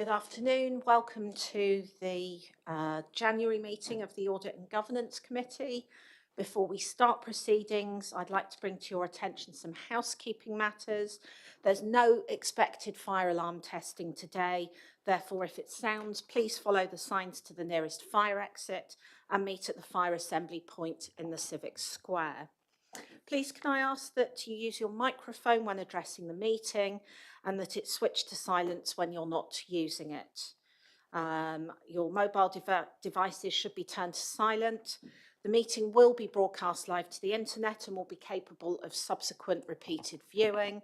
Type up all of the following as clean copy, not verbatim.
Good afternoon. Welcome to the January meeting of the Audit and Governance Committee. Before we start proceedings, I'd like to bring to your attention some housekeeping matters. There's no expected fire alarm testing today. Therefore, if it sounds, please follow the signs to the nearest fire exit and meet at the fire assembly point in the Civic Square. Please can I ask that you use your microphone when addressing the meeting and that it's switched to silence when you're not using it. Your mobile devices should be turned to silent. The meeting will be broadcast live to the internet and will be capable of subsequent repeated viewing.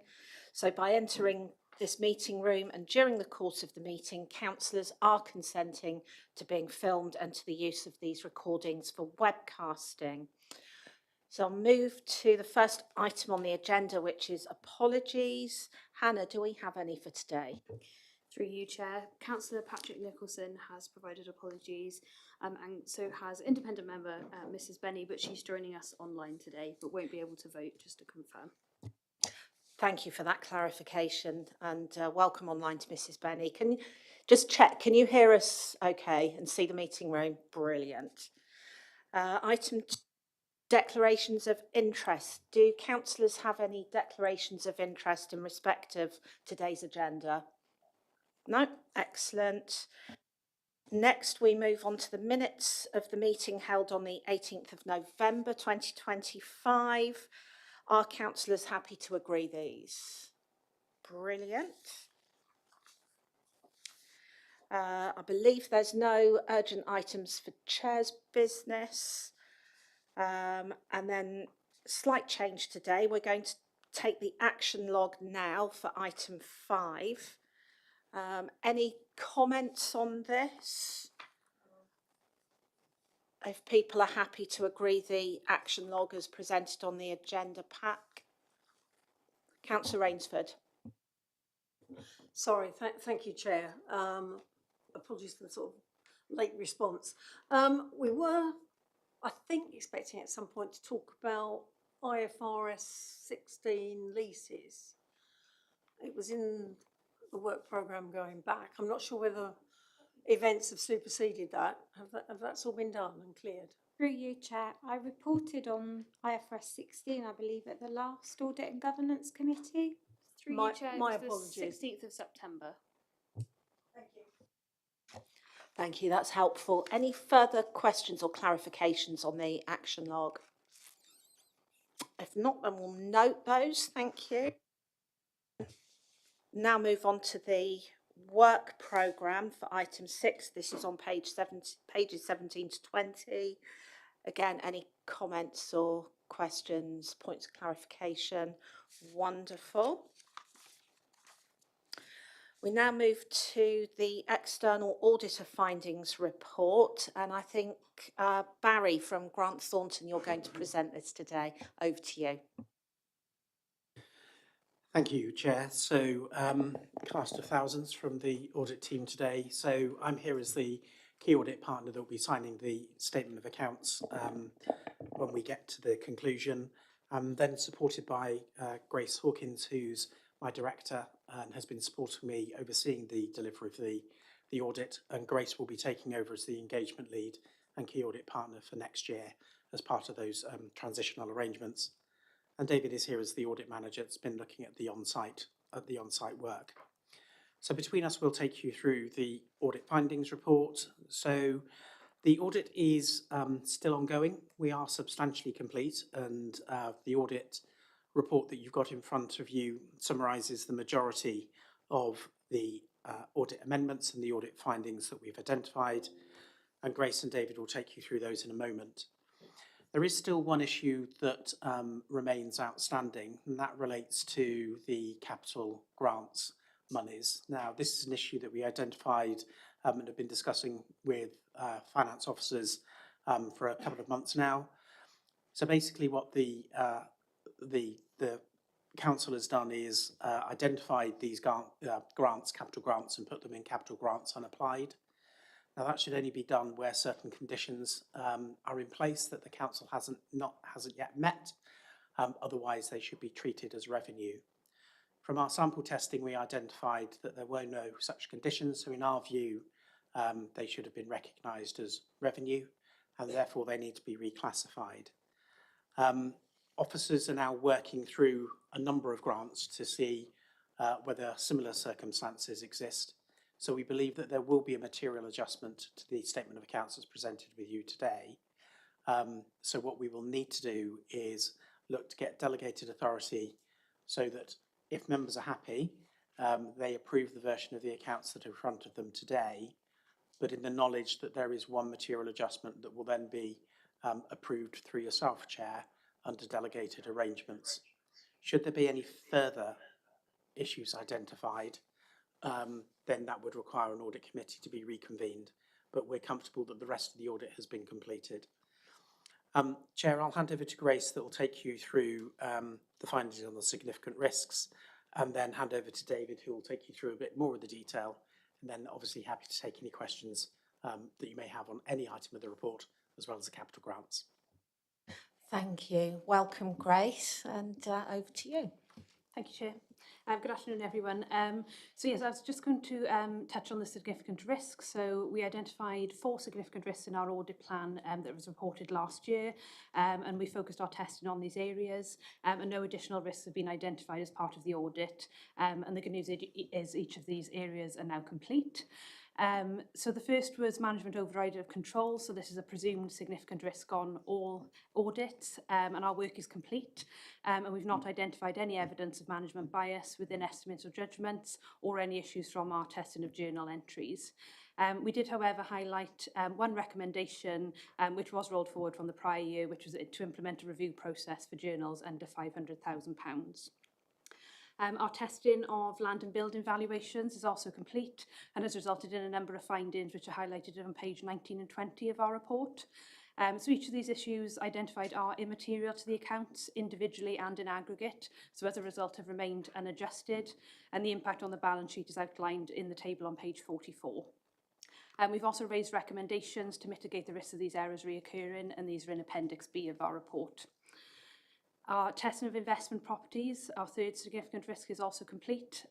So by entering this meeting room and during the course of the meeting, councillors are consenting to being filmed and to the use of these recordings for webcasting. So I'll move to the first item on the agenda, which is apologies. Hannah, do we have any for today? Through you, Chair. Councillor Patrick Nicholson has provided apologies, and so has independent member Mrs. Benny, but she's joining us online today, but won't be able to vote, just to confirm. Thank you for that clarification, and welcome online to Mrs. Benny. Can you just check, can you hear us okay and see the meeting room? Brilliant. Item declarations of interest. Do councillors have any declarations of interest in respect of today's agenda? No, excellent. Next, we move on to the minutes of the meeting held on the 18th of November 2025. Are councillors happy to agree these? Brilliant. I believe there's no urgent items for chair's business. And then slight change today. We're going to take the action log now for item 5. Any comments on this? If people are happy to agree the action log as presented on the agenda pack. Councillor Rainsford. Sorry, thank you, Chair. Apologies for the sort of late response. We were, I think, expecting at some point to talk about IFRS 16 leases. It was in the work programme going back. I'm not sure whether events have superseded that. Have that's all been done and cleared? Through you, Chair. I reported on IFRS 16, I believe, at the last Audit and Governance Committee. Through you, Chair, my it was the apologies. 16th of September. Thank you. Thank you, that's helpful. Any further questions or clarifications on the action log? If not, then we'll note those. Thank you. Now move on to the work programme for item 6. This is on pages 17 to 20. Again, any comments or questions, points of clarification? Wonderful. We now move to the external auditor findings report, and I think Barry from Grant Thornton, you're going to present this today. Over to you. Thank you, Chair. So, cast of thousands from the audit team today. So, I'm here as the key audit partner that will be signing the statement of accounts when we get to the conclusion. I'm then supported by Grace Hawkins, who's my director and has been supporting me overseeing the delivery of the audit. And Grace will be taking over as the engagement lead and key audit partner for next year as part of those transitional arrangements. And David is here as the audit manager that's been looking at the on-site work. So between us, we'll take you through the audit findings report. So the audit is still ongoing. We are substantially complete, and the audit report that you've got in front of you summarises the majority of the audit amendments and the audit findings that we've identified. And Grace and David will take you through those in a moment. There is still one issue that remains outstanding, and that relates to the capital grants monies. Now, this is an issue that we identified and have been discussing with finance officers for a couple of months now. So basically what the council has done is identified these grants, capital grants, and put them in capital grants unapplied. Now that should only be done where certain conditions are in place that the council hasn't yet met. Otherwise, they should be treated as revenue. From our sample testing, we identified that there were no such conditions. So in our view, they should have been recognised as revenue, and therefore they need to be reclassified. Officers are now working through a number of grants to see whether similar circumstances exist. So we believe that there will be a material adjustment to the statement of accounts as presented with you today. So what we will need to do is look to get delegated authority so that if members are happy, they approve the version of the accounts that are in front of them today, but in the knowledge that there is one material adjustment that will then be approved through yourself, Chair, under delegated arrangements. Should there be any further issues identified, then that would require an audit committee to be reconvened, but we're comfortable that the rest of the audit has been completed. Chair, I'll hand over to Grace that will take you through the findings on the significant risks, and then hand over to David, who will take you through a bit more of the detail, and then obviously happy to take any questions that you may have on any item of the report, as well as the capital grants. Thank you. Welcome, Grace, and over to you. Thank you, Chair. Good afternoon, everyone. So yes, I was just going to touch on the significant risks. So we identified 4 significant risks in our audit plan that was reported last year, and we focused our testing on these areas, and no additional risks have been identified as part of the audit. And the good news is each of these areas are now complete. So the first was management override of control. So this is a presumed significant risk on all audits, and our work is complete. And we've not identified any evidence of management bias within estimates or judgments, or any issues from our testing of journal entries. We did, however, highlight one recommendation which was rolled forward from the prior year, which was to implement a review process for journals under £500,000. Our testing of land and building valuations is also complete and has resulted in a number of findings which are highlighted on page 19 and 20 of our report. So each of these issues identified are immaterial to the accounts individually and in aggregate, so as a result have remained unadjusted, and the impact on the balance sheet is outlined in the table on page 44. We've also raised recommendations to mitigate the risk of these errors reoccurring, and these are in Appendix B of our report. Our testing of investment properties, our third significant risk, is also complete.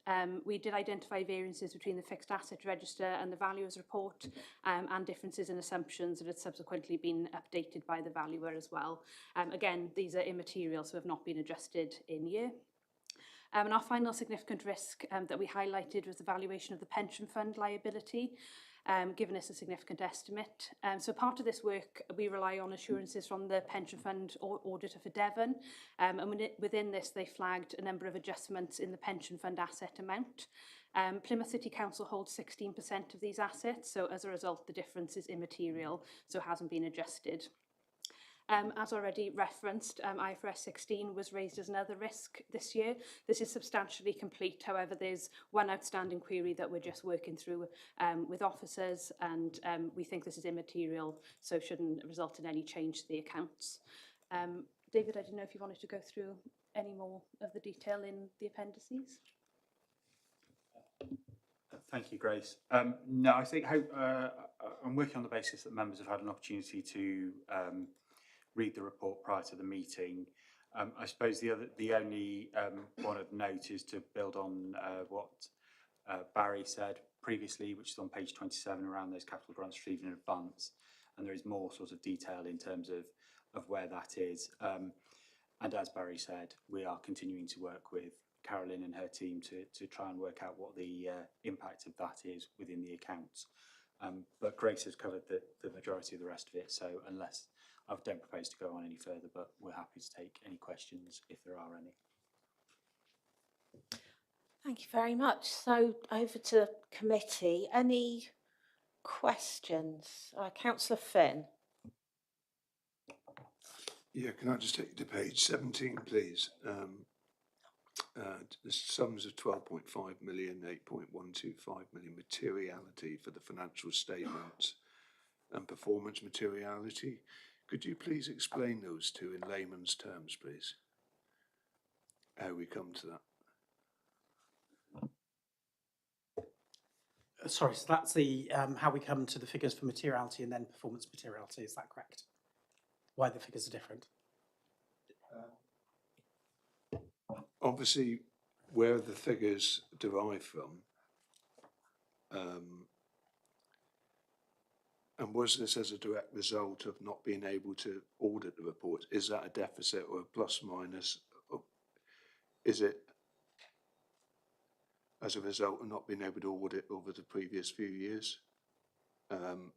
We did identify variances between the fixed asset register and the valuer's report, and differences in assumptions that had subsequently been updated by the valuer as well. Again, these are immaterial, so have not been adjusted in year. And our final significant risk that we highlighted was the valuation of the pension fund liability, given us a significant estimate. So part of this work, we rely on assurances from the pension fund auditor for Devon, and within this they flagged a number of adjustments in the pension fund asset amount. Plymouth City Council holds 16% of these assets, so as a result the difference is immaterial, so hasn't been adjusted. As already referenced, IFRS 16 was raised as another risk this year. This is substantially complete. However, there's one outstanding query that we're just working through with officers, and we think this is immaterial, so shouldn't result in any change to the accounts. David, I didn't know if you wanted to go through any more of the detail in the appendices. Thank you, Grace. No, I think I'm working on the basis that members have had an opportunity to read the report prior to the meeting. I suppose the only one of note is to build on what Barry said previously, which is on page 27 around those capital grants received in advance, and there is more sort of detail in terms of where that is. And as Barry said, we are continuing to work with Carolyn and her team to try and work out what the impact of that is within the accounts. But Grace has covered the majority of the rest of it, so unless I don't propose to go on any further, but we're happy to take any questions if there are any. Thank you very much. So over to committee. Any questions? Councillor Finn. Yeah, can I just take you to page 17, please? The sums of 12.5 million, 8.125 million materiality for the financial statements and performance materiality. Could you please explain those two in layman's terms, please? How we come to that? Sorry, so that's the how we come to the figures for materiality and then performance materiality, is that correct? Why the figures are different? Obviously, where the figures derive from, and was this as a direct result of not being able to audit the report? Is that a deficit or a plus minus? Or is it as a result of not being able to audit over the previous few years? And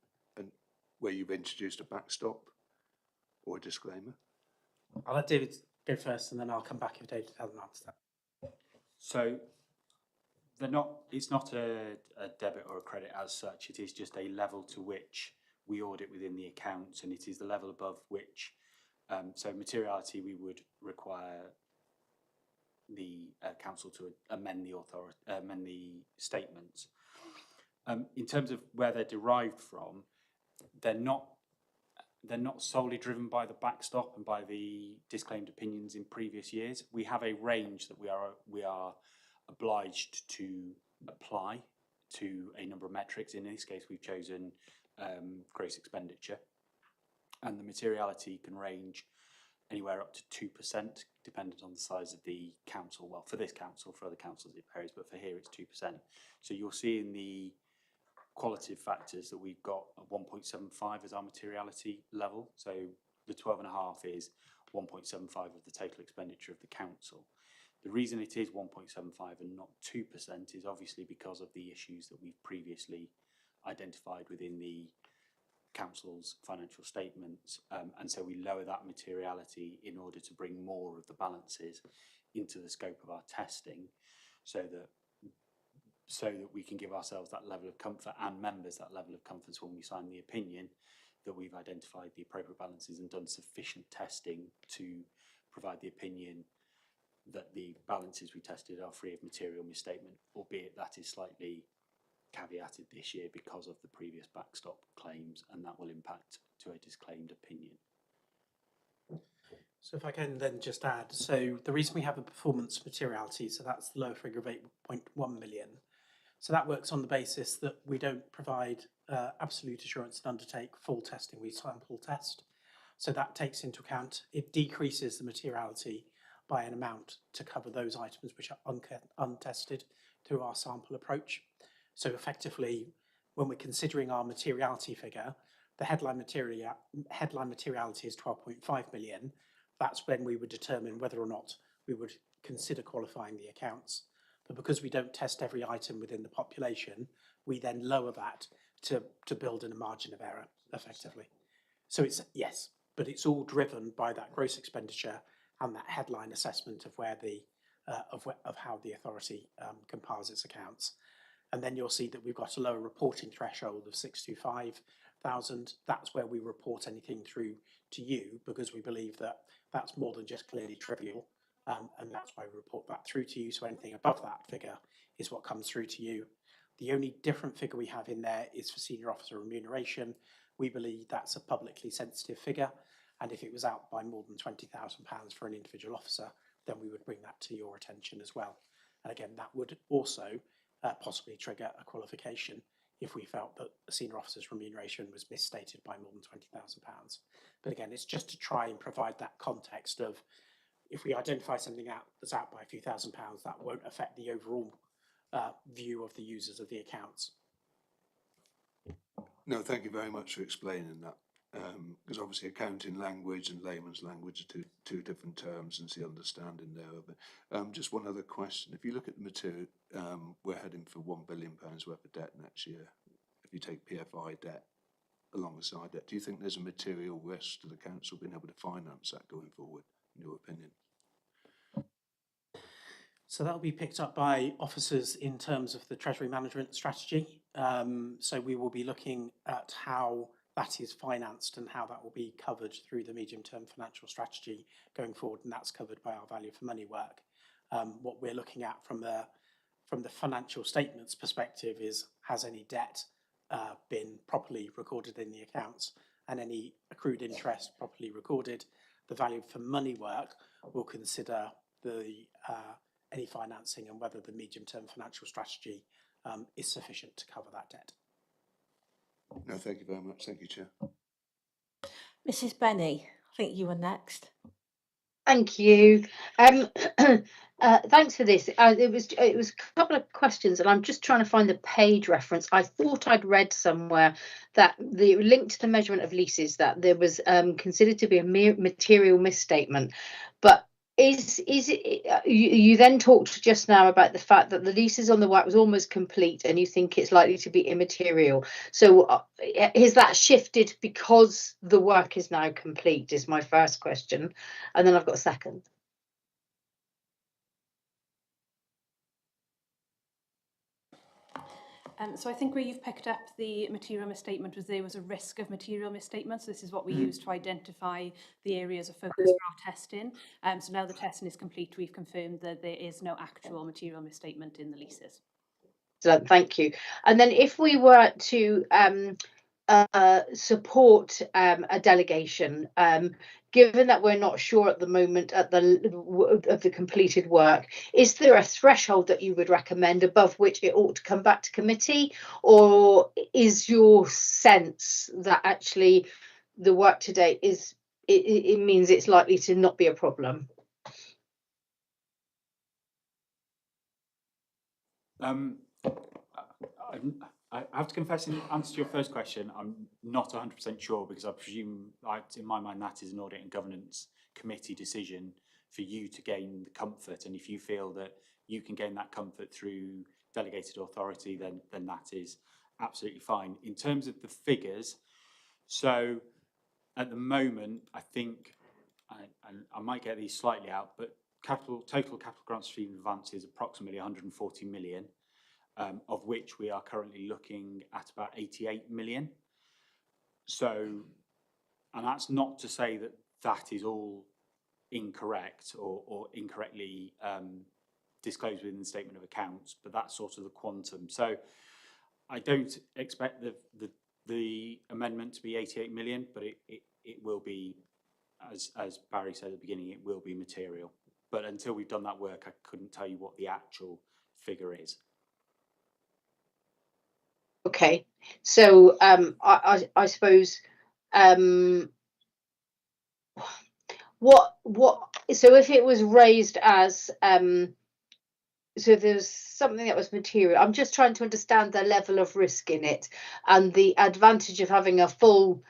where you've introduced a backstop or a disclaimer? I'll let David go first and then I'll come back if David hasn't answered that. So it's not a debit or a credit as such, it is just a level to which we audit within the accounts, and it is the level above which, so materiality, we would require the council to amend the statements. In terms of where they're derived from, they're not solely driven by the backstop and by the disclaimed opinions in previous years. We have a range that we are obliged to apply to a number of metrics. In this case, we've chosen gross expenditure, and the materiality can range anywhere up to 2%, dependent on the size of the council. Well, for this council, for other councils it varies, but for here it's 2%. So you'll see in the qualitative factors that we've got a 1.75 as our materiality level. So the 12.5 is 1.75 of the total expenditure of the council. The reason it is 1.75 and not 2% is obviously because of the issues that we've previously identified within the council's financial statements, and so we lower that materiality in order to bring more of the balances into the scope of our testing, so that we can give ourselves that level of comfort and members that level of comfort when we sign the opinion that we've identified the appropriate balances and done sufficient testing to provide the opinion that the balances we tested are free of material misstatement, albeit that is slightly caveated this year because of the previous backstop claims, and that will impact to a disclaimed opinion. So if I can then just add, so the reason we have a performance materiality, so that's the lower figure of 8.1 million. So that works on the basis that we don't provide absolute assurance and undertake full testing, we sample test. So that takes into account, it decreases the materiality by an amount to cover those items which are untested through our sample approach. So effectively, when we're considering our materiality figure, the headline materiality is 12.5 million. That's when we would determine whether or not we would consider qualifying the accounts. But because we don't test every item within the population, we then lower that to build in a margin of error, effectively. So it's, yes, but it's all driven by that gross expenditure and that headline assessment of where the of how the authority compiles its accounts. And then you'll see that we've got a lower reporting threshold of 625,000. That's where we report anything through to you, because we believe that that's more than just clearly trivial. And that's why we report that through to you. So anything above that figure is what comes through to you. The only different figure we have in there is for senior officer remuneration. We believe that's a publicly sensitive figure. And if it was out by more than £20,000 for an individual officer, then we would bring that to your attention as well. And again, that would also possibly trigger a qualification if we felt that a senior officer's remuneration was misstated by more than £20,000. But again, it's just to try and provide that context of, if we identify something that's out by a few £1,000s, that won't affect the overall view of the users of the accounts. No, thank you very much for explaining that. Because obviously accounting language and layman's language are two different terms, and it's the understanding there of it. Just one other question. If you look at the material, we're heading for £1 billion worth of debt next year. If you take PFI debt alongside that, do you think there's a material risk to the council being able to finance that going forward, in your opinion? So that'll be picked up by officers in terms of the Treasury management strategy. So we will be looking at how that is financed and how that will be covered through the medium-term financial strategy going forward, and that's covered by our value for money work. What we're looking at from the financial statements perspective is, has any debt been properly recorded in the accounts, and any accrued interest properly recorded. The value for money work will consider any financing and whether the medium-term financial strategy is sufficient to cover that debt. No, thank you very much. Thank you, Chair. Mrs. Benny, I think you were next. Thank you. Thanks for this. It was a couple of questions, and I'm just trying to find the page reference. I thought I'd read somewhere that the link to the measurement of leases that there was considered to be a material misstatement, but is it? You then talked just now about the fact that the leases on the work was almost complete, and you think it's likely to be immaterial. So is that shifted because the work is now complete? Is my first question. And then I've got a second. So I think where you've picked up the material misstatement was there was a risk of material misstatement. So this is what we use to identify the areas of focus for our testing. So now the testing is complete, we've confirmed that there is no actual material misstatement in the leases. So thank you. And then if we were to support a delegation, given that we're not sure at the moment of the completed work, is there a threshold that you would recommend above which it ought to come back to committee, or is your sense that actually the work to date is it means it's likely to not be a problem? I have to confess, in answer to your first question, I'm not 100% sure, because I presume, in my mind, that is an audit and governance committee decision for you to gain the comfort. And if you feel that you can gain that comfort through delegated authority, then that is absolutely fine. In terms of the figures, so at the moment, I think, and I might get these slightly out, but total capital grants received in advance is approximately 140 million. Of which we are currently looking at about 88 million. So, and that's not to say that that is all incorrect or incorrectly disclosed within the statement of accounts, but that's sort of the quantum. So I don't expect the amendment to be 88 million, but it will be, as Barry said at the beginning, it will be material. But until we've done that work, I couldn't tell you what the actual figure is. Okay, so I suppose what so if it was raised as so there's something that was material, I'm just trying to understand the level of risk in it and the advantage of having a full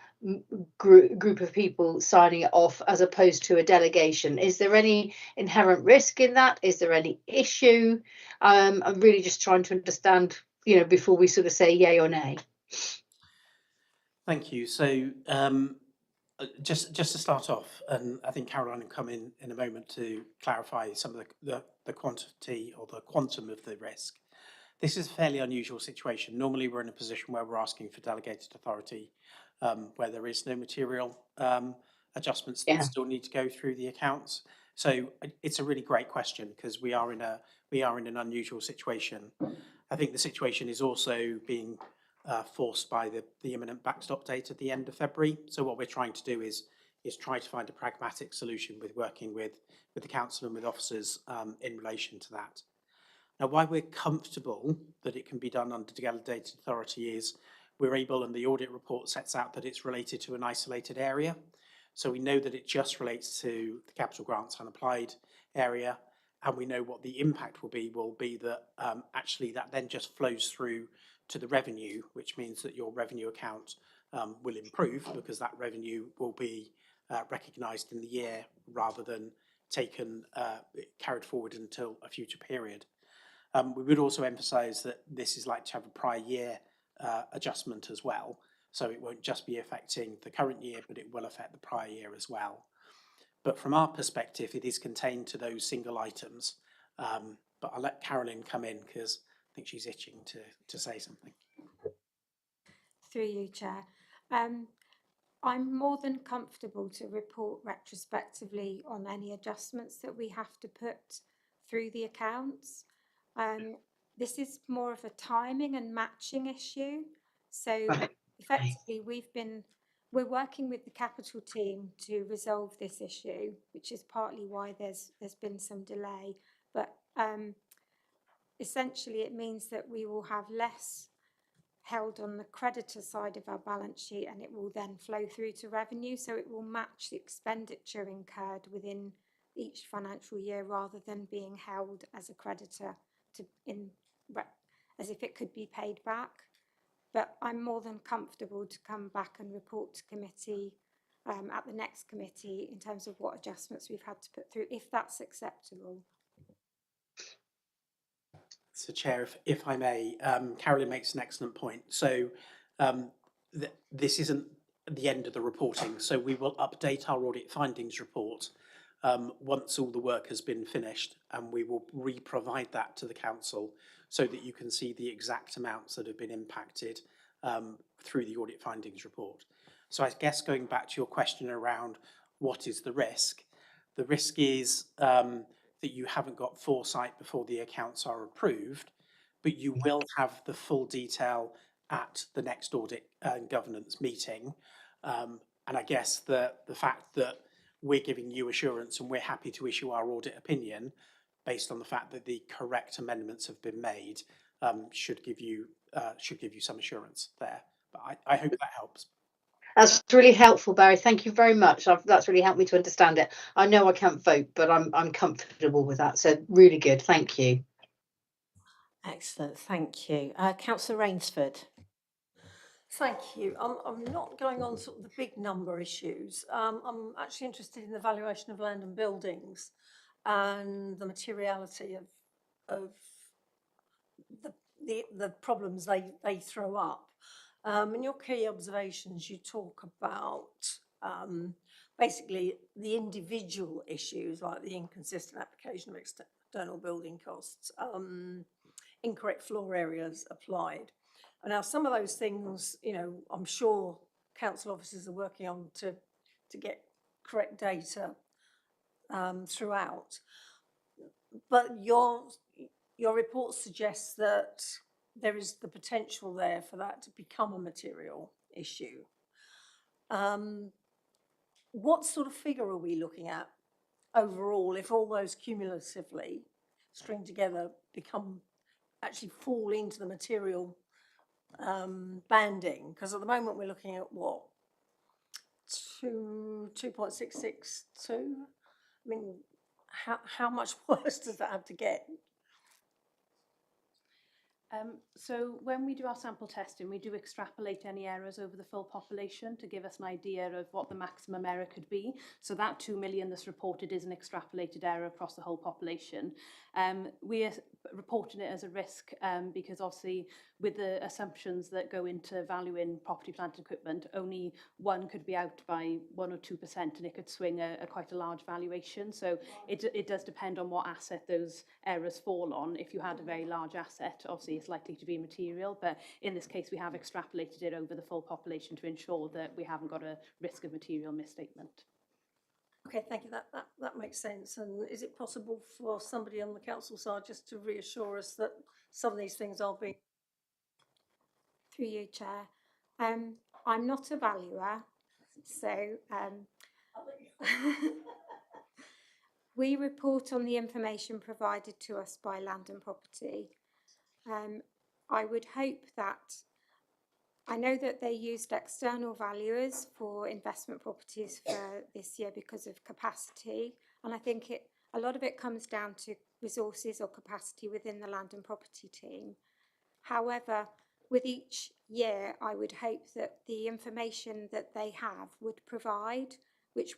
group of people signing it off as opposed to a delegation. Is there any inherent risk in that? Is there any issue? I'm really just trying to understand, before we sort of say yay or nay. Thank you. So just to start off, and I think Caroline will come in a moment to clarify some of the quantity or the quantum of the risk. This is a fairly unusual situation. Normally we're in a position where we're asking for delegated authority where there is no material adjustments that still need to go through the accounts. So it's a really great question, because we are in an unusual situation. I think the situation is also being forced by the imminent backstop date at the end of February. So what we're trying to do is try to find a pragmatic solution with working with the council and with officers in relation to that. Now, why we're comfortable that it can be done under delegated authority is we're able, and the audit report sets out that it's related to an isolated area. So we know that it just relates to the capital grants unapplied area, and we know what the impact will be that actually that then just flows through to the revenue, which means that your revenue account will improve, because that revenue will be recognised in the year rather than carried forward until a future period. We would also emphasise that this is like to have a prior year adjustment as well. So it won't just be affecting the current year, but it will affect the prior year as well. But from our perspective, it is contained to those single items. But I'll let Caroline come in, because I think she's itching to say something. Through you, Chair. I'm more than comfortable to report retrospectively on any adjustments that we have to put through the accounts. This is more of a timing and matching issue. So effectively, we're working with the capital team to resolve this issue, which is partly why there's been some delay. But essentially, it means that we will have less held on the creditor side of our balance sheet, and it will then flow through to revenue. So it will match the expenditure incurred within each financial year rather than being held as a creditor as if it could be paid back. But I'm more than comfortable to come back and report to committee at the next committee in terms of what adjustments we've had to put through, if that's acceptable. So, Chair, if I may, Carolyn makes an excellent point. So this isn't the end of the reporting. So we will update our audit findings report once all the work has been finished, and we will re-provide that to the council so that you can see the exact amounts that have been impacted through the audit findings report. So I guess going back to your question around what is the risk is that you haven't got foresight before the accounts are approved, but you will have the full detail at the next audit and governance meeting. And I guess the fact that we're giving you assurance and we're happy to issue our audit opinion based on the fact that the correct amendments have been made should give you some assurance there. But I hope that helps. That's really helpful, Barry. Thank you very much. That's really helped me to understand it. I know I can't vote, but I'm comfortable with that. So really good. Thank you. Excellent, thank you. Councillor Rainsford. Thank you. I'm not going on sort of the big number issues. I'm actually interested in the valuation of land and buildings and the materiality of the problems they throw up. In your key observations, you talk about basically the individual issues like the inconsistent application of external building costs, incorrect floor areas applied. And now some of those things, you know, I'm sure council officers are working on to get correct data throughout. But your report suggests that there is the potential there for that to become a material issue. What sort of figure are we looking at overall if all those cumulatively string together actually fall into the material banding? Because at the moment we're looking at what, 2.662. I mean, how much worse does that have to get? So when we do our sample testing, we do extrapolate any errors over the full population to give us an idea of what the maximum error could be. So that 2 million that's reported is an extrapolated error across the whole population. We are reporting it as a risk because obviously with the assumptions that go into valuing property, plant and equipment, only one could be out by 1 or 2% and it could swing quite a large valuation. So it does depend on what asset those errors fall on. If you had a very large asset, obviously it's likely to be material, but in this case we have extrapolated it over the full population to ensure that we haven't got a risk of material misstatement. Okay, thank you. That makes sense. And is it possible for somebody on the council side just to reassure us that some of these things are being... Through you, Chair. I'm not a valuer, so we report on the information provided to us by Land and Property. I would hope that, I know that they used external valuers for investment properties for this year because of capacity, and I think a lot of it comes down to resources or capacity within the Land and Property team. However, with each year, I would hope that the information that they have would provide, which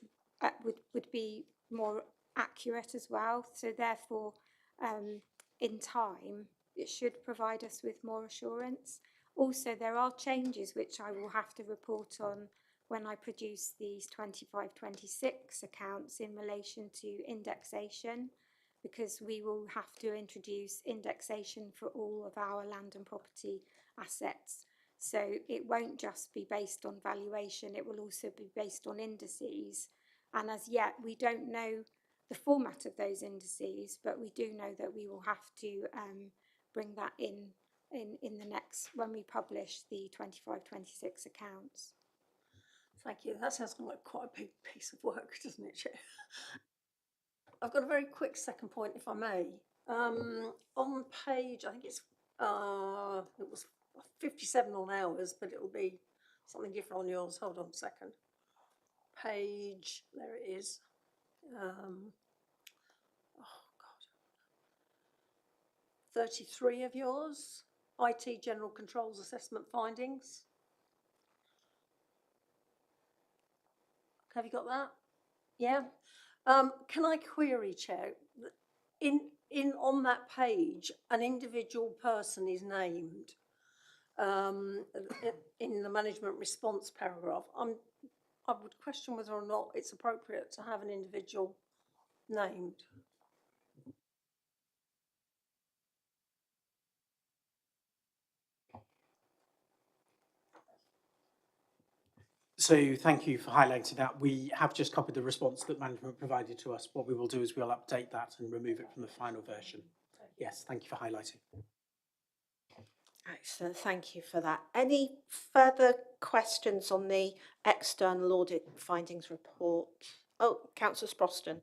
would be more accurate as well. So therefore, in time, it should provide us with more assurance. Also, there are changes which I will have to report on when I produce these 25-26 accounts in relation to indexation, because we will have to introduce indexation for all of our land and property assets. So it won't just be based on valuation, it will also be based on indices. And as yet, we don't know the format of those indices, but we do know that we will have to bring that in the next, when we publish the 25-26 accounts. Thank you. That sounds like quite a big piece of work, doesn't it, Chair? I've got a very quick second point, if I may. On page, I think it was 57 on ours, but it'll be something different on yours. Hold on a second. Page, there it is. 33 of yours, IT General Controls Assessment Findings. Have you got that? Yeah. Can I query, Chair, on that page, an individual person is named in the management response paragraph. I would question whether or not it's appropriate to have an individual named. So thank you for highlighting that. We have just copied the response that management provided to us. What we will do is we'll update that and remove it from the final version. Yes, thank you for highlighting. Excellent, thank you for that. Any further questions on the external audit findings report? Oh, Councillor Sproston.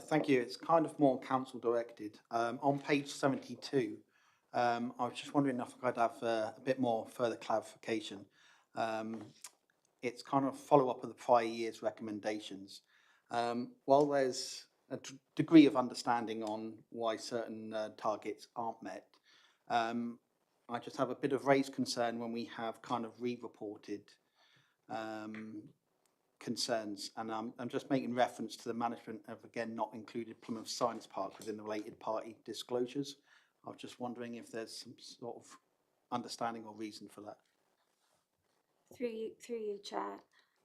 Thank you. It's kind of more council directed. On page 72, I was just wondering if I could have a bit more further clarification. It's kind of follow-up of the prior year's recommendations. While there's a degree of understanding on why certain targets aren't met, I just have a bit of raised concern when we have kind of re-reported concerns, and I'm just making reference to the management have again not included Plymouth Science Park within the related party disclosures. I was just wondering if there's some sort of understanding or reason for that. Through you, Chair.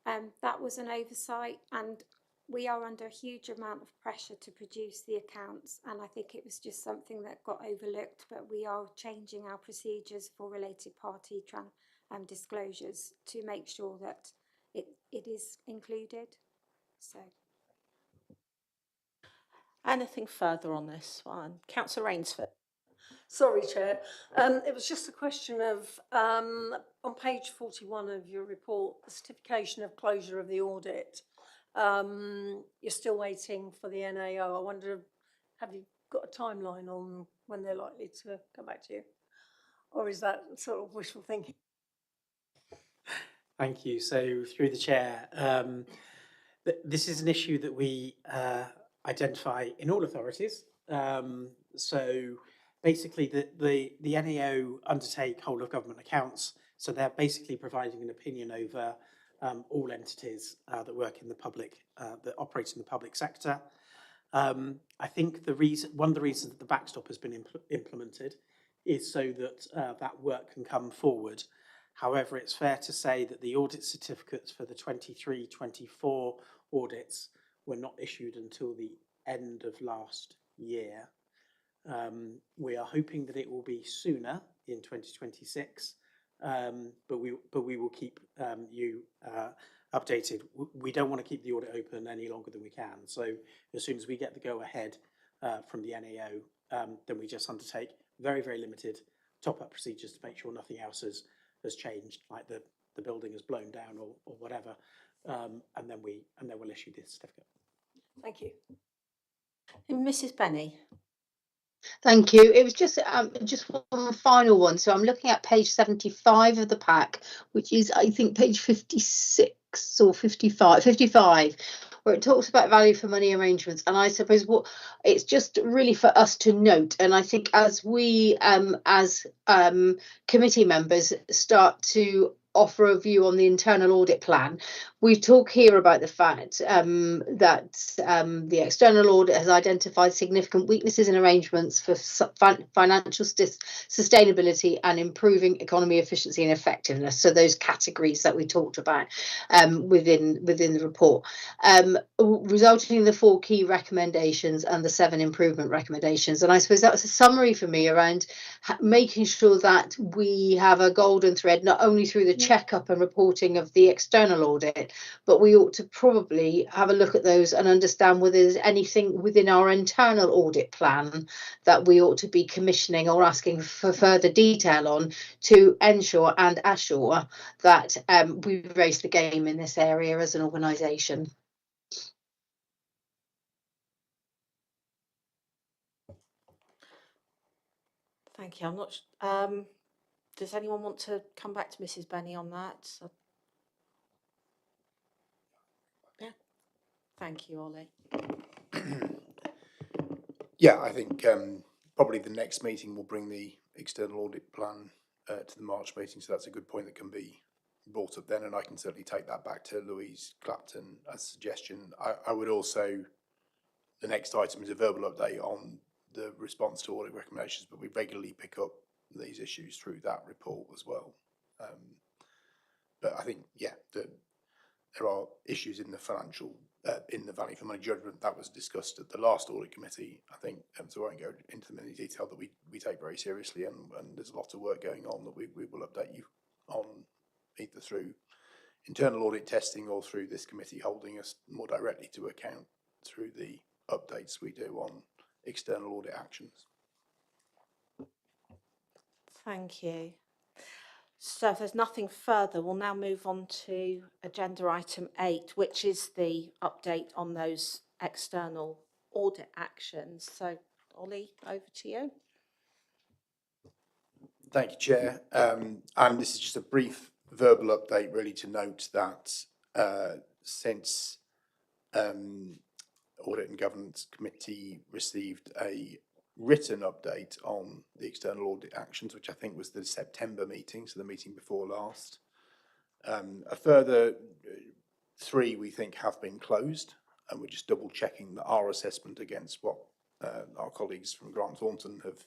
That was an oversight, and we are under a huge amount of pressure to produce the accounts, and I think it was just something that got overlooked, but we are changing our procedures for related party disclosures to make sure that it is included. So, Anything further on this one? Councillor Rainsford. Sorry, Chair. It was just a question of, on page 41 of your report, the certification of closure of the audit. You're still waiting for the NAO. I wonder, have you got a timeline on when they're likely to come back to you? Or is that sort of wishful thinking? Thank you. So through the chair, this is an issue that we identify in all authorities. So basically the NAO undertake whole of government accounts. So they're basically providing an opinion over all entities that work in the public, that operate in the public sector. I think one of the reasons that the backstop has been implemented is so that that work can come forward. However, it's fair to say that the audit certificates for the 23-24 audits were not issued until the end of last year. We are hoping that it will be sooner in 2026, but we will keep you updated. We don't want to keep the audit open any longer than we can. So as soon as we get the go-ahead from the NAO, then we just undertake very, very limited top-up procedures to make sure nothing else has changed, like the building is blown down or whatever, and then we'll issue the certificate. Thank you. Mrs. Benny. Thank you. It was just one final one. So I'm looking at page 75 of the pack, which is, I think, page 56 or 55, where it talks about value for money arrangements. And I suppose it's just really for us to note. And I think as we, as committee members, start to offer a view on the internal audit plan, we talk here about the fact that the external audit has identified significant weaknesses in arrangements for financial sustainability and improving economy efficiency and effectiveness. So those categories that we talked about within the report, resulting in the 4 key recommendations and the 7 improvement recommendations. And I suppose that was a summary for me around making sure that we have a golden thread, not only through the checkup and reporting of the external audit, but we ought to probably have a look at those and understand whether there's anything within our internal audit plan that we ought to be commissioning or asking for further detail on to ensure and assure that we've raised the game in this area as an organisation. Thank you. I'm not. Does anyone want to come back to Mrs. Benny on that? Yeah. Thank you, Ollie. Yeah, I think probably the next meeting will bring the external audit plan to the March meeting, so that's a good point that can be brought up then, and I can certainly take that back to Louise Clapton as a suggestion. I would also, the next item is a verbal update on the response to audit recommendations, but we regularly pick up these issues through that report as well. But I think, yeah, there are issues in the financial, in the value for money judgment that was discussed at the last audit committee. I think, so I won't go into many detail, that we take very seriously, and there's a lot of work going on that we will update you on, either through internal audit testing or through this committee holding us more directly to account through the updates we do on external audit actions. Thank you. So if there's nothing further, we'll now move on to agenda item 8, which is the update on those external audit actions. So Ollie, over to you. Thank you, Chair. And this is just a brief verbal update, really, to note that since Audit and Governance Committee received a written update on the external audit actions, which I think was the September meeting, so the meeting before last, a further 3 we think have been closed, and we're just double checking that our assessment against what our colleagues from Grant Thornton have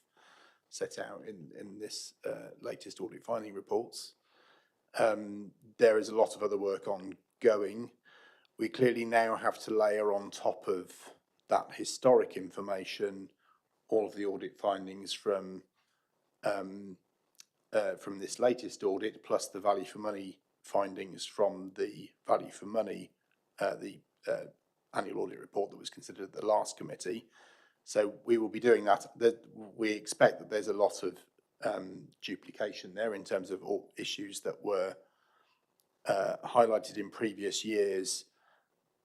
set out in this latest audit finding reports. There is a lot of other work ongoing. We clearly now have to layer on top of that historic information all of the audit findings from this latest audit, plus the value for money findings from the value for money, the annual audit report that was considered at the last committee. So we will be doing that. We expect that there's a lot of duplication there in terms of all issues that were highlighted in previous years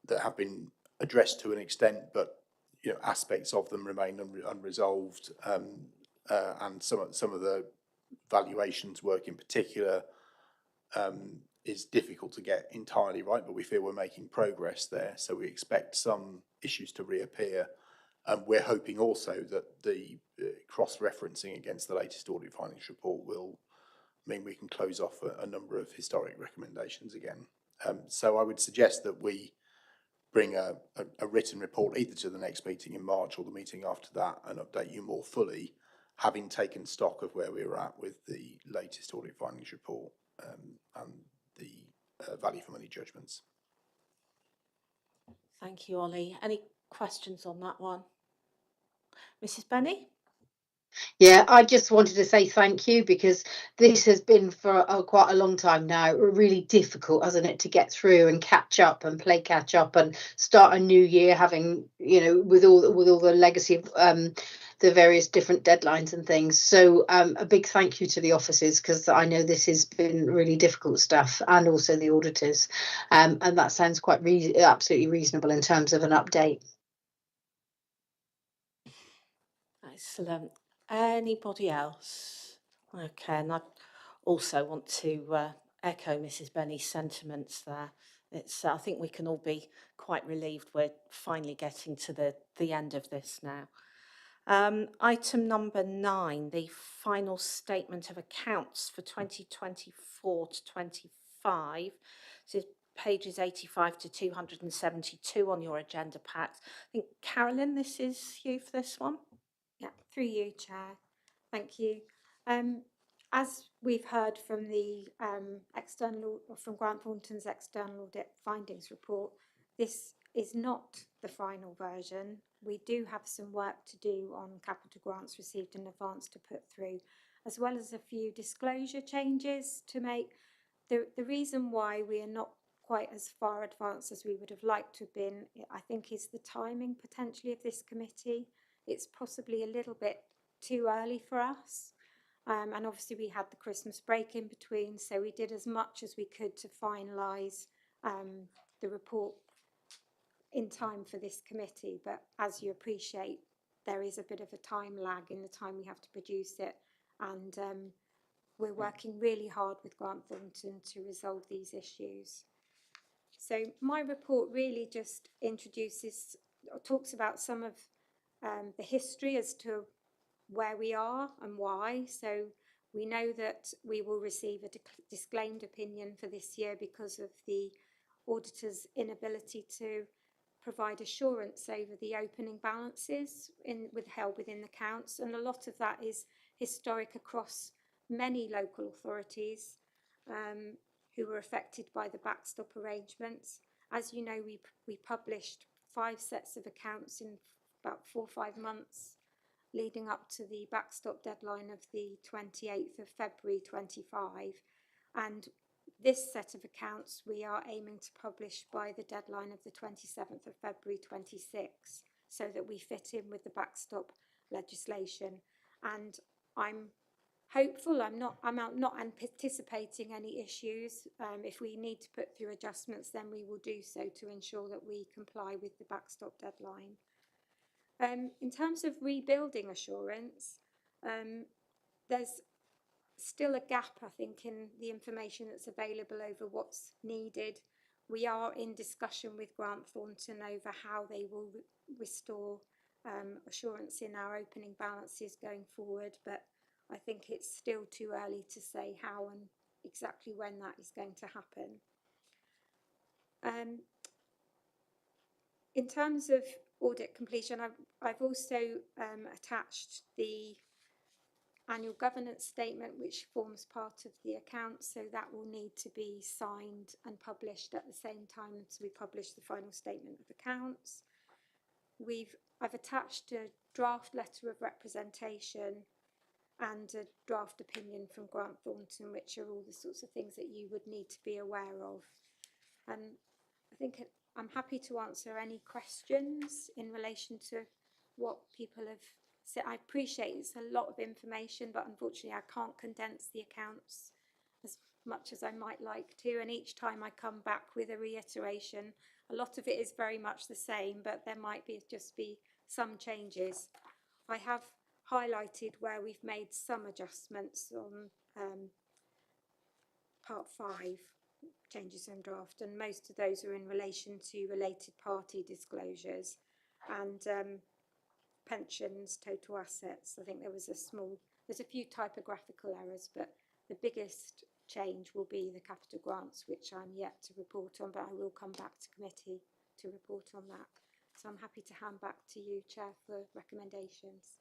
that have been addressed to an extent, but aspects of them remain unresolved, and some of the valuations work in particular is difficult to get entirely right, but we feel we're making progress there. So we expect some issues to reappear. We're hoping also that the cross-referencing against the latest audit findings report will mean we can close off a number of historic recommendations again. So I would suggest that we bring a written report either to the next meeting in March or the meeting after that and update you more fully, having taken stock of where we were at with the latest audit findings report and the value for money judgments. Thank you, Ollie. Any questions on that one? Mrs. Benny? Yeah, I just wanted to say thank you, because this has been for quite a long time now really difficult, hasn't it, to get through and catch up and play catch up and start a new year having, with all the legacy of the various different deadlines and things. So a big thank you to the offices, because I know this has been really difficult stuff, and also the auditors, and that sounds quite absolutely reasonable in terms of an update. Excellent. Anybody else? Okay, and I also want to echo Mrs. Benny's sentiments there. I think we can all be quite relieved we're finally getting to the end of this now. Item number 9, the final statement of accounts for 2024 to 25. So pages 85 to 272 on your agenda packs. I think, Carolyn, this is you for this one. Yeah, through you, Chair. Thank you. As we've heard from the from Grant Thornton's external audit findings report, this is not the final version. We do have some work to do on capital grants received in advance to put through, as well as a few disclosure changes to make. The reason why we are not quite as far advanced as we would have liked to have been, I think, is the timing potentially of this committee. It's possibly a little bit too early for us. And obviously we had the Christmas break in between, so we did as much as we could to finalise the report in time for this committee. But as you appreciate, there is a bit of a time lag in the time we have to produce it. And we're working really hard with Grant Thornton to resolve these issues. So my report really just talks about some of the history as to where we are and why. So we know that we will receive a disclaimed opinion for this year because of the auditor's inability to provide assurance over the opening balances held within the accounts, and a lot of that is historic across many local authorities who were affected by the backstop arrangements. As you know, we published 5 sets of accounts in about 4 or 5 months leading up to the backstop deadline of the 28th of February 25, and this set of accounts we are aiming to publish by the deadline of the 27th of February 26, so that we fit in with the backstop legislation. And I'm hopeful, I'm not anticipating any issues. If we need to put through adjustments, then we will do so to ensure that we comply with the backstop deadline. In terms of rebuilding assurance, there's still a gap, I think, in the information that's available over what's needed. We are in discussion with Grant Thornton over how they will restore assurance in our opening balances going forward, but I think it's still too early to say how and exactly when that is going to happen. In terms of audit completion, I've also attached the annual governance statement, which forms part of the account, so that will need to be signed and published at the same time as we publish the final statement of accounts. I've attached a draft letter of representation and a draft opinion from Grant Thornton, which are all the sorts of things that you would need to be aware of. And I think I'm happy to answer any questions in relation to what people have said. I appreciate it's a lot of information, but unfortunately I can't condense the accounts as much as I might like to. And each time I come back with a reiteration, a lot of it is very much the same, but there might just be some changes. I have highlighted where we've made some adjustments on part 5, changes in draft, and most of those are in relation to related party disclosures and pensions, total assets. I think there's a few typographical errors, but the biggest change will be the capital grants, which I'm yet to report on, but I will come back to committee to report on that. So I'm happy to hand back to you, Chair, for recommendations.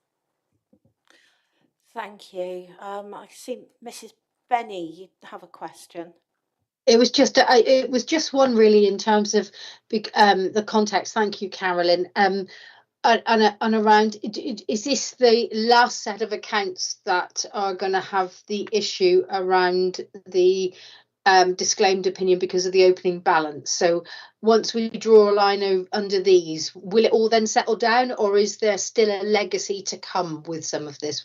Thank you. I see Mrs. Benny, you have a question. It was just one really in terms of the context. Thank you, Carolyn. And around, is this the last set of accounts that are going to have the issue around the disclaimed opinion because of the opening balance? So once we draw a line under these, will it all then settle down, or is there still a legacy to come with some of this?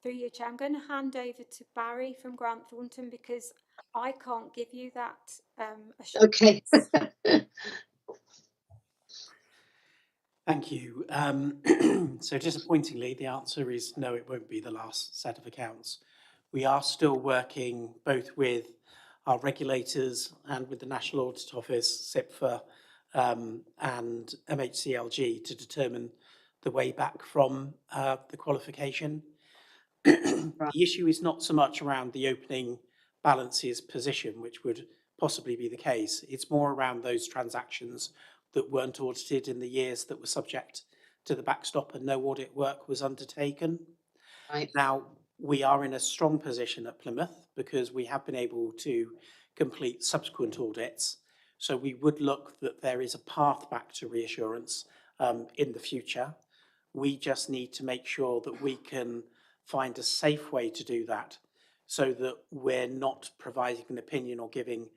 Through you, Chair, I'm going to hand over to Barry from Grant Thornton because I can't give you that assurance. Okay. Thank you. So disappointingly, the answer is no, it won't be the last set of accounts. We are still working both with our regulators and with the National Audit Office, SIPFA, and MHCLG to determine the way back from the qualification. The issue is not so much around the opening balances position, which would possibly be the case. It's more around those transactions that weren't audited in the years that were subject to the backstop and no audit work was undertaken. Right. Now, we are in a strong position at Plymouth because we have been able to complete subsequent audits. So we would look that there is a path back to reassurance in the future. We just need to make sure that we can find a safe way to do that so that we're not providing an opinion or giving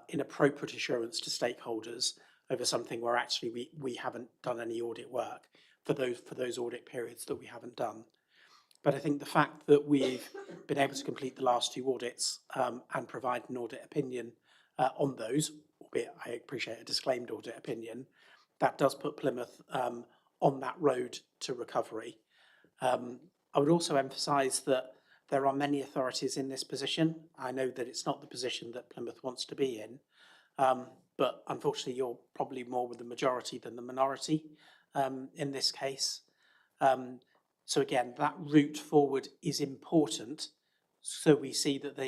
inappropriate assurance to stakeholders over something where actually we haven't done any audit work for those audit periods that we haven't done. But I think the fact that we've been able to complete the last 2 audits and provide an audit opinion on those, albeit I appreciate a disclaimed audit opinion, that does put Plymouth on that road to recovery. I would also emphasise that there are many authorities in this position. I know that it's not the position that Plymouth wants to be in, but unfortunately you're probably more with the majority than the minority in this case. So again, that route forward is important. So we see that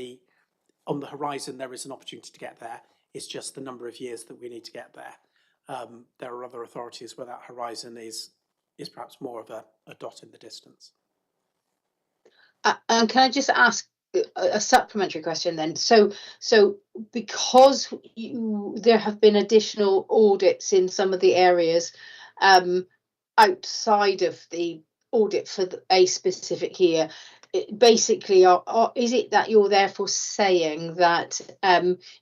on the horizon, there is an opportunity to get there. It's just the number of years that we need to get there. There are other authorities where that horizon is perhaps more of a dot in the distance. And can I just ask a supplementary question then? So because there have been additional audits in some of the areas outside of the audit for a specific year, basically, is it that you're therefore saying that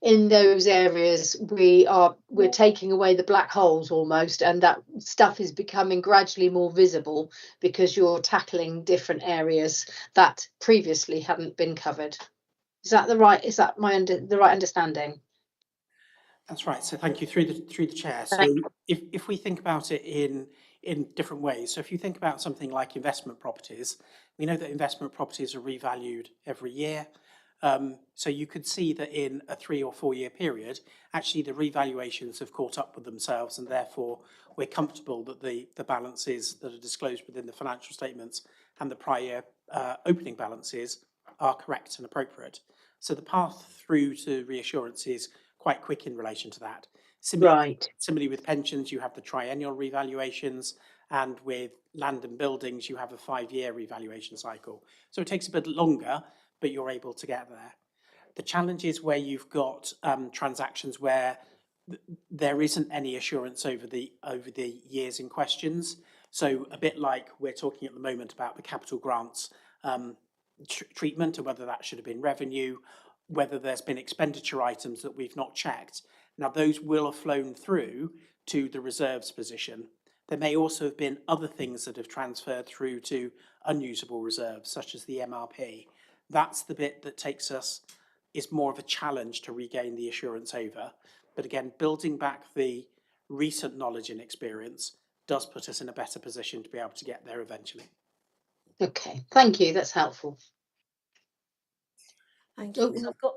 in those areas we're taking away the black holes almost, and that stuff is becoming gradually more visible because you're tackling different areas that previously hadn't been covered? Is that the right understanding? That's right. So thank you through the chair. So if we think about it in different ways, so if you think about something like investment properties, we know that investment properties are revalued every year. So you could see that in a 3 or 4 year period, actually the revaluations have caught up with themselves, and therefore we're comfortable that the balances that are disclosed within the financial statements and the prior year opening balances are correct and appropriate. So the path through to reassurance is quite quick in relation to that. Similarly with pensions, you have the triennial revaluations, and with land and buildings, you have a 5-year revaluation cycle. So it takes a bit longer, but you're able to get there. The challenge is where you've got transactions where there isn't any assurance over the years in questions. So a bit like we're talking at the moment about the capital grants treatment, and whether that should have been revenue, whether there's been expenditure items that we've not checked. Now, those will have flown through to the reserves position. There may also have been other things that have transferred through to unusable reserves, such as the MRP. That's the bit that is more of a challenge to regain the assurance over. But again, building back the recent knowledge and experience does put us in a better position to be able to get there eventually. Okay, thank you. That's helpful. Thank you. So I've got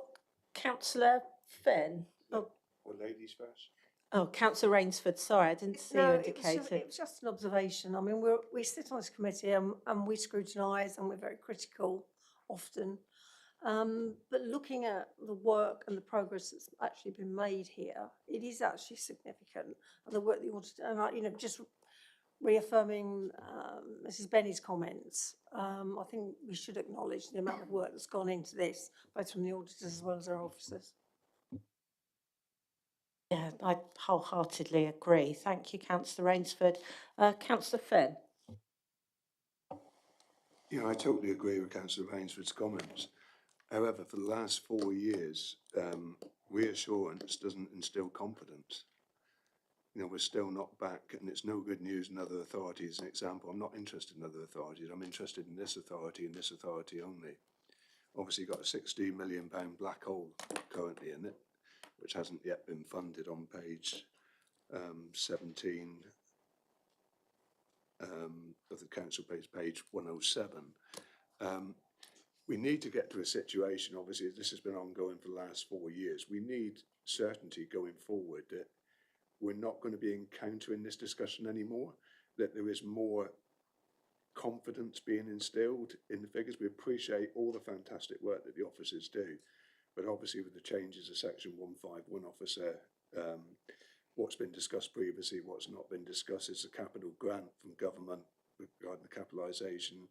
Councillor Finn. Or ladies first. Oh, Councillor Rainsford. Sorry, I didn't see you indicated. It was just an observation. I mean, we sit on this committee and we scrutinise and we're very critical often. But looking at the work and the progress that's actually been made here, it is actually significant. And the work the auditor, and just reaffirming Mrs. Benny's comments, I think we should acknowledge the amount of work that's gone into this, both from the auditors as well as our officers. Yeah, I wholeheartedly agree. Thank you, Councillor Rainsford. Councillor Finn. Yeah, I totally agree with Councillor Rainsford's comments. However, for the last 4 years, reassurance doesn't instill confidence. We're still not back, and it's no good news in other authorities. As an example, I'm not interested in other authorities. I'm interested in this authority and this authority only. Obviously, you've got a £16 million black hole currently in it, which hasn't yet been funded on page 17 of the council page 107. We need to get to a situation, obviously this has been ongoing for the last 4 years, we need certainty going forward that we're not going to be encountering this discussion anymore, that there is more confidence being instilled in the figures. We appreciate all the fantastic work that the officers do, but obviously with the changes of Section 151 officer, what's been discussed previously, what's not been discussed is the capital grant from government regarding the capitalisation.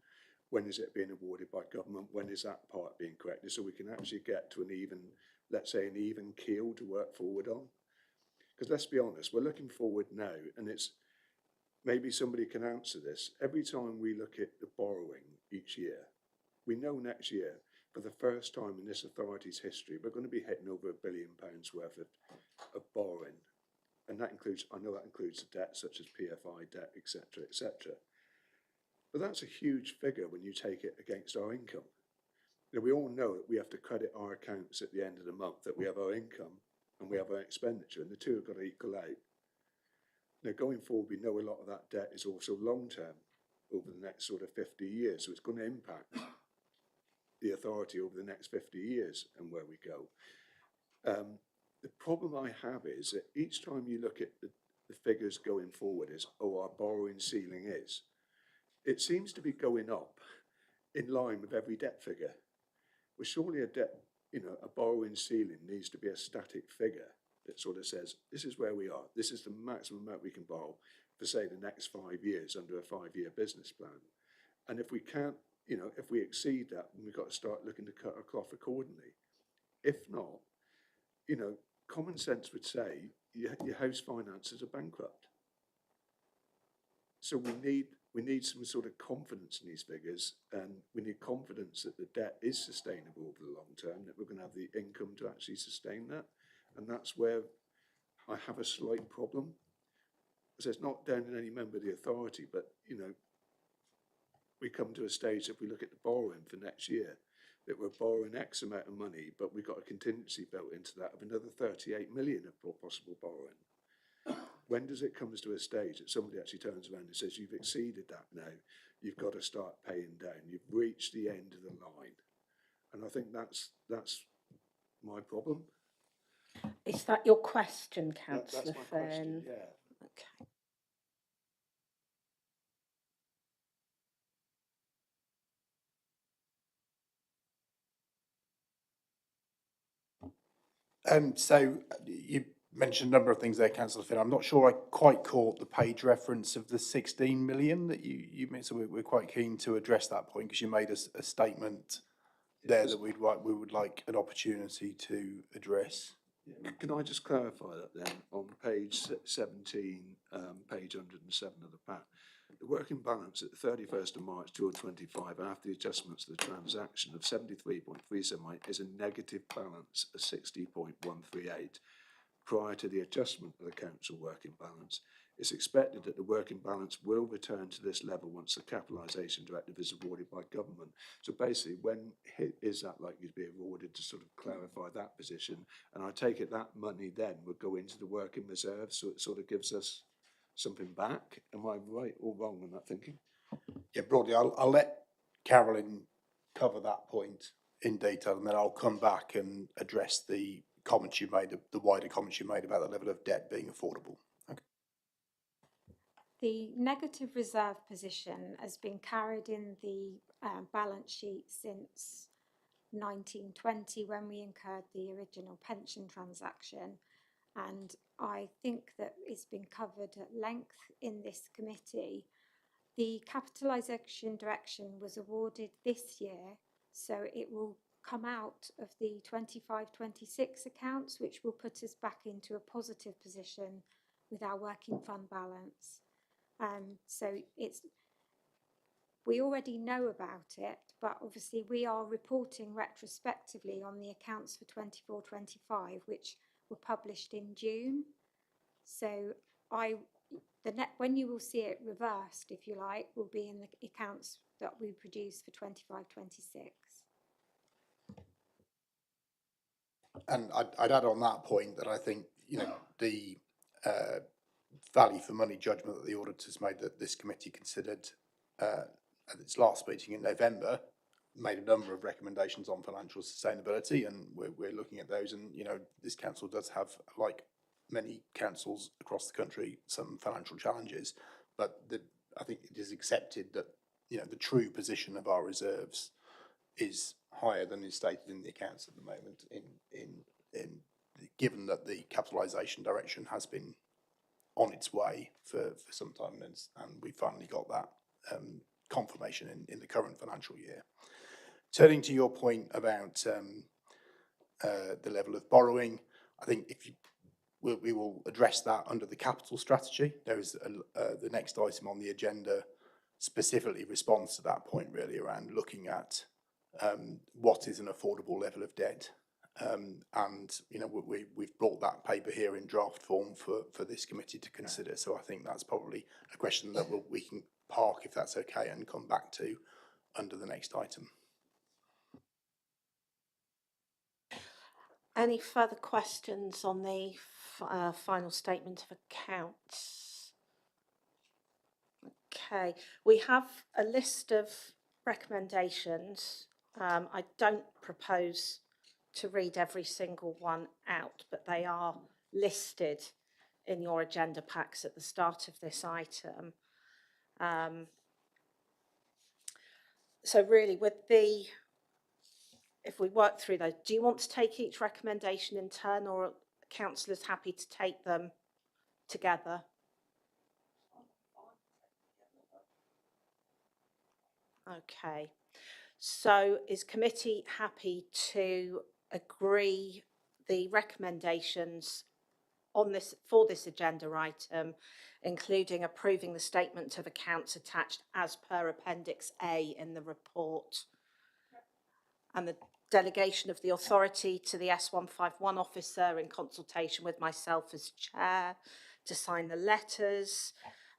When is it being awarded by government? When is that part being corrected? So we can actually get to an even, let's say, an even keel to work forward on. Because let's be honest, we're looking forward now, and it's, maybe somebody can answer this. Every time we look at the borrowing each year, we know next year, for the first time in this authority's history, we're going to be hitting over £1 billion worth of borrowing. And that includes, I know that includes the debt such as PFI debt, etc., etc. But that's a huge figure when you take it against our income. We all know that we have to credit our accounts at the end of the month, that we have our income and we have our expenditure, and the two have got to equal out. Now, going forward, we know a lot of that debt is also long-term, over the next sort of 50 years, so it's going to impact the authority over the next 50 years and where we go. The problem I have is that each time you look at the figures going forward is, our borrowing ceiling is. it seems to be going up in line with every debt figure. Well, surely a debt, a borrowing ceiling needs to be a static figure that sort of says, this is where we are. This is the maximum amount we can borrow for, say, the next 5 years under a 5-year business plan. And if we can't, if we exceed that, then we've got to start looking to cut our cloth accordingly. If not, common sense would say your house finances are bankrupt. So we need some sort of confidence in these figures, and we need confidence that the debt is sustainable over the long term, that we're going to have the income to actually sustain that. And that's where I have a slight problem. So it's not down in any member of the authority, but, we come to a stage, if we look at the borrowing for next year, that we're borrowing X amount of money, but we've got a contingency built into that of another 38 million of possible borrowing. When does it come to a stage that somebody actually turns around and says, you've exceeded that now, you've got to start paying down, you've reached the end of the line? And I think that's my problem. Is that your question, Councillor That's my Finn? question, yeah. Okay. So you mentioned a number of things there, Councillor Finn. I'm not sure I quite caught the page reference of the 16 million that you made. So we're quite keen to address that point, because you made a statement there that we would like an opportunity to address. Can I just clarify that then? On page 17, page 107 of the pack, the working balance at the 31st of March 2025 after the adjustments to the transaction of 73.378 is a negative balance of 60.138. Prior to the adjustment of the council working balance, it's expected that the working balance will return to this level once the capitalisation directive is awarded by government. So basically, when is that likely to be awarded, to sort of clarify that position? And I take it that money then would go into the working reserve, so it sort of gives us something back. Am I right or wrong in that thinking? Yeah, broadly, I'll let Carolyn cover that point in detail, and then I'll come back and address the comments you made, the wider comments you made about the level of debt being affordable. Okay. The negative reserve position has been carried in the balance sheet since 1920, when we incurred the original pension transaction, and I think that it's been covered at length in this committee. The capitalisation direction was awarded this year, so it will come out of the 25-26 accounts, which will put us back into a positive position with our working fund balance. So we already know about it, but obviously we are reporting retrospectively on the accounts for 24-25, which were published in June. So when you will see it reversed, if you like, will be in the accounts that we produce for 25-26. And I'd add on that point that I think, the value for money judgment that the auditors made, that this committee considered at its last meeting in November, made a number of recommendations on financial sustainability, and we're looking at those. And, this council does have, like many councils across the country, some financial challenges, but I think it is accepted that, the true position of our reserves is higher than is stated in the accounts at the moment, given that the capitalisation direction has been on its way for some time, and we finally got that confirmation in the current financial year. Turning to your point about the level of borrowing, I think we will address that under the capital strategy. There is the next item on the agenda specifically responds to that point, really, around looking at what is an affordable level of debt. And we've brought that paper here in draft form for this committee to consider. So I think that's probably a question that we can park, if that's okay, and come back to under the next item. Any further questions on the final statement of accounts? Okay, we have a list of recommendations. I don't propose to read every single one out, but they are listed in your agenda packs at the start of this item. So really, if we work through those, do you want to take each recommendation in turn, or are councillors happy to take them together? Okay. So is committee happy to agree the recommendations on this, for this agenda item, including approving the statement of accounts attached as per Appendix A in the report, and the delegation of the authority to the S151 officer in consultation with myself as chair to sign the letters,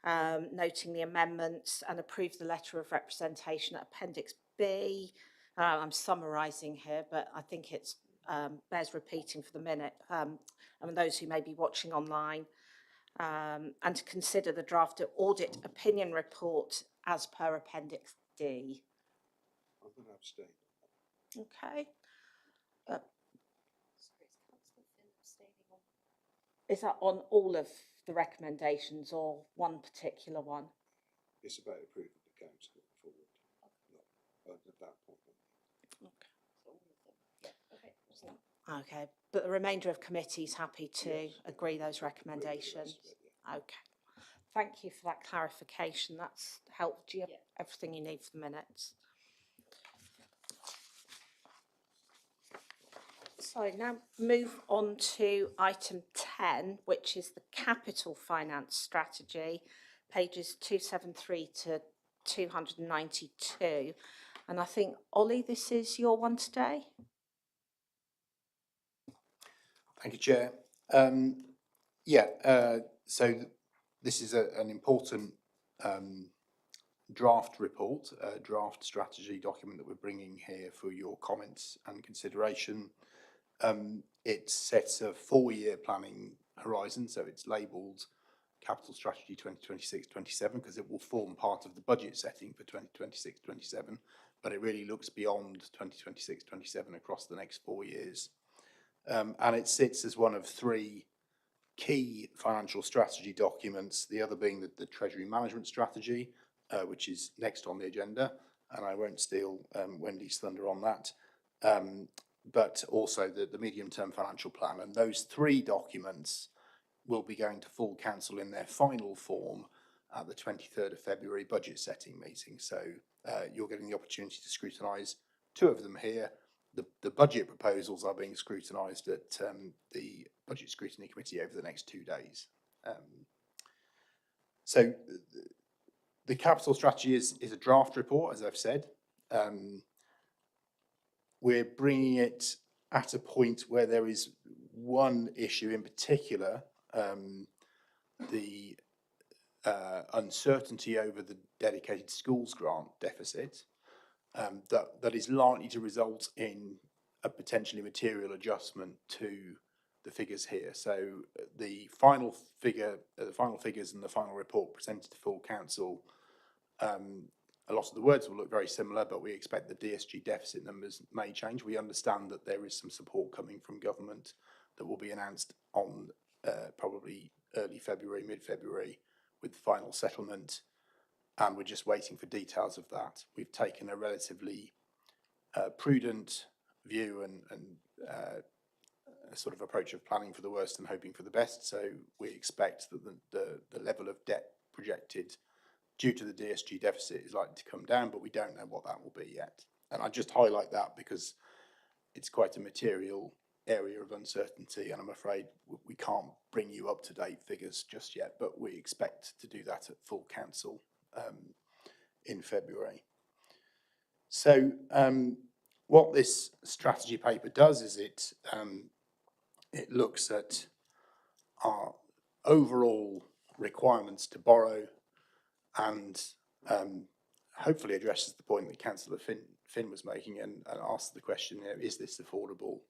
noting the amendments, and approve the letter of representation at Appendix B. I'm summarising here, but I think it's bears repeating for the minute, and those who may be watching online, and to consider the draft audit opinion report as per Appendix D. I'm going to abstain. Okay. Is that on all of the recommendations or one particular one? It's about approving the accounts going forward. Not at that point. Okay, but the remainder of committee is happy to agree those recommendations? Okay, thank you for that clarification. That's helped. You have everything you need for the minutes. So now move on to item 10, which is the capital finance strategy, pages 273 to 292. And I think, Ollie, this is your one today? Thank you, Chair. So this is an important draft report, draft strategy document that we're bringing here for your comments and consideration. It sets a 4-year planning horizon, so it's labelled Capital Strategy 2026-27 because it will form part of the budget setting for 2026-27, but it really looks beyond 2026-27 across the next 4 years. And it sits as one of 3 key financial strategy documents, the other being the Treasury Management Strategy, which is next on the agenda, and I won't steal Wendy's thunder on that, but also the medium-term financial plan. And those 3 documents will be going to full council in their final form at the 23rd of February budget setting meeting. So you're getting the opportunity to scrutinise 2 of them here. The budget proposals are being scrutinised at the Budget Scrutiny Committee over the next 2 days. So the capital strategy is a draft report, as I've said. We're bringing it at a point where there is one issue in particular, the uncertainty over the dedicated schools grant deficit, that is likely to result in a potentially material adjustment to the figures here. So the final figure, the final figures and the final report presented to full council, a lot of the words will look very similar, but we expect the DSG deficit numbers may change. We understand that there is some support coming from government that will be announced on probably early February, mid-February, with the final settlement, and we're just waiting for details of that. We've taken a relatively prudent view and a sort of approach of planning for the worst and hoping for the best. So we expect that the level of debt projected due to the DSG deficit is likely to come down, but we don't know what that will be yet. And I just highlight that because it's quite a material area of uncertainty, and I'm afraid we can't bring you up-to-date figures just yet, but we expect to do that at full council in February. So what this strategy paper does is it looks at our overall requirements to borrow and hopefully addresses the point that Councillor Finn was making and asks the question, is this affordable?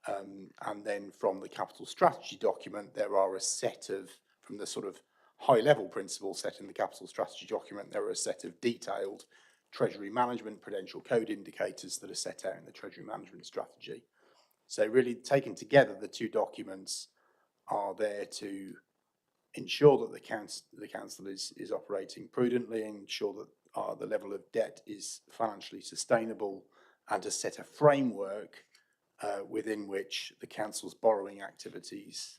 And then from the capital strategy document, there are a set of, from the sort of high-level principles set in the capital strategy document, there are a set of detailed Treasury management prudential code indicators that are set out in the Treasury management strategy. So really taken together, the 2 documents are there to ensure that the council is operating prudently and ensure that the level of debt is financially sustainable, and to set a framework within which the council's borrowing activities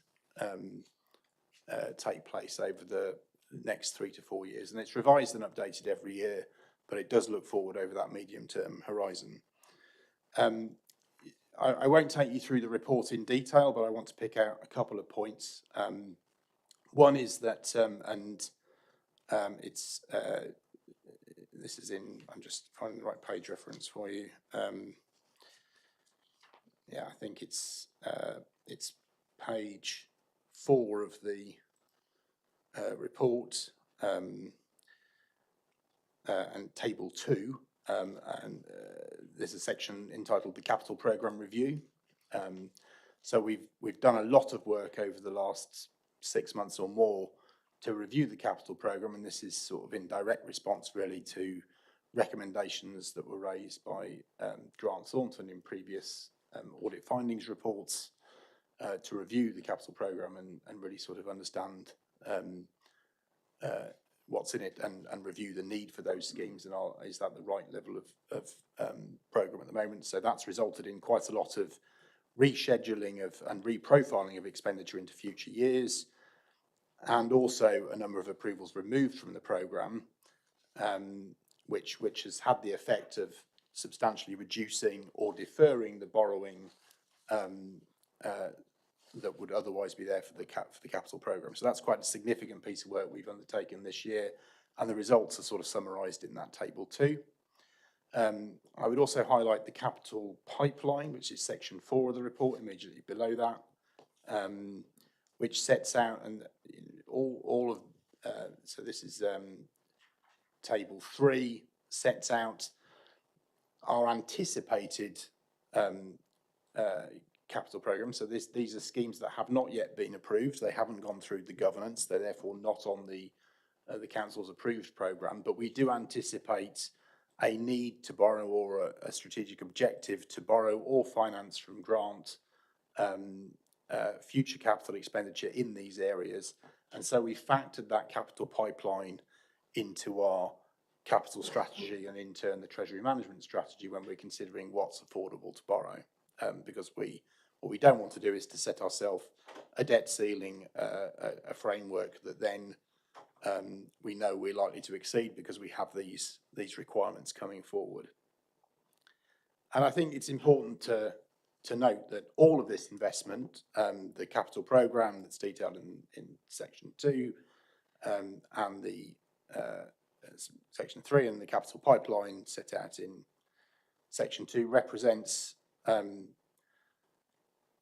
take place over the next 3 to 4 years. And it's revised and updated every year, but it does look forward over that medium-term horizon. I won't take you through the report in detail, but I want to pick out a couple of points. One is that, this is in, I'm just finding the right page reference for you. Yeah, I think it's page 4 of the report, and table 2, and there's a section entitled the Capital Programme Review. So we've done a lot of work over the last 6 months or more to review the capital programme, and this is sort of in direct response really to recommendations that were raised by Grant Thornton in previous audit findings reports, to review the capital programme and really sort of understand what's in it and review the need for those schemes, and is that the right level of programme at the moment. So that's resulted in quite a lot of rescheduling and reprofiling of expenditure into future years, and also a number of approvals removed from the programme, which has had the effect of substantially reducing or deferring the borrowing that would otherwise be there for the capital programme. So that's quite a significant piece of work we've undertaken this year, and the results are sort of summarised in that table too. I would also highlight the capital pipeline, which is section 4 of the report, immediately below that, which sets out, and all of, so this is table 3, sets out our anticipated capital programme. So these are schemes that have not yet been approved. They haven't gone through the governance. They're therefore not on the council's approved programme, but we do anticipate a need to borrow, or a strategic objective to borrow or finance from grant future capital expenditure in these areas. And so we factored that capital pipeline into our capital strategy, and in turn the treasury management strategy, when we're considering what's affordable to borrow, because what we don't want to do is to set ourselves a debt ceiling, a framework that then we know we're likely to exceed because we have these requirements coming forward. And I think it's important to note that all of this investment, the capital programme that's detailed in section 2, and the section 3, and the capital pipeline set out in section 2, represents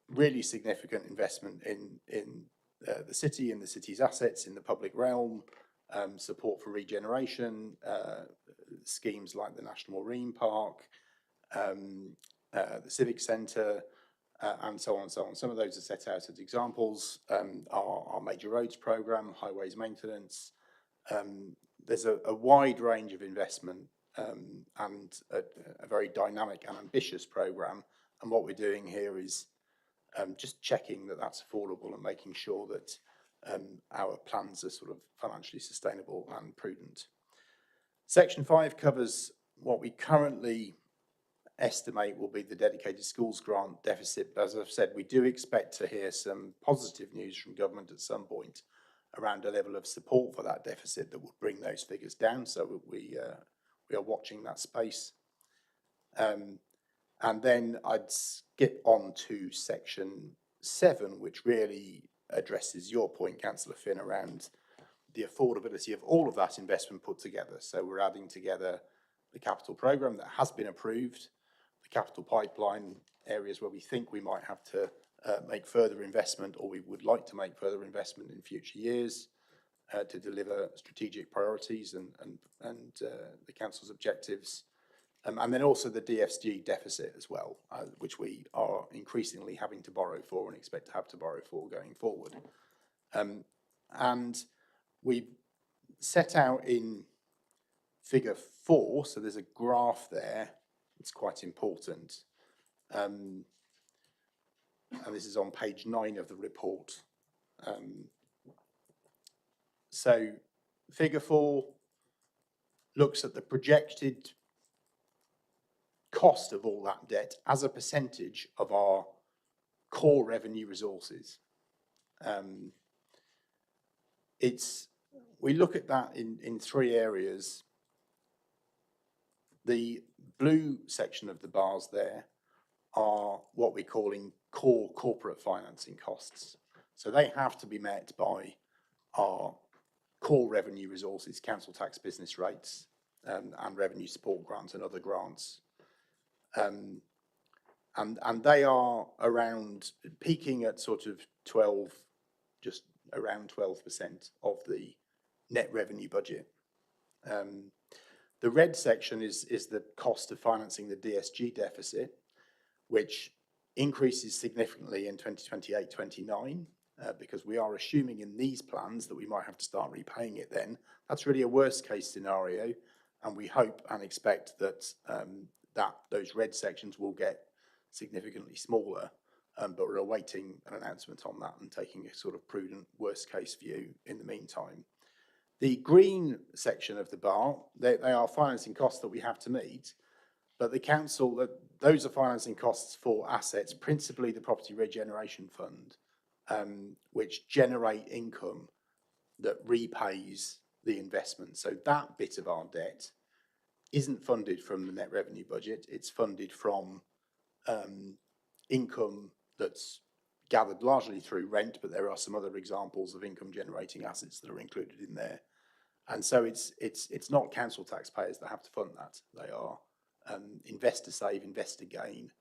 really significant investment in the city and the city's assets in the public realm, support for regeneration, schemes like the National Marine Park, the Civic Centre, and so on and so on. Some of those are set out as examples. Our major roads programme, highways maintenance. There's a wide range of investment, and a very dynamic and ambitious programme. And what we're doing here is just checking that that's affordable and making sure that our plans are sort of financially sustainable and prudent. Section 5 covers what we currently estimate will be the dedicated schools grant deficit. As I've said, we do expect to hear some positive news from government at some point around a level of support for that deficit that will bring those figures down. So we are watching that space. And then I'd skip on to section 7, which really addresses your point, Councillor Finn, around the affordability of all of that investment put together. So we're adding together the capital programme that has been approved, the capital pipeline, areas where we think we might have to make further investment, or we would like to make further investment in future years to deliver strategic priorities and the council's objectives. And then also the DFG deficit as well, which we are increasingly having to borrow for and expect to have to borrow for going forward. And we set out in figure 4, so there's a graph there, it's quite important. And this is on page 9 of the report. So figure 4 looks at the projected cost of all that debt as a percentage of our core revenue resources. We look at that in three areas. The blue section of the bars there are what we're calling core corporate financing costs. So they have to be met by our core revenue resources, council tax business rates, and revenue support grants and other grants. And they are around, peaking at sort of 12, just around 12% of the net revenue budget. The red section is the cost of financing the DSG deficit, which increases significantly in 2028-29, because we are assuming in these plans that we might have to start repaying it then. That's really a worst case scenario, and we hope and expect that those red sections will get significantly smaller, but we're awaiting an announcement on that and taking a sort of prudent worst case view in the meantime. The green section of the bar, they are financing costs that we have to meet, but the council, those are financing costs for assets, principally the Property Regeneration Fund, which generate income that repays the investment. So that bit of our debt isn't funded from the net revenue budget, it's funded from income that's gathered largely through rent, but there are some other examples of income generating assets that are included in there. And so it's not council taxpayers that have to fund that. They are investor save, investor gain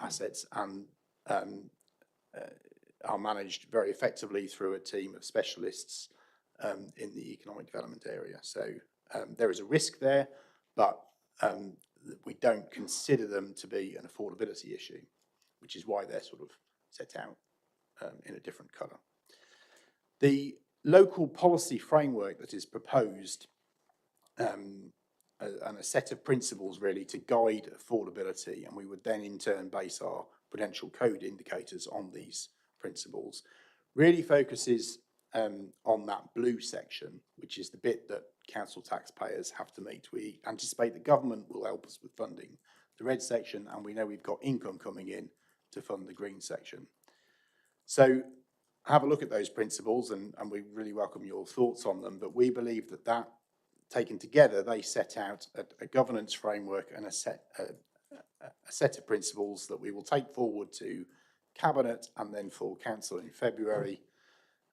assets, and are managed very effectively through a team of specialists in the economic development area. So there is a risk there, but we don't consider them to be an affordability issue, which is why they're sort of set out in a different colour. The local policy framework that is proposed and a set of principles really to guide affordability, and we would then in turn base our prudential code indicators on these principles, really focuses on that blue section, which is the bit that council taxpayers have to meet. We anticipate the government will help us with funding the red section, and we know we've got income coming in to fund the green section. So have a look at those principles, and we really welcome your thoughts on them, but we believe that taken together, they set out a governance framework and a set of principles that we will take forward to Cabinet and then full council in February,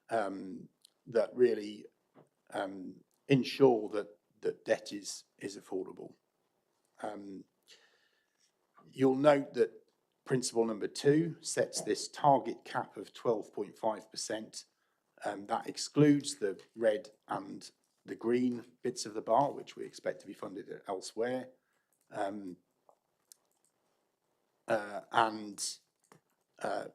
that really ensure that debt is affordable. You'll note that principle number 2 sets this target cap of 12.5%. That excludes the red and the green bits of the bar, which we expect to be funded elsewhere.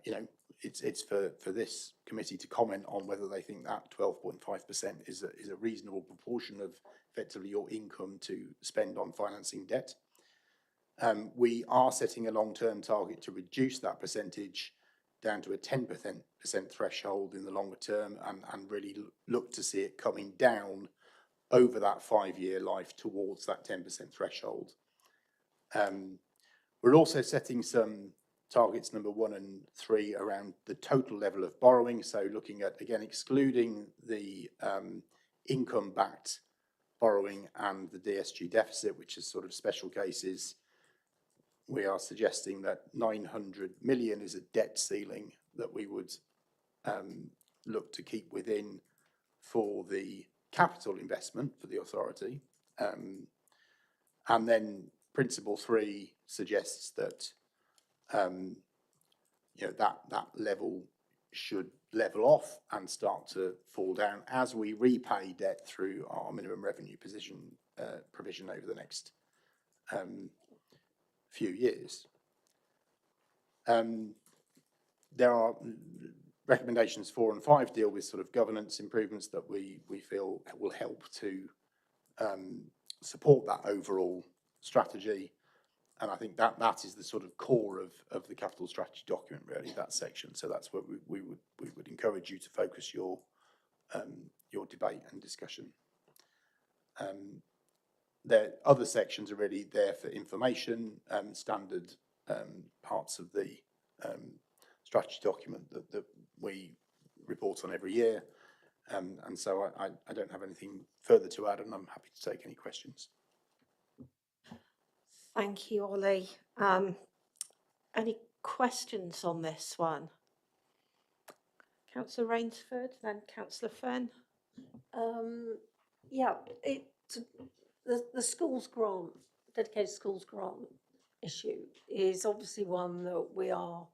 You know, it's for this committee to comment on whether they think that 12.5% is a reasonable proportion of effectively your income to spend on financing debt. We are setting a long-term target to reduce that percentage down to a 10% threshold in the longer term, and really look to see it coming down over that 5-year life towards that 10% threshold. We're also setting some targets, number 1 and 3, around the total level of borrowing. So looking at, again, excluding the income-backed borrowing and the DSG deficit, which is sort of special cases, we are suggesting that 900 million is a debt ceiling that we would look to keep within for the capital investment for the authority. And then principle 3 suggests that you know, that level should level off and start to fall down as we repay debt through our minimum revenue provision over the next few years. There are recommendations 4 and 5 deal with sort of governance improvements that we feel will help to support that overall strategy. And I think that is the sort of core of the capital strategy document, really, that section. So that's where we would encourage you to focus your debate and discussion. the other sections are really there for information, standard parts of the strategy document that we report on every year. And so I don't have anything further to add, and I'm happy to take any questions. Thank you, Ollie. Any questions on this one? Councillor Rainsford, then Councillor Fenn. Yeah, the schools grant, dedicated schools grant issue is obviously one that we are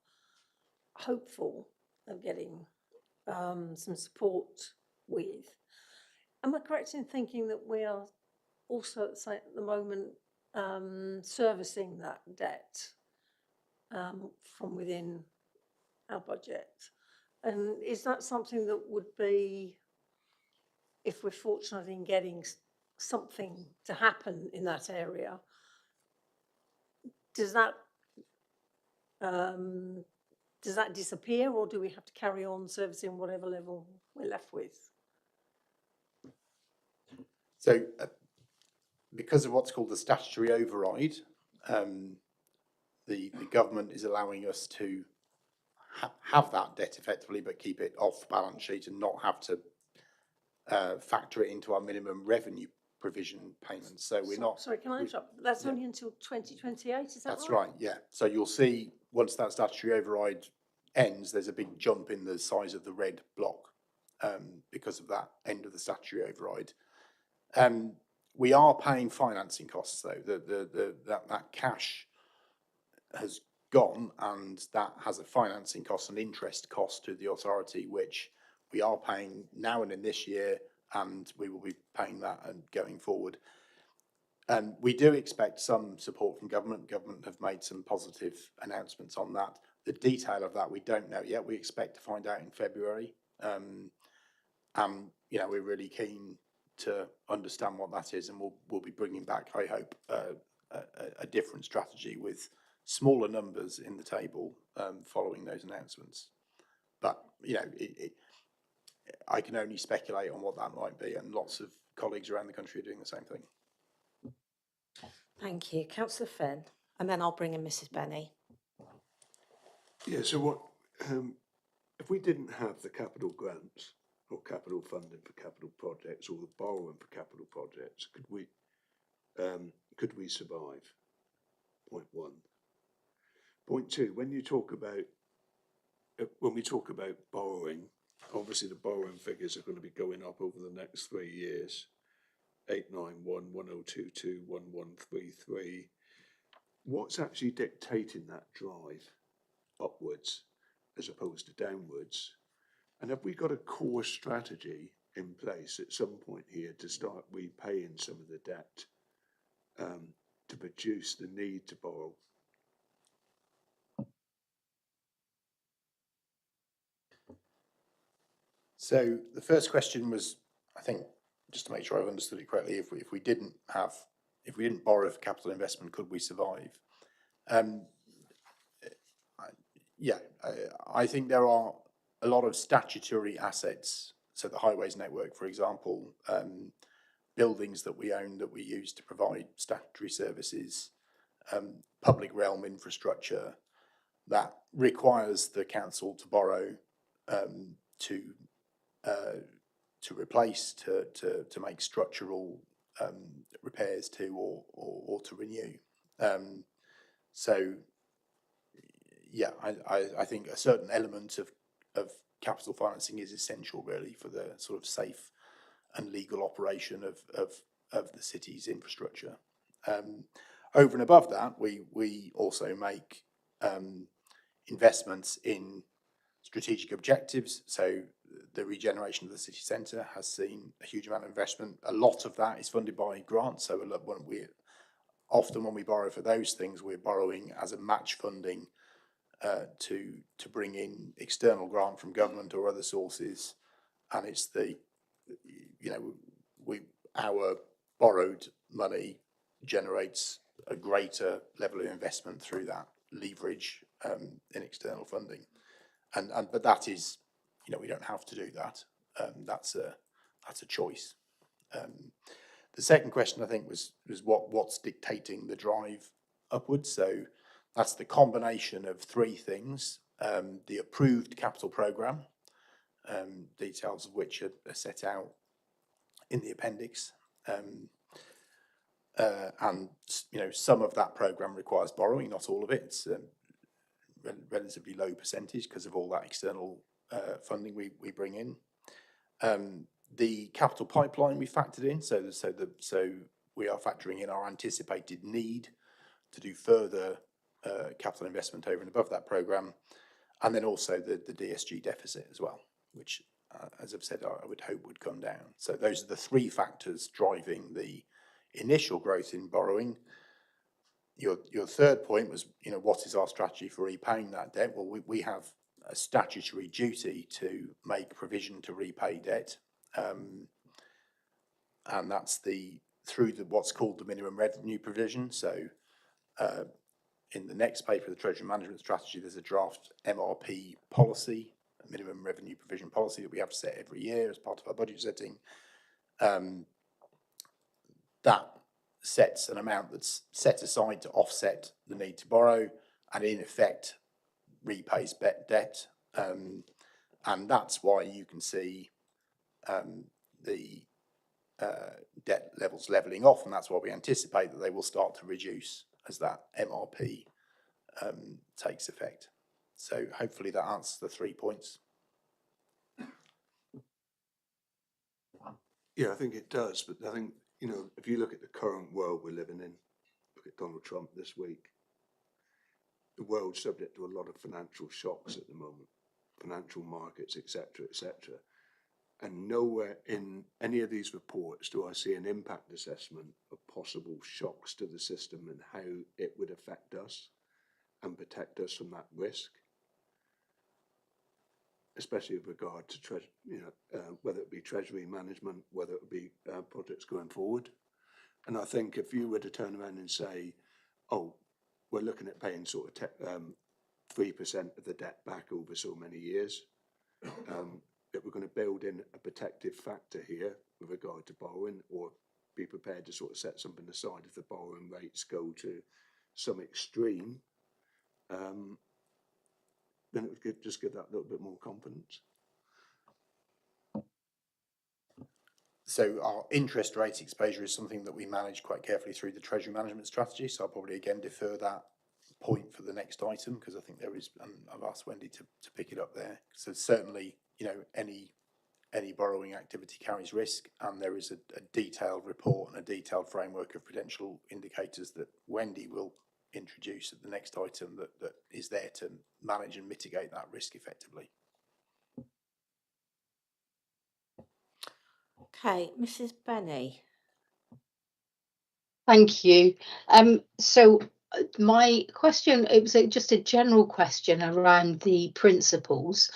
hopeful of getting some support with. Am I correct in thinking that we are also at the moment servicing that debt from within our budget? And is that something that would be, if we're fortunate in getting something to happen in that area, does that disappear, or do we have to carry on servicing whatever level we're left with? So because of what's called the statutory override, the government is allowing us to have that debt effectively, but keep it off balance sheet and not have to factor it into our minimum revenue provision payments. So we're not. Sorry, can I interrupt? That's only until 2028, is that right? That's right, yeah. So you'll see once that statutory override ends, there's a big jump in the size of the red block because of that end of the statutory override. We are paying financing costs though. That cash has gone, and that has a financing cost and interest cost to the authority, which we are paying now and in this year, and we will be paying that and going forward. We do expect some support from government. Government have made some positive announcements on that. The detail of that we don't know yet. We expect to find out in February. And you know, we're really keen to understand what that is, and we'll be bringing back, I hope, a different strategy with smaller numbers in the table following those announcements. But you know, I can only speculate on what that might be, and lots of colleagues around the country are doing the same thing. Thank you. Councillor Fenn, and then I'll bring in Mrs. Benny. Yeah, so what, if we didn't have the capital grants or capital funding for capital projects, or the borrowing for capital projects, could we survive? Point one. Point two, when we talk about borrowing, obviously the borrowing figures are going to be going up over the next 3 years. 891, 1022, 1133. What's actually dictating that drive upwards as opposed to downwards? And have we got a core strategy in place at some point here to start repaying some of the debt to produce the need to borrow? So the first question was, I think, just to make sure I've understood it correctly, if we didn't borrow for capital investment, could we survive? I think there are a lot of statutory assets. So the highways network, for example, buildings that we own that we use to provide statutory services, public realm infrastructure that requires the council to borrow to replace, to make structural repairs to, or to renew. So yeah, I think a certain element of capital financing is essential really for the sort of safe and legal operation of the city's infrastructure. Over and above that, we also make investments in strategic objectives. So the regeneration of the city centre has seen a huge amount of investment. A lot of that is funded by grants. So often when we borrow for those things, we're borrowing as a match funding to bring in external grant from government or other sources, and it's our borrowed money generates a greater level of investment through that leverage in external funding, but that is, we don't have to do that. That's a choice. The second question, I think, was what's dictating the drive upwards. So that's the combination of three things: the approved capital programme, details of which are set out in the appendix, and some of that programme requires borrowing, not all of it. It's relatively low percentage because of all that external funding we bring in. The capital pipeline we factored in, so we are factoring in our anticipated need to do further capital investment over and above that programme, and then also the DSG deficit as well, which, as I've said, I would hope would come down. So those are the three factors driving the initial growth in borrowing. Your third point was, what is our strategy for repaying that debt? Well, we have a statutory duty to make provision to repay debt, and that's through what's called the minimum revenue provision. So in the next paper, the Treasury Management Strategy, there's a draft MRP policy, a minimum revenue provision policy that we have to set every year as part of our budget setting. That sets an amount that's set aside to offset the need to borrow and in effect repays debt. And that's why you can see the debt levels levelling off, and that's why we anticipate that they will start to reduce as that MRP takes effect. So hopefully that answers the 3 points. Yeah, I think it does, but I think, if you look at the current world we're living in, look at Donald Trump this week, the world's subject to a lot of financial shocks at the moment, financial markets, etc., etc. And nowhere in any of these reports do I see an impact assessment of possible shocks to the system and how it would affect us and protect us from that risk, especially with regard to whether it be treasury management, whether it be projects going forward. And I think if you were to turn around and say, oh, we're looking at paying sort of 3% of the debt back over so many years, that we're going to build in a protective factor here with regard to borrowing, or be prepared to sort of set something aside if the borrowing rates go to some extreme, then it would just give that little bit more confidence. So our interest rate exposure is something that we manage quite carefully through the Treasury Management Strategy. So I'll probably again defer that point for the next item, because I think there is, and I've asked Wendy to pick it up there. So certainly, any borrowing activity carries risk, and there is a detailed report and a detailed framework of prudential indicators that Wendy will introduce at the next item that is there to manage and mitigate that risk effectively. Okay, Mrs. Benny. Thank you. So my question, it was just a general question around the principles,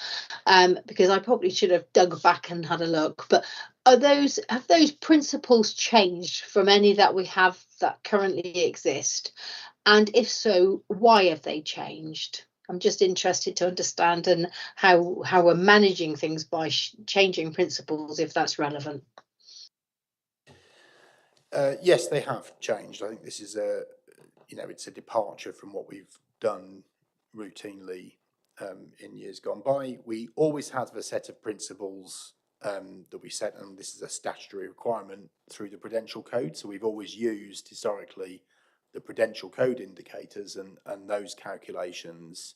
because I probably should have dug back and had a look, but have those principles changed from any that we have that currently exist? And if so, why have they changed? I'm just interested to understand and how we're managing things by changing principles, if that's relevant. Yes, they have changed. I think this is it's a departure from what we've done routinely in years gone by. We always have a set of principles that we set, and this is a statutory requirement through the Prudential Code. So we've always used historically the Prudential Code indicators and those calculations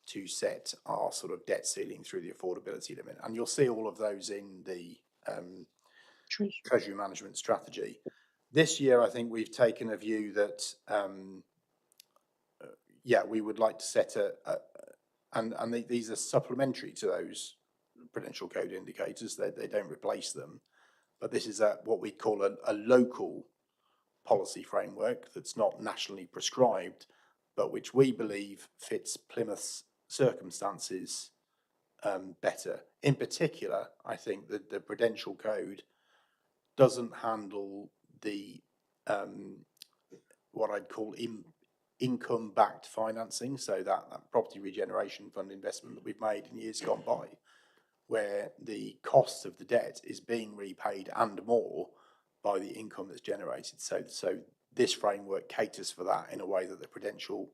to set our sort of debt ceiling through the affordability limit. And you'll see all of those in the Treasury Management Strategy. This year, I think we've taken a view that, we would like to set these are supplementary to those Prudential Code indicators. They don't replace them, but this is what we call a local policy framework that's not nationally prescribed, but which we believe fits Plymouth's circumstances better. In particular, I think that the Prudential Code doesn't handle the what I'd call income-backed financing, so that property regeneration fund investment that we've made in years gone by, where the cost of the debt is being repaid and more by the income that's generated. So this framework caters for that in a way that the Prudential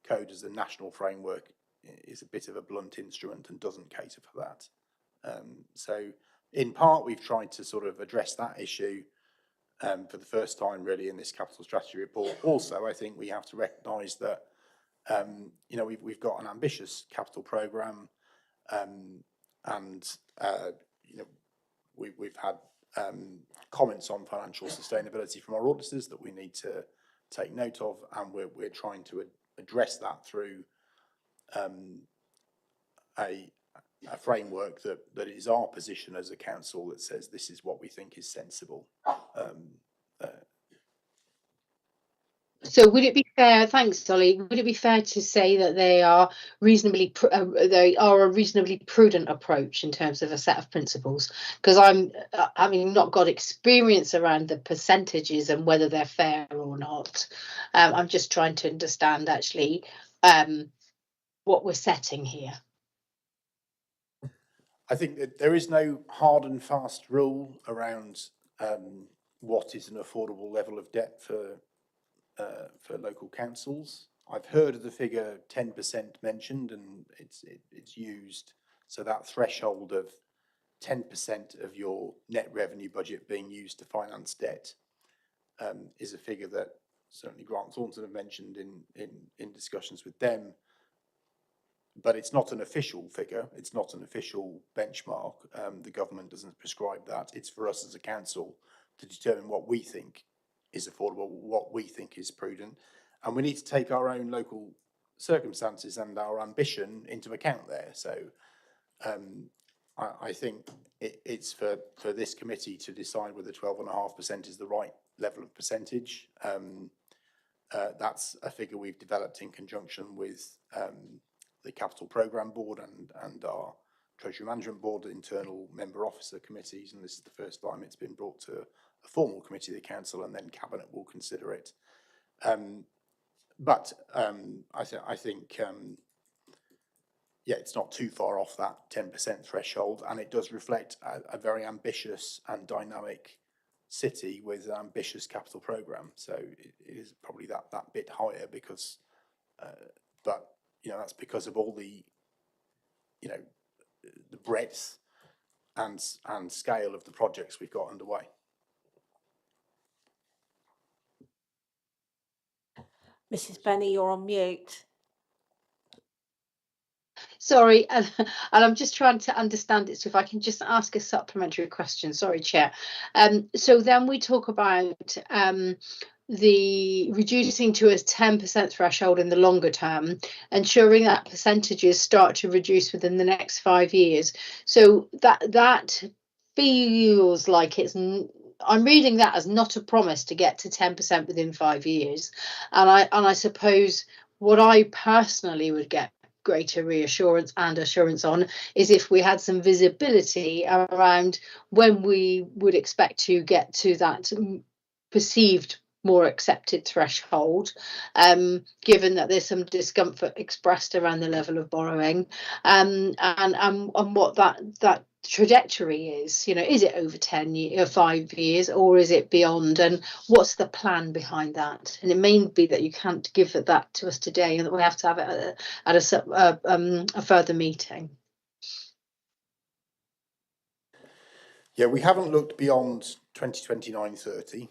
Code as a national framework is a bit of a blunt instrument and doesn't cater for that. So in part, we've tried to sort of address that issue for the first time really in this capital strategy report. Also, I think we have to recognise that you know, we've got an ambitious capital programme, and you know, we've had comments on financial sustainability from our auditors that we need to take note of, and we're trying to address that through a framework that is our position as a council that says this is what we think is sensible. So would it be fair, thanks Dolly, would it be fair to say that they are a reasonably prudent approach in terms of a set of principles? Because I'm having not got experience around the percentages and whether they're fair or not. I'm just trying to understand actually what we're setting here. I think that there is no hard and fast rule around what is an affordable level of debt for local councils. I've heard of the figure 10% mentioned, and it's used. So that threshold of 10% of your net revenue budget being used to finance debt is a figure that certainly Grant Thornton have mentioned in discussions with them. But it's not an official figure. It's not an official benchmark. The government doesn't prescribe that. It's for us as a council to determine what we think is affordable, what we think is prudent. And we need to take our own local circumstances and our ambition into account there. So I think it's for this committee to decide whether 12.5% is the right level of percentage. That's a figure we've developed in conjunction with the Capital Programme Board and our Treasury Management Board, internal member officer committees, and this is the first time it's been brought to a formal committee of the council, and then Cabinet will consider it. But I think yeah, it's not too far off that 10% threshold, and it does reflect a very ambitious and dynamic city with an ambitious capital programme. So it is probably that bit higher because, but you know, that's because of all the, you know, the breadth and scale of the projects we've got underway. Mrs. Benny, you're on mute. Sorry, and I'm just trying to understand it. So if I can just ask a supplementary question, sorry, Chair. So then we talk about the reducing to a 10% threshold in the longer term, ensuring that percentages start to reduce within the next 5 years. So that feels like I'm reading that as not a promise to get to 10% within 5 years. And I suppose what I personally would get greater reassurance and assurance on is if we had some visibility around when we would expect to get to that perceived more accepted threshold, given that there's some discomfort expressed around the level of borrowing, and what that trajectory is. You know, is it over 5 years, or is it beyond, and what's the plan behind that? And it may be that you can't give that to us today, and that we have to have it at a further meeting. Yeah, we haven't looked beyond 2029-30.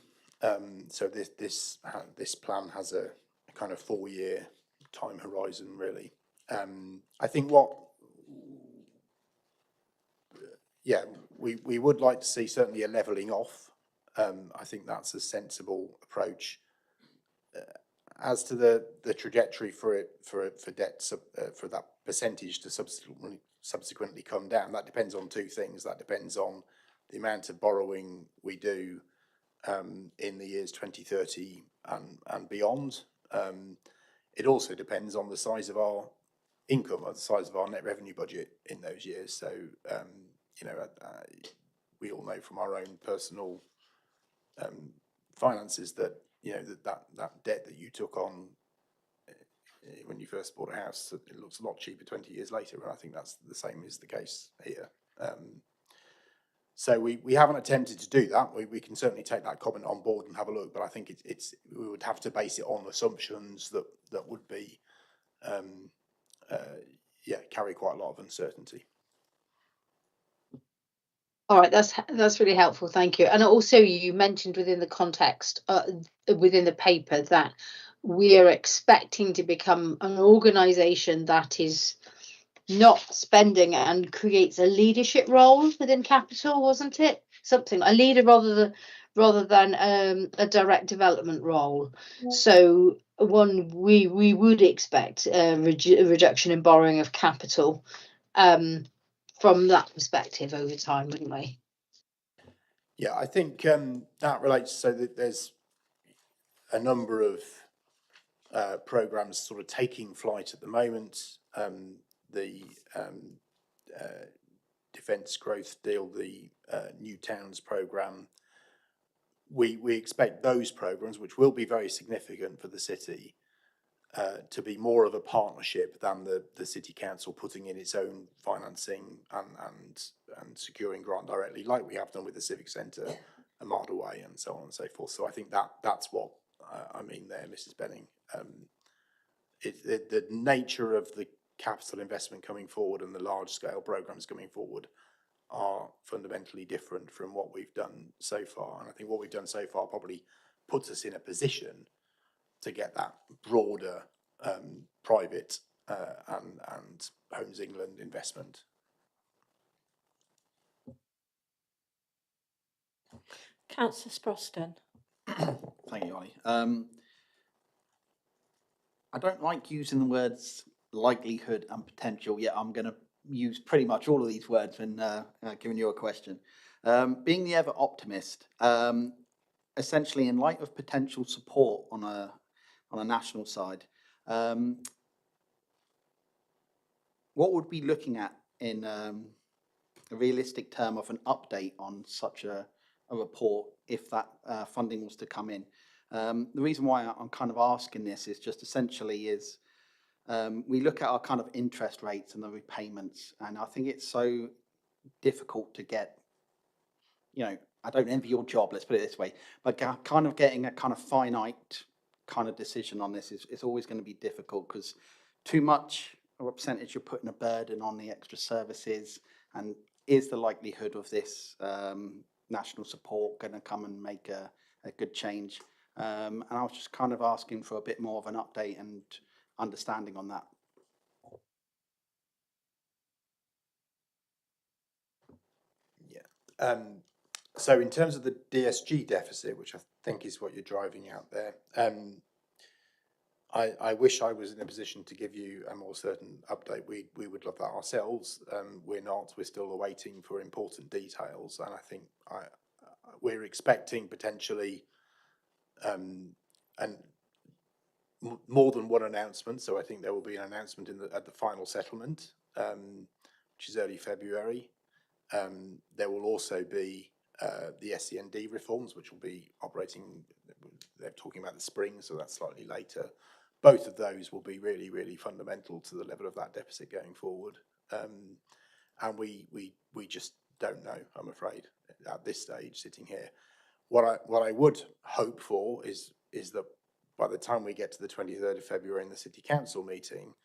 So this plan has a kind of 4-year time horizon, really. I think we would like to see certainly a levelling off. I think that's a sensible approach. As to the trajectory for debt, for that percentage to subsequently come down, that depends on two things. That depends on the amount of borrowing we do in the years 2030 and beyond. It also depends on the size of our income, or the size of our net revenue budget in those years. So, you know, we all know from our own personal finances that, you know, that debt that you took on when you first bought a house, it looks a lot cheaper 20 years later, and I think that's the same is the case here. So we haven't attempted to do that. We can certainly take that comment on board and have a look, but I think we would have to base it on assumptions that would be carry quite a lot of uncertainty. All right, that's really helpful. Thank you. And also, you mentioned within the context, within the paper, that we are expecting to become an organisation that is not spending and creates a leadership role within capital, wasn't it? Something a leader rather than a direct development role. So we would expect a reduction in borrowing of capital from that perspective over time, wouldn't we? Yeah, I think that relates so that there's a number of programmes sort of taking flight at the moment. The Defence Growth Deal, the New Towns programme. We expect those programmes, which will be very significant for the city, to be more of a partnership than the city council putting in its own financing and securing grant directly, like we have done with the civic centre a mile away and so on and so forth. So I think that's what I mean there, Mrs. Benning. The nature of the capital investment coming forward and the large scale programmes coming forward are fundamentally different from what we've done so far. And I think what we've done so far probably puts us in a position to get that broader private and Homes England investment. Councillor Sproston. Thank you, Ollie. I don't like using the words likelihood and potential, yet I'm going to use pretty much all of these words when giving you a question. Being the ever optimist, essentially in light of potential support on a national side, what would we be looking at in a realistic term of an update on such a report if that funding was to come in? The reason why I'm kind of asking this is just essentially is we look at our kind of interest rates and the repayments, and I think it's so difficult to get, I don't envy your job, let's put it this way, but kind of getting a kind of finite kind of decision on this is always going to be difficult, because too much of a percentage you're putting a burden on the extra services, and is the likelihood of this national support going to come and make a good change? And I was just kind of asking for a bit more of an update and understanding on that. Yeah. So in terms of the DSG deficit, which I think is what you're driving out there, I wish I was in a position to give you a more certain update. We would love that ourselves. We're not. We're still awaiting for important details, and I think we're expecting potentially and more than one announcement. So I think there will be an announcement at the final settlement, which is early February. There will also be the SEND reforms, which will be operating. They're talking about the spring, so that's slightly later. Both of those will be really, really fundamental to the level of that deficit going forward. And we just don't know, I'm afraid, at this stage, sitting here. What I would hope for is that by the time we get to the 23rd of February in the City Council meeting,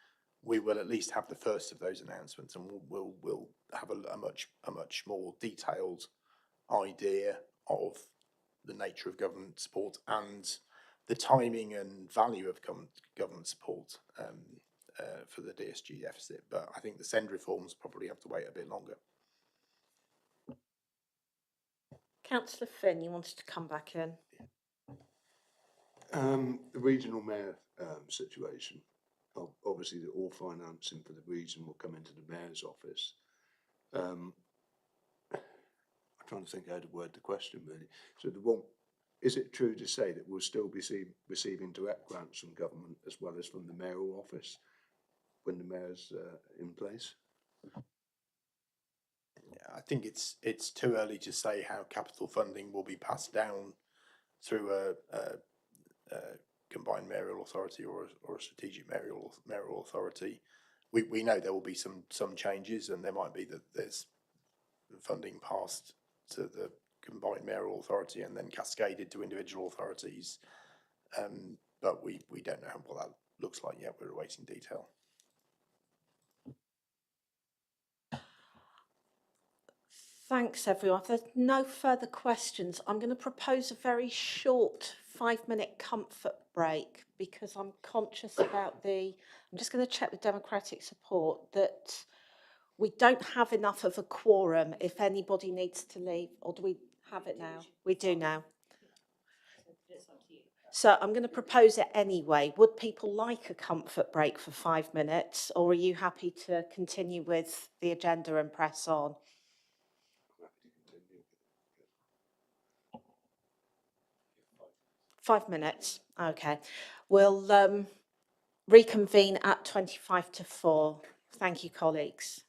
we will at least have the first of those announcements, and we'll have a much more detailed idea of the nature of government support and the timing and value of government support for the DSG deficit. But I think the SEND reforms probably have to wait a bit longer. Councillor Finn, you wanted to come back in. The regional mayor situation. Obviously, all financing for the region will come into the mayor's office. I'm trying to think how to word the question, really. So is it true to say that we'll still be receiving direct grants from government as well as from the mayoral office when the mayor's in place? Yeah, I think it's too early to say how capital funding will be passed down through a combined mayoral authority or a strategic mayoral authority. We know there will be some changes, and there might be that there's funding passed to the combined mayoral authority and then cascaded to individual authorities. But we don't know what that looks like yet. We're awaiting detail. Thanks, everyone. If there's no further questions, I'm going to propose a very short 5-minute comfort break because I'm conscious about I'm just going to check with democratic support that we don't have enough of a quorum if anybody needs to leave, or do we have it now? We do now. So I'm going to propose it anyway. Would people like a comfort break for 5 minutes, or are you happy to continue with the agenda and press on? 5 minutes, okay. We'll reconvene at 4:25. Thank you, colleagues.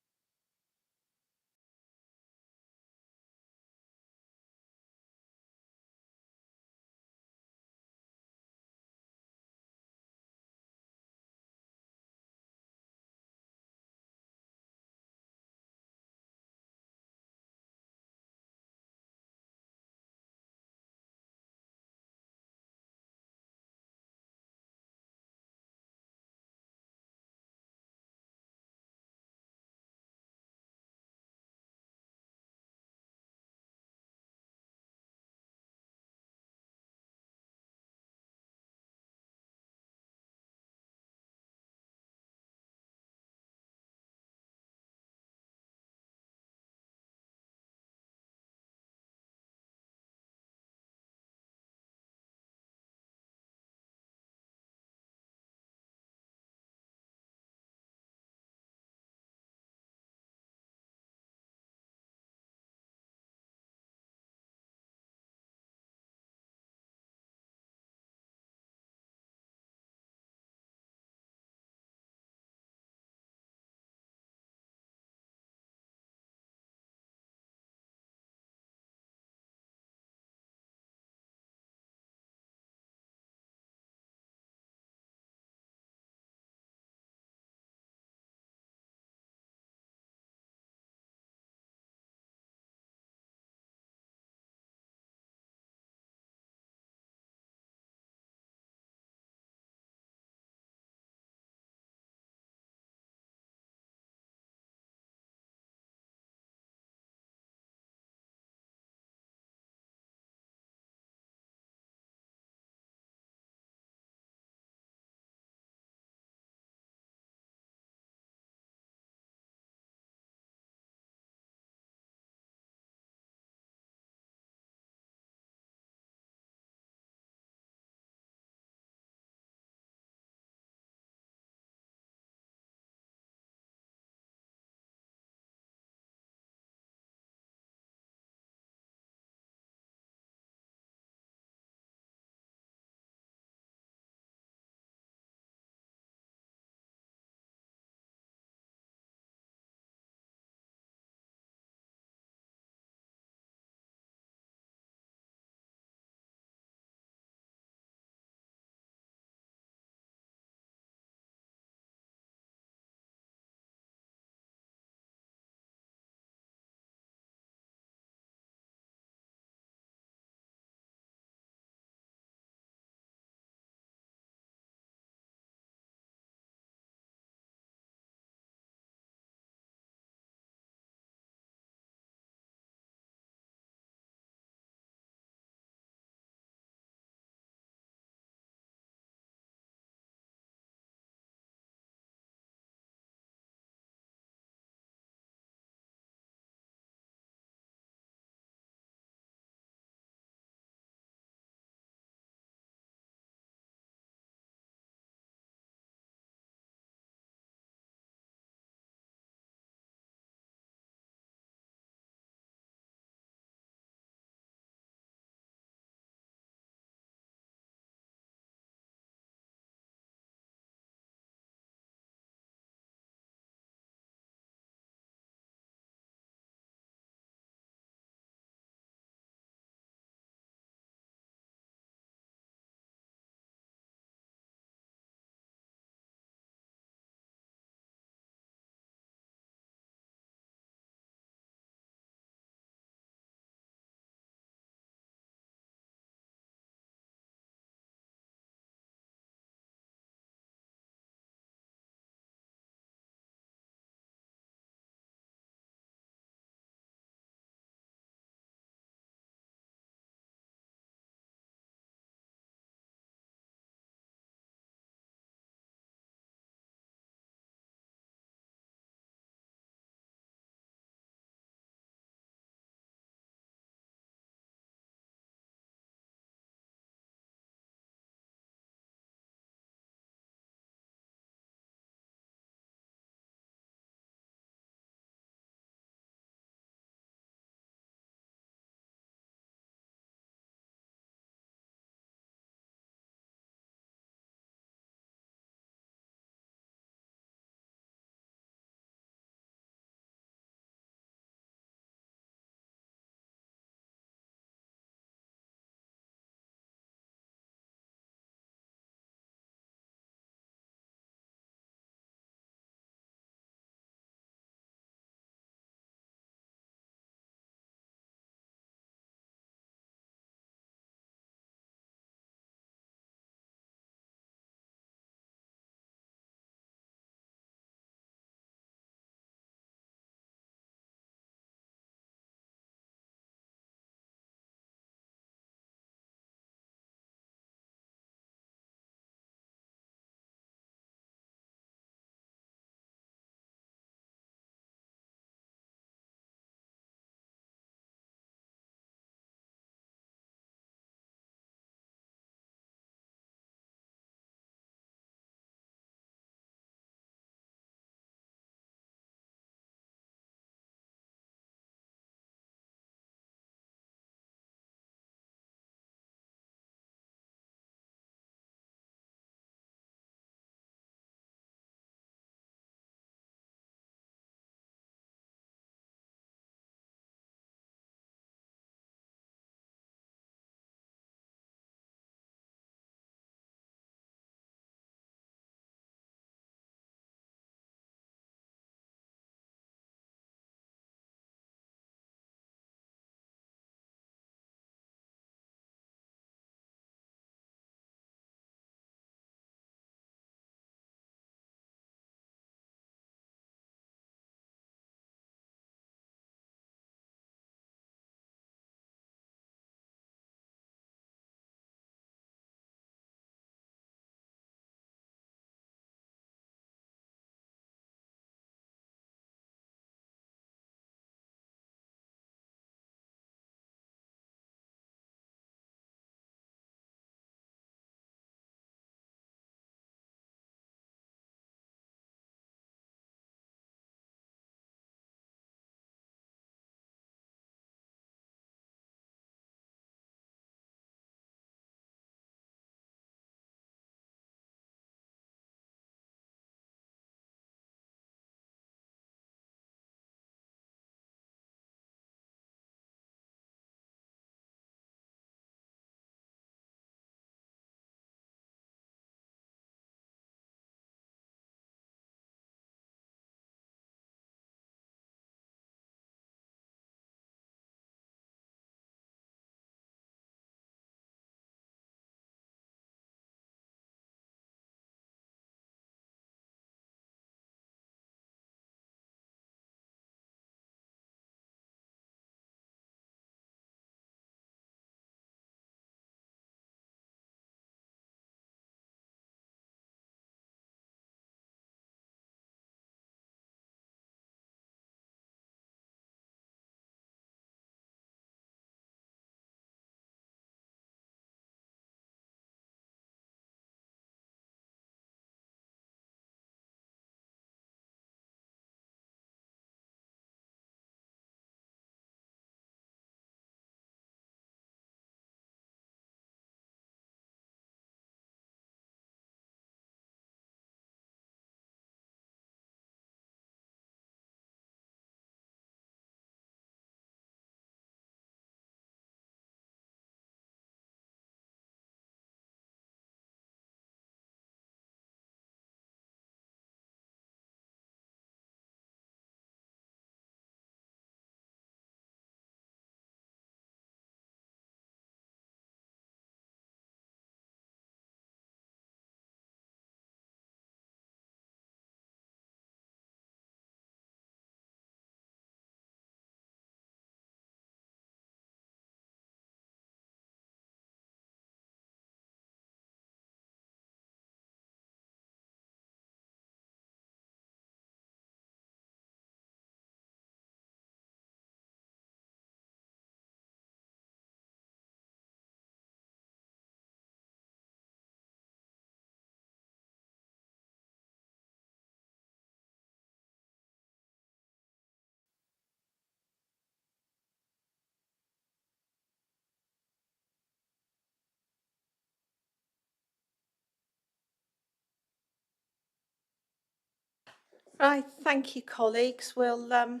Right, thank you, colleagues. We'll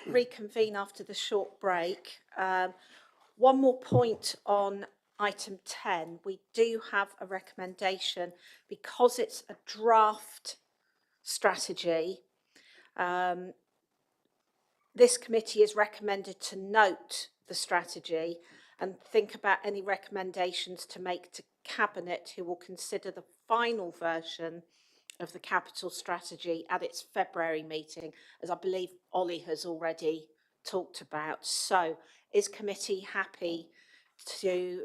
reconvene after the short break. One more point on item 10. We do have a recommendation because it's a draft strategy. This committee is recommended to note the strategy and think about any recommendations to make to Cabinet, who will consider the final version of the capital strategy at its February meeting, as I believe Ollie has already talked about. So is committee happy to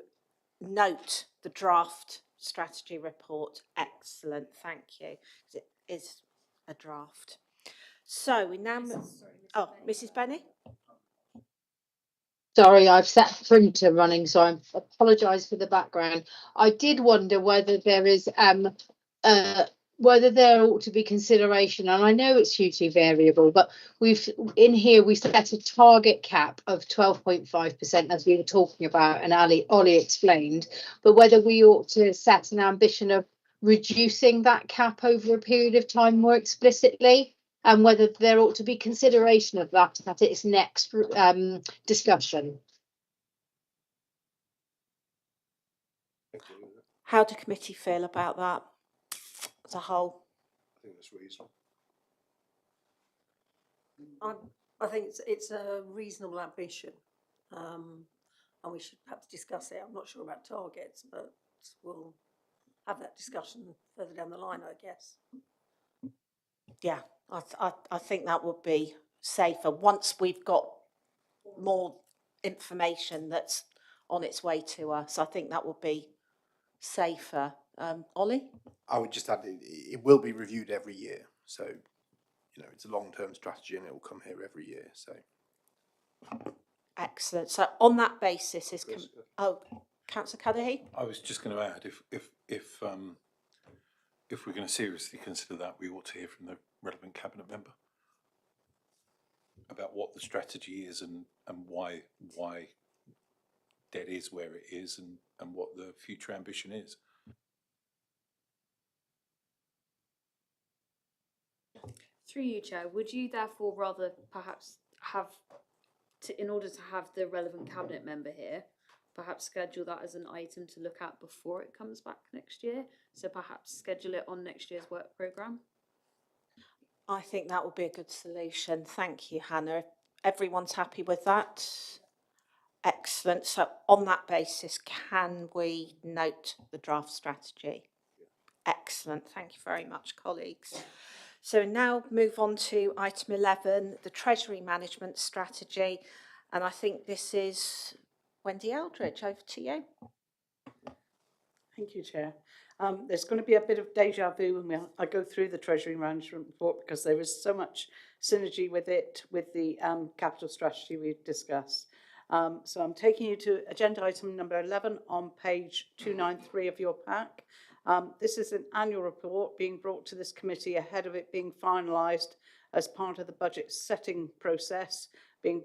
note the draft strategy report? Excellent, thank you. It is a draft. So we now move. Oh, Mrs. Benny? Sorry, I've set printer running, so I apologise for the background. I did wonder whether there is whether there ought to be consideration, and I know it's hugely variable, but we've in here we set a target cap of 12.5%, as we were talking about, and Ollie explained, but whether we ought to set an ambition of reducing that cap over a period of time more explicitly, and whether there ought to be consideration of that at its next discussion. How do committee feel about that as a whole? I think that's reasonable. I think it's a reasonable ambition, and we should perhaps discuss it. I'm not sure about targets, but we'll have that discussion further down the line, I guess. Yeah, I think that would be safer once we've got more information that's on its way to us. I think that would be safer. Ollie? I would just add it will be reviewed every year. So, you know, it's a long-term strategy and it will come here every year. So, Excellent. So on that basis is Councillor Cuddihy? I was just going to add, if we're going to seriously consider that, we ought to hear from the relevant cabinet member about what the strategy is and why debt is where it is and what the future ambition is. Through you, Chair, would you therefore rather perhaps in order to have the relevant cabinet member here, perhaps schedule that as an item to look at before it comes back next year? So perhaps schedule it on next year's work programme? I think that would be a good solution. Thank you, Hannah. Everyone's happy with that? Excellent. So on that basis, can we note the draft strategy? Excellent. Thank you very much, colleagues. So now move on to item 11, the Treasury Management Strategy. And I think this is Wendy Eldridge. Over to you. Thank you, Chair. There's going to be a bit of deja vu when I go through the Treasury Management Report because there is so much synergy with it, with the capital strategy we've discussed. So I'm taking you to agenda item number 11 on page 293 of your pack. This is an annual report being brought to this committee ahead of it being finalised as part of the budget setting process being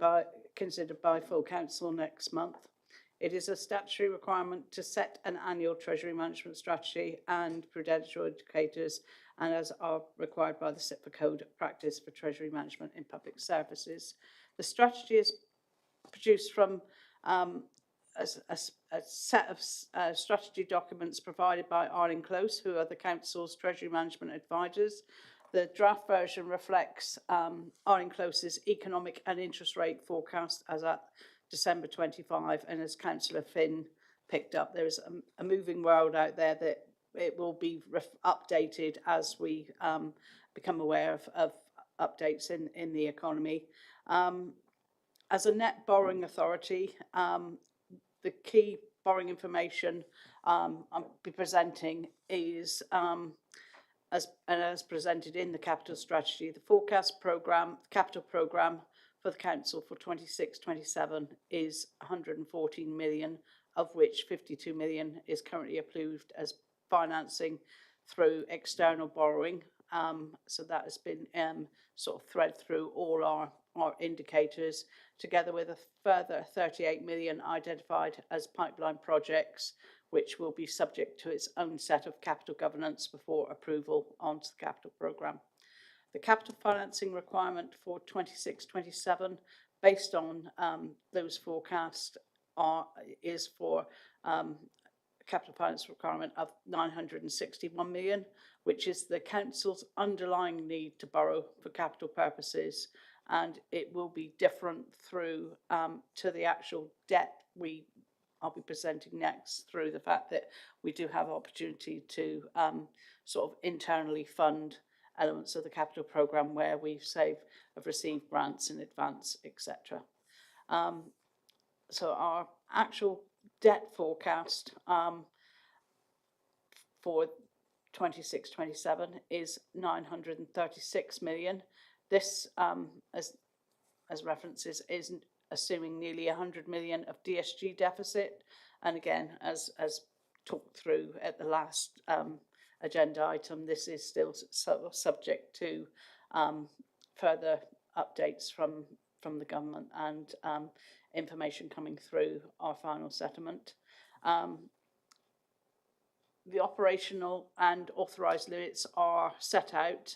considered by full council next month. It is a statutory requirement to set an annual Treasury Management Strategy and prudential indicators, and as are required by the SIPA Code of Practice for Treasury Management in Public Services. The strategy is produced from a set of strategy documents provided by Arlene Close, who are the Council's Treasury Management Advisors. The draft version reflects Arlene Close's economic and interest rate forecast as at December 25, and as Councillor Finn picked up, there is a moving world out there that it will be updated as we become aware of updates in the economy. As a net borrowing authority, the key borrowing information I'll be presenting is as presented in the capital strategy, the forecast programme, capital programme for the council for 26-27 is 114 million, of which 52 million is currently approved as financing through external borrowing. So that has been sort of thread through all our indicators, together with a further 38 million identified as pipeline projects, which will be subject to its own set of capital governance before approval onto the capital programme. The capital financing requirement for 26-27, based on those forecasts, is for capital finance requirement of 961 million, which is the council's underlying need to borrow for capital purposes, and it will be different through to the actual debt I'll be presenting next, through the fact that we do have opportunity to sort of internally fund elements of the capital programme where have received grants in advance, etc. So our actual debt forecast for 26-27 is 936 million. This, as references, is assuming nearly 100 million of DSG deficit. And again, as talked through at the last agenda item, this is still subject to further updates from the government and information coming through our final settlement. The operational and authorised limits are set out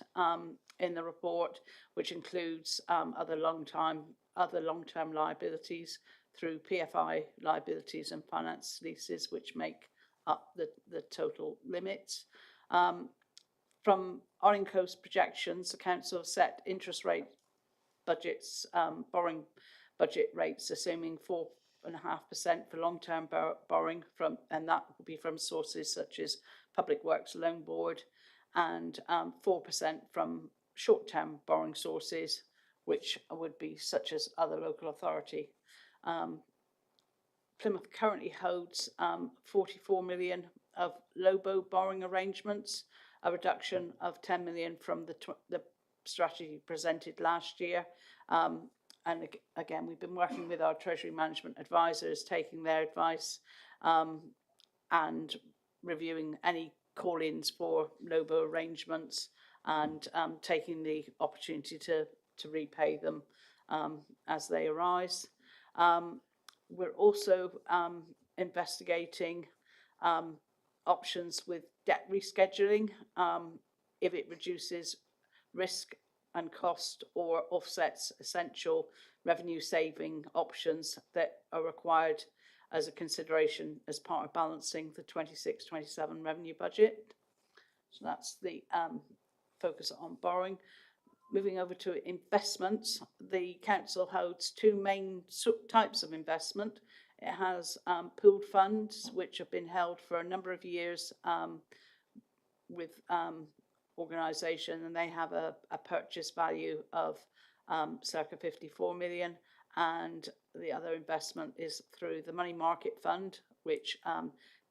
in the report, which includes other long-term liabilities through PFI liabilities and finance leases, which make up the total limits. From Orinco's projections, the council set interest rate budgets, borrowing budget rates, assuming 4.5% for long-term borrowing and that will be from sources such as Public Works Loan Board, and 4% from short-term borrowing sources, which would be such as other local authority. Plymouth currently holds 44 million of LOBO borrowing arrangements, a reduction of 10 million from the strategy presented last year. And again, we've been working with our Treasury Management advisors, taking their advice and reviewing any call-ins for LOBO arrangements and taking the opportunity to repay them as they arise. We're also investigating options with debt rescheduling if it reduces risk and cost or offsets essential revenue saving options that are required as a consideration as part of balancing the 26-27 revenue budget. So that's the focus on borrowing. Moving over to investments, the council holds two main types of investment. It has pooled funds, which have been held for a number of years with organisation, and they have a purchase value of circa 54 million. And the other investment is through the money market fund, which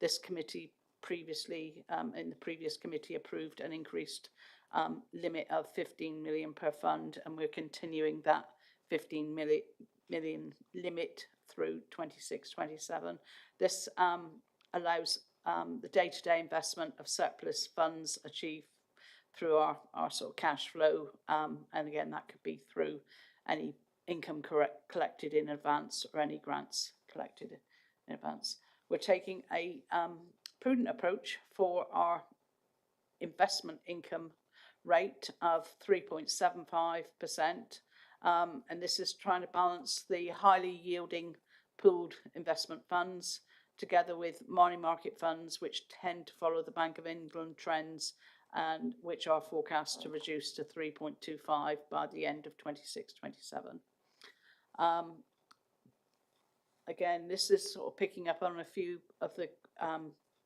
this committee previously, in the previous committee, approved an increased limit of 15 million per fund, and we're continuing that 15 million limit through 26-27. This allows the day-to-day investment of surplus funds achieved through our sort of cash flow, and again that could be through any income collected in advance or any grants collected in advance. We're taking a prudent approach for our investment income rate of 3.75%, and this is trying to balance the highly yielding pooled investment funds together with money market funds, which tend to follow the Bank of England trends and which are forecast to reduce to 3.25 by the end of 26-27. Again, this is sort of picking up on a few of the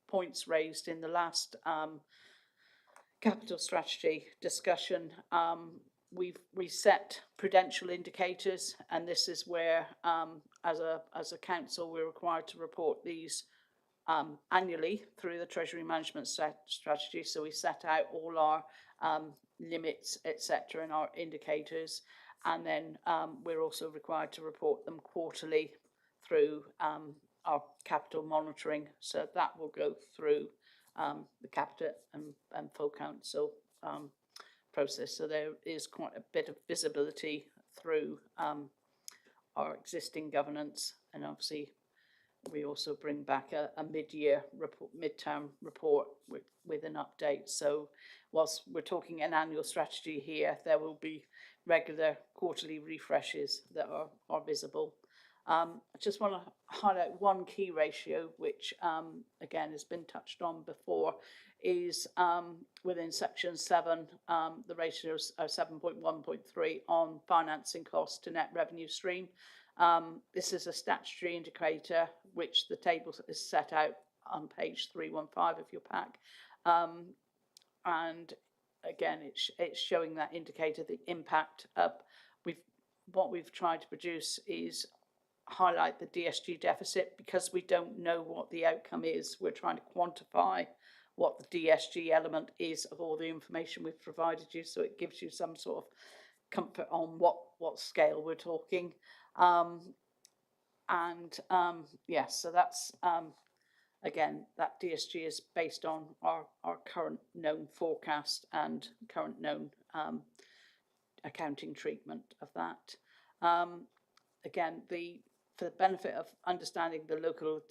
points raised in the last capital strategy discussion. We've reset prudential indicators, and this is where, as a council, we're required to report these annually through the Treasury Management strategy. So we set out all our limits, etc., and our indicators, and then we're also required to report them quarterly through our capital monitoring. So that will go through the cabinet and full council process. So there is quite a bit of visibility through our existing governance, and obviously we also bring back a mid-year report, midterm report with an update. So whilst we're talking an annual strategy here, there will be regular quarterly refreshes that are visible. I just want to highlight one key ratio, which again has been touched on before, is within section 7, the ratios are 7.1.3 on financing costs to net revenue stream. This is a statutory indicator, which the table is set out on page 315 of your pack. And again, it's showing that indicator, the impact of what we've tried to produce is highlight the DSG deficit, because we don't know what the outcome is. We're trying to quantify what the DSG element is of all the information we've provided you, so it gives you some sort of comfort on what scale we're talking. Yes, so that's again, that DSG is based on our current known forecast and current known accounting treatment of that. Again, for the benefit of understanding the local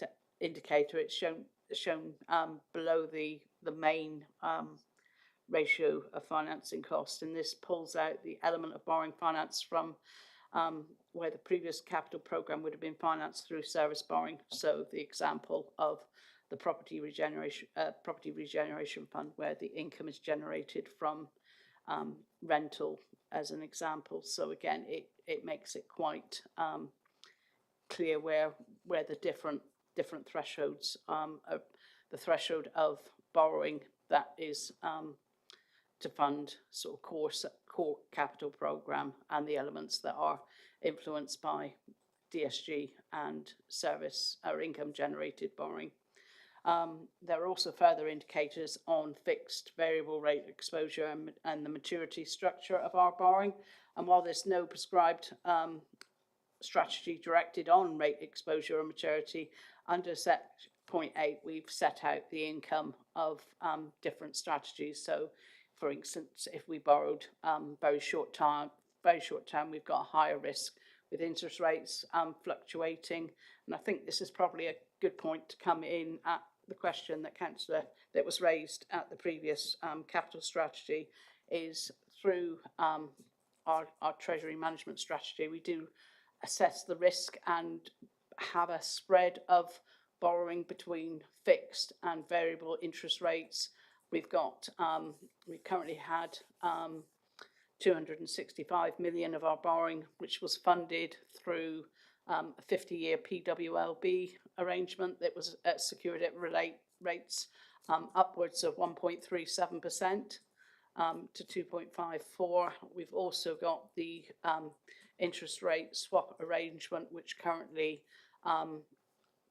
indicator, it's shown below the main ratio of financing costs, and this pulls out the element of borrowing finance from where the previous capital programme would have been financed through service borrowing. So the example of the property regeneration fund, where the income is generated from rental, as an example. So again, it makes it quite clear where the different thresholds are. The threshold of borrowing that is to fund sort of core capital programme, and the elements that are influenced by DSG and service or income generated borrowing. There are also further indicators on fixed variable rate exposure and the maturity structure of our borrowing. And while there's no prescribed strategy directed on rate exposure or maturity, under set point 8, we've set out the income of different strategies. So for instance, if we borrowed very short term, we've got a higher risk with interest rates fluctuating. And I think this is probably a good point to come in at the question that was raised at the previous capital strategy, is through our treasury management strategy, we do assess the risk and have a spread of borrowing between fixed and variable interest rates. We've currently had 265 million of our borrowing, which was funded through a 50-year PWLB arrangement that was secured at rates upwards of 1.37% to 2.54. We've also got the interest rate swap arrangement, which currently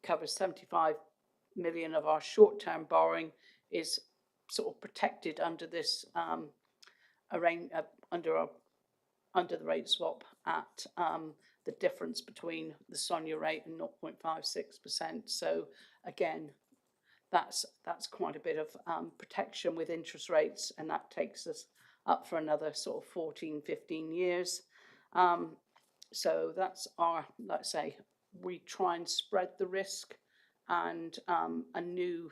covers 75 million of our short-term borrowing, is sort of protected under this under the rate swap at the difference between the SONIA rate and 0.56%. So again, that's quite a bit of protection with interest rates, and that takes us up for another sort of 14, 15 years. So that's our, let's say, we try and spread the risk, and a new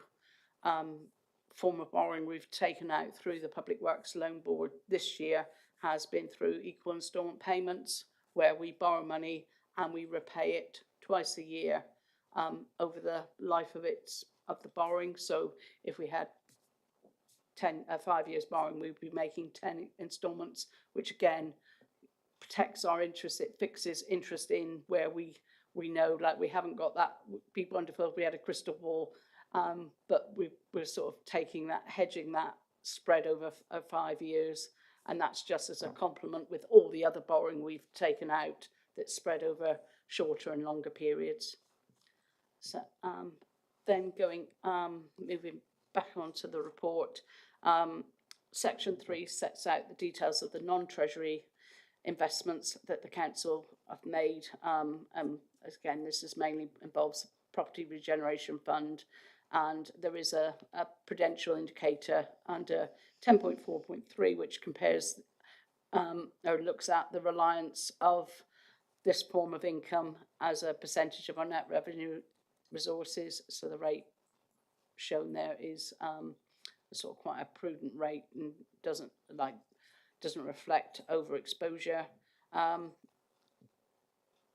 form of borrowing we've taken out through the Public Works Loan Board this year has been through equal instalment payments, where we borrow money and we repay it twice a year over the life of the borrowing. So if we had 5 years borrowing, we'd be making 10 instalments, which again protects our interest. It fixes interest in where we know, like, we haven't got that. People wonderful if we had a crystal ball, but we're sort of hedging that spread over 5 years, and that's just as a complement with all the other borrowing we've taken out that's spread over shorter and longer periods. So then moving back onto the report, section 3 sets out the details of the non-treasury investments that the council have made. Again, this mainly involves property regeneration fund, and there is a prudential indicator under 10.4.3 which compares or looks at the reliance of this form of income as a percentage of our net revenue resources. So the rate shown there is sort of quite a prudent rate and doesn't reflect overexposure.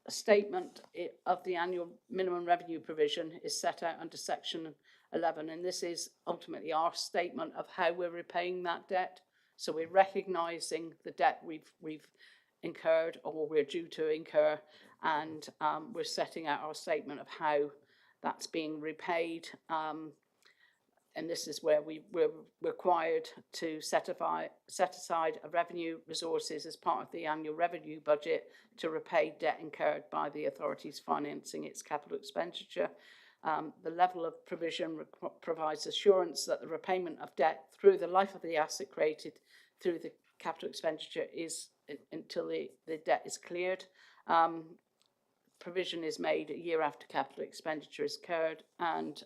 A statement of the annual minimum revenue provision is set out under section 11, and this is ultimately our statement of how we're repaying that debt. So we're recognising the debt we've incurred or we're due to incur, and we're setting out our statement of how that's being repaid. And this is where we're required to set aside a revenue resources as part of the annual revenue budget to repay debt incurred by the authorities financing its capital expenditure. The level of provision provides assurance that the repayment of debt through the life of the asset created through the capital expenditure is until the debt is cleared. Provision is made a year after capital expenditure is incurred, and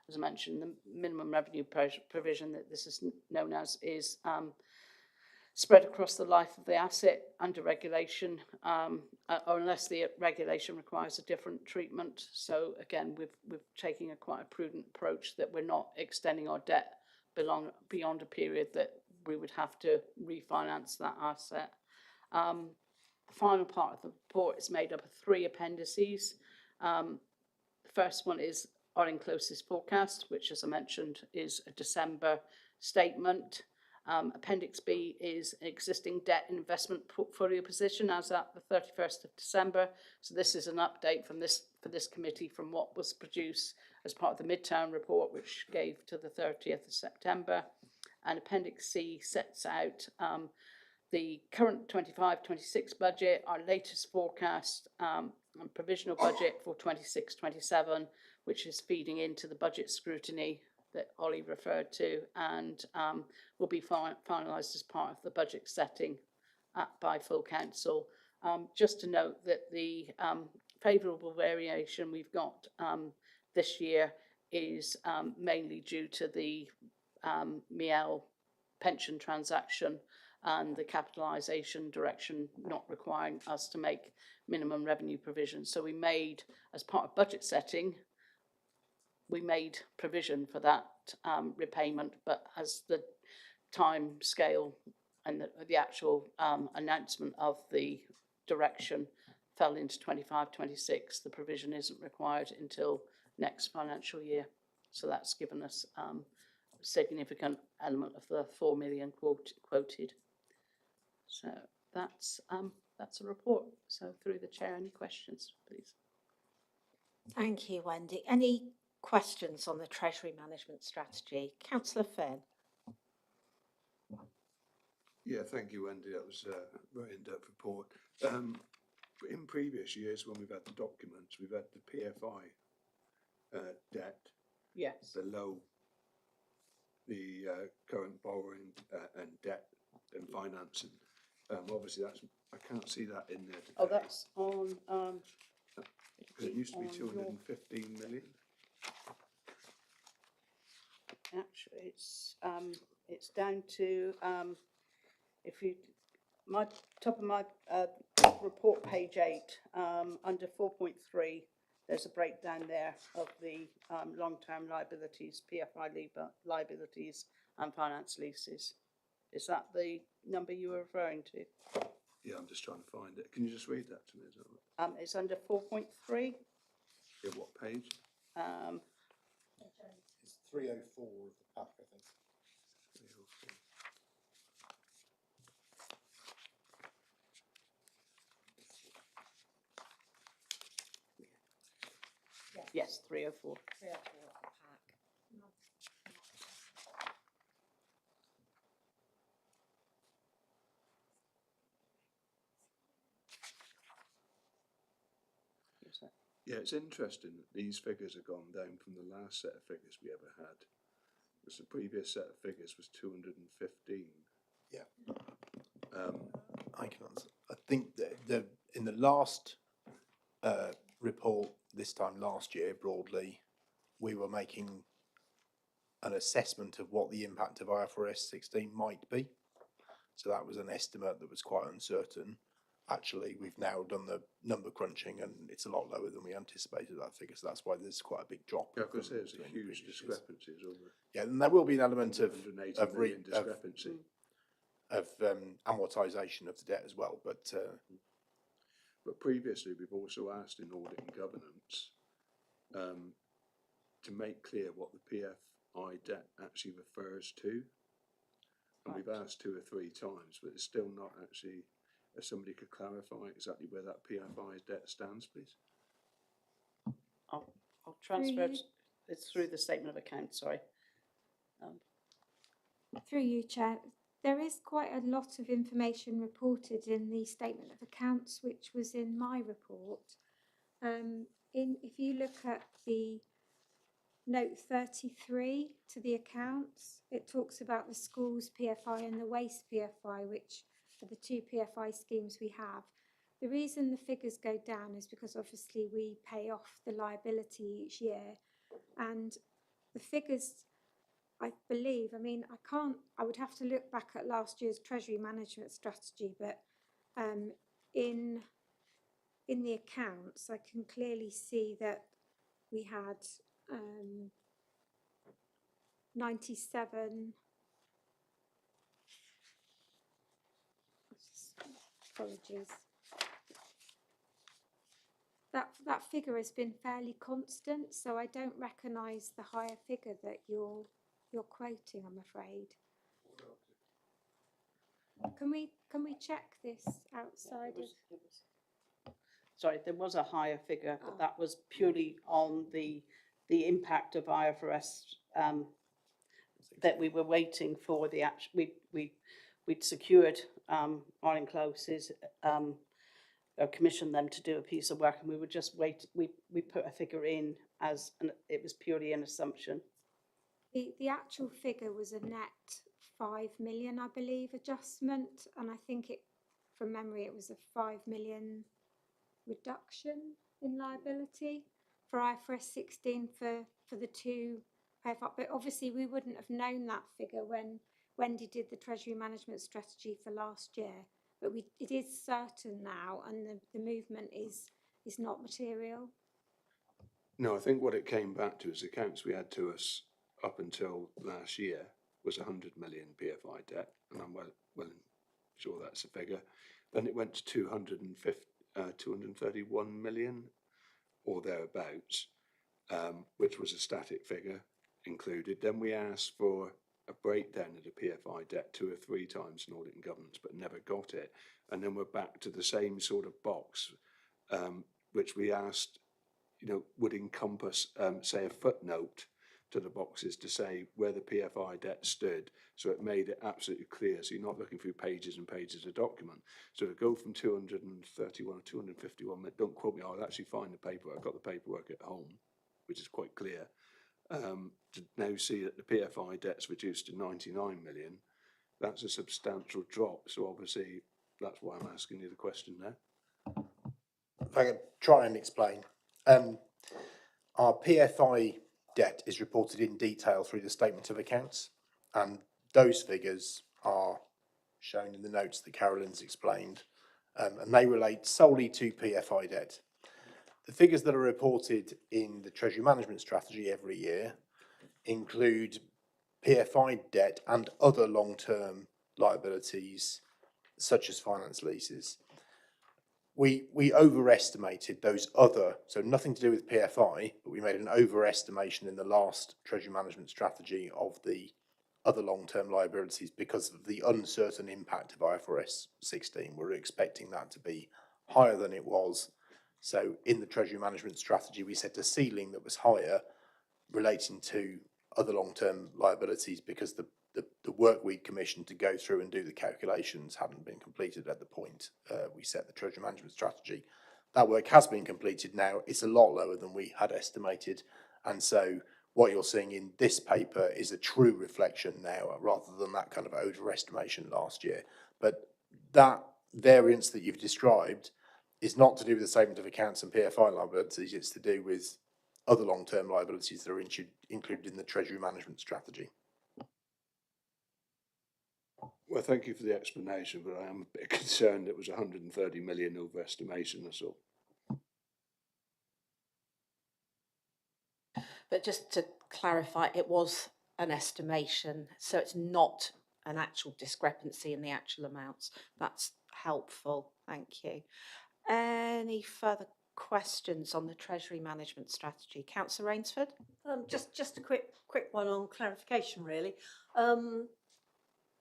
as I mentioned, the minimum revenue provision that this is known as is spread across the life of the asset under regulation, or unless the regulation requires a different treatment. So again, we're taking quite a prudent approach that we're not extending our debt beyond a period that we would have to refinance that asset. The final part of the report is made up of 3 appendices. The first one is our closest forecast, which, as I mentioned, is a December statement. Appendix B is an existing debt and investment portfolio position as at the 31st of December. So this is an update from for this committee from what was produced as part of the midterm report, which gave to the 30th of September. And Appendix C sets out the current 25-26 budget, our latest forecast and provisional budget for 26-27, which is feeding into the budget scrutiny that Ollie referred to, and will be finalised as part of the budget setting by full council. Just to note that the favourable variation we've got this year is mainly due to the Miel pension transaction and the capitalisation direction not requiring us to make minimum revenue provisions. So we made, as part of budget setting, we made provision for that repayment, but as the time scale and the actual announcement of the direction fell into 25-26, the provision isn't required until next financial year. So that's given us a significant element of the 4 million quoted. So that's a report. So through the chair, any questions, please? Thank you, Wendy. Any questions on the Treasury Management Strategy? Councillor Finn. Yeah, thank you, Wendy. That was a very in-depth report. In previous years, when we've had the documents, we've had the PFI debt Yes. below the current borrowing and debt and financing. Obviously, I can't see that in there today. Oh, that's on. Because it used to be 215 million. Actually, it's down to if you top of my report, page 8, under 4.3, there's a breakdown there of the long-term liabilities, PFI liabilities, and finance leases. Is that the number you were referring to? Yeah, I'm just trying to find it. Can you just read that to me? Is that right? It's under 4.3. Yeah, what page? It's 304 of the pack, I think. 304. Yes, 304. 304 of the pack. Yeah, it's interesting that these figures have gone down from the last set of figures we ever had. Because the previous set of figures was 215. Yeah. I can answer. I think that in the last report this time last year, broadly, we were making an assessment of what the impact of IFRS 16 might be. So that was an estimate that was quite uncertain. actually we've now done the number crunching and it's a lot lower than we anticipated that figure. So that's why there's quite a big drop. Yeah, because there's a between huge previous years. discrepancies over Yeah, and there will be an element of 180 million discrepancy. amortisation of the debt as well, but But previously, we've also asked in audit and governance to make clear what the PFI debt actually refers to. And we've asked 2 or 3 times, but it's still not actually, if somebody could clarify exactly where that PFI debt stands, please. I'll transfer it. you. It's through the statement of accounts, sorry. Through you, Chair. There is quite a lot of information reported in the statement of accounts, which was in my report. If you look at the note 33 to the accounts, it talks about the schools PFI and the waste PFI, which are the 2 PFI schemes we have. The reason the figures go down is because obviously we pay off the liability each year, and the figures, I believe, I would have to look back at last year's Treasury Management Strategy, but in the accounts, I can clearly see that we had 97, apologies. That figure has been fairly constant, so I don't recognise the higher figure that you're quoting, I'm afraid. Can we check this outside of? Sorry, there was a higher figure, but that was purely on the impact of IFRS that we were waiting for the action. We'd secured Arlen Close's commissioned them to do a piece of work, and we were just we put a figure in as it was purely an assumption. The actual figure was a net 5 million, I believe, adjustment, and I think from memory it was a 5 million reduction in liability for IFRS 16 for the 2 PFI. But obviously we wouldn't have known that figure when Wendy did the Treasury Management Strategy for last year. But it is certain now, and the movement is not material. No, I think what it came back to is the accounts we had to us up until last year was 100 million PFI debt, and I'm well sure that's the figure. Then it went to 231 million or thereabouts, which was a static figure included. Then we asked for a breakdown of the PFI debt 2 or 3 times in audit and governance, but never got it. And then we're back to the same sort of box, which we asked, would encompass, say, a footnote to the boxes to say where the PFI debt stood. So it made it absolutely clear. So you're not looking through pages and pages of document. So to go from 231 or 251, don't quote me, I'll actually find the paperwork. I've got the paperwork at home, which is quite clear. To now see that the PFI debt's reduced to 99 million, that's a substantial drop. So obviously that's why I'm asking you the question there. If I can try and explain. Our PFI debt is reported in detail through the statement of accounts, and those figures are shown in the notes that Carolyn's explained, and they relate solely to PFI debt. The figures that are reported in the Treasury Management Strategy every year include PFI debt and other long-term liabilities, such as finance leases. We overestimated those other, so nothing to do with PFI, but we made an overestimation in the last Treasury Management Strategy of the other long-term liabilities because of the uncertain impact of IFRS 16. We're expecting that to be higher than it was. So in the Treasury Management Strategy, we set a ceiling that was higher relating to other long-term liabilities because the work we commissioned to go through and do the calculations hadn't been completed at the point we set the Treasury Management Strategy. That work has been completed now. It's a lot lower than we had estimated, and so what you're seeing in this paper is a true reflection now rather than that kind of overestimation last year. But that variance that you've described is not to do with the statement of accounts and PFI liabilities. It's to do with other long-term liabilities that are included in the Treasury Management Strategy. Well, thank you for the explanation, but I am a bit concerned it was 130 million overestimation, that's all. But just to clarify, it was an estimation, so it's not an actual discrepancy in the actual amounts. That's helpful, thank you. Any further questions on the Treasury Management Strategy? Councillor Rainsford? Just a quick one on clarification, really.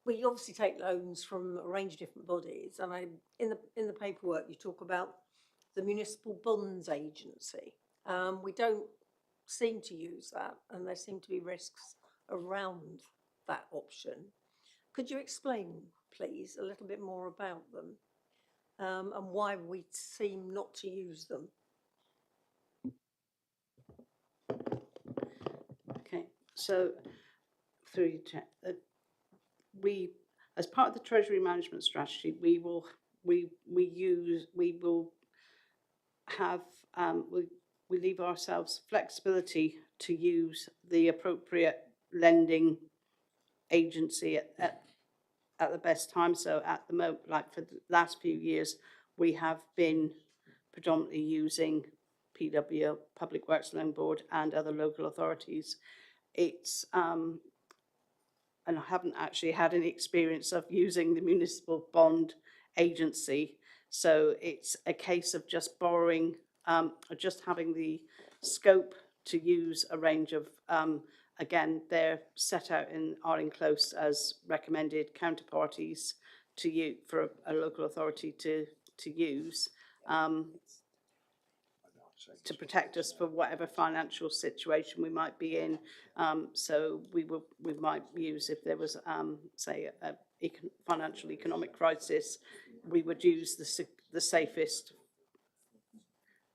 We obviously take loans from a range of different bodies, and in the paperwork you talk about the Municipal Bonds Agency. We don't seem to use that, and there seem to be risks around that option. Could you explain, please, a little bit more about them, and why we seem not to use them? Okay, so through you, Chair, we, as part of the Treasury Management Strategy, we will have we leave ourselves flexibility to use the appropriate lending agency at the best time. So at the moment, like for the last few years, we have been predominantly using PW, Public Works Loan Board, and other local authorities. It's and I haven't actually had any experience of using the municipal bond agency. So it's a case of just borrowing, just having the scope to use a range of, again, they're set out in are enclosed as recommended counterparties to use for a local authority to use. To protect us for whatever financial situation we might be in. So we might use, if there was, say, a financial economic crisis, we would use the safest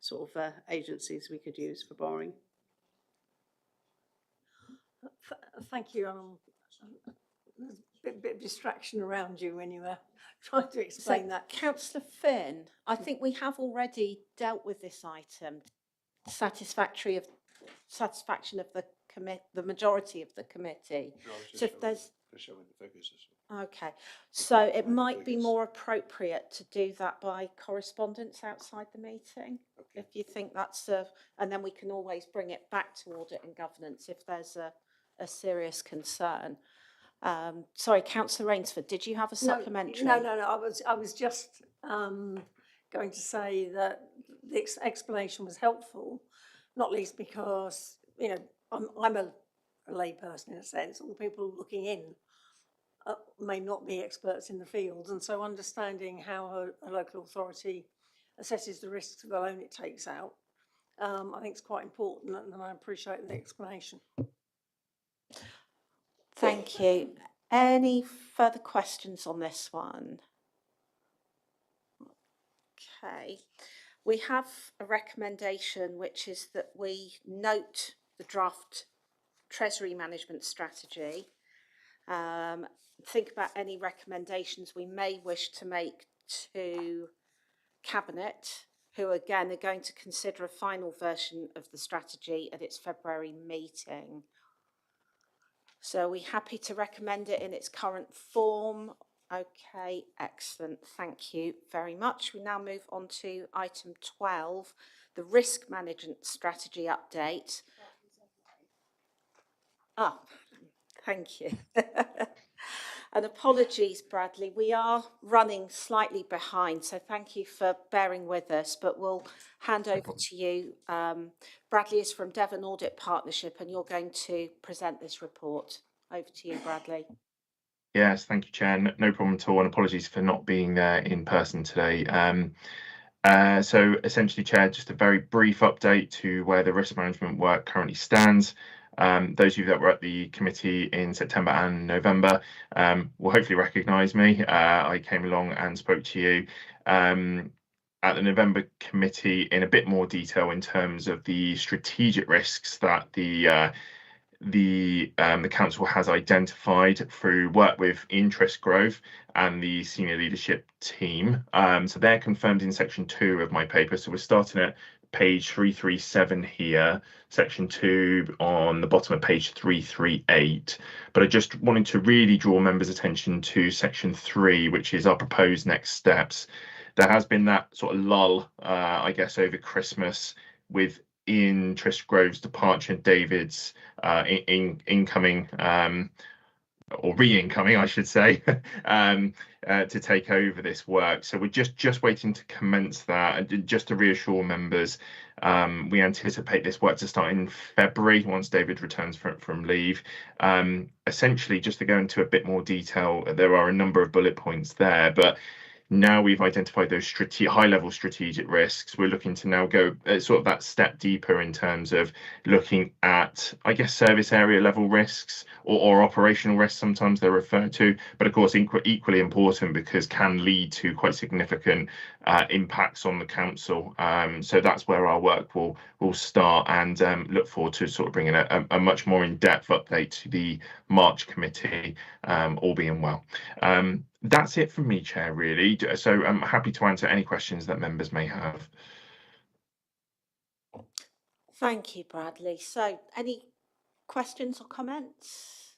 sort of agencies we could use for borrowing. Thank you. There's a bit of distraction around you when you were trying to explain that. Councillor Finn, I think we have already dealt with this item. Satisfaction of the majority of the committee. So if there's showing the figures. okay, so it might be more appropriate to do that by correspondence outside the meeting, if you think that's and then we can always bring it back to Audit and Governance if there's a serious concern. Sorry, Councillor Rainsford, did you have a supplementary? No. I was just going to say that the explanation was helpful, not least because, you know, I'm a layperson in a sense. All the people looking in may not be experts in the field, and so understanding how a local authority assesses the risks of the loan it takes out, I think is quite important, and I appreciate the explanation. Thank you. Any further questions on this one? Okay. We have a recommendation, which is that we note the draft Treasury Management Strategy. Think about any recommendations we may wish to make to Cabinet, who again are going to consider a final version of the strategy at its February meeting. So are we happy to recommend it in its current form? Okay, excellent. Thank you very much. We now move on to item 12, the Risk Management Strategy Update. Thank you. And apologies, Bradley, we are running slightly behind, so thank you for bearing with us, but we'll hand over to you. Bradley is from Devon Audit Partnership, and you're going to present this report. Over to you, Bradley. Yes, thank you, Chair. No problem at all, and apologies for not being there in person today. So essentially, Chair, just a very brief update to where the risk management work currently stands. Those of you that were at the committee in September and November will hopefully recognise me. I came along and spoke to you at the November committee in a bit more detail in terms of the strategic risks that the council has identified through work with Interest Grove and the senior leadership team. So they're confirmed in section 2 of my paper. So we're starting at page 337 here, section 2 on the bottom of page 338. But I just wanted to really draw members' attention to section 3, which is our proposed next steps. There has been that sort of lull, I guess, over Christmas with Ian Tristgrove's departure and David's incoming or re-incoming, I should say, to take over this work. So we're just waiting to commence that. And just to reassure members, we anticipate this work to start in February once David returns from leave. Essentially, just to go into a bit more detail, there are a number of bullet points there, but now we've identified those high-level strategic risks. We're looking to now go sort of that step deeper in terms of looking at, I guess, service area level risks or operational risks, sometimes they're referred to, but of course equally important because can lead to quite significant impacts on the council. So that's where our work will start, and look forward to sort of bringing a much more in-depth update to the March committee, all being well. That's it from me, Chair, really. So I'm happy to answer any questions that members may have. Thank you, Bradley. So any questions or comments?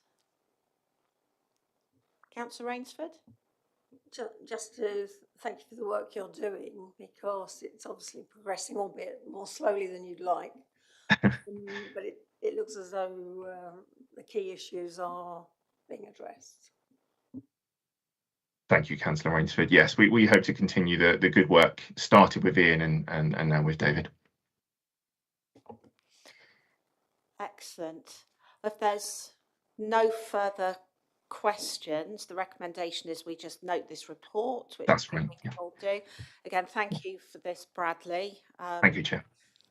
Councillor Rainsford? Just to thank you for the work you're doing, because it's obviously progressing, albeit more slowly than you'd like. But it looks as though the key issues are being addressed. Thank you, Councillor Rainsford. Yes, we hope to continue the good work started with Ian and now with David. Excellent. If there's no further questions, the recommendation is we just note this report, which That's fine. we can all do. Again, thank you for this, Bradley. Thank you, Chair.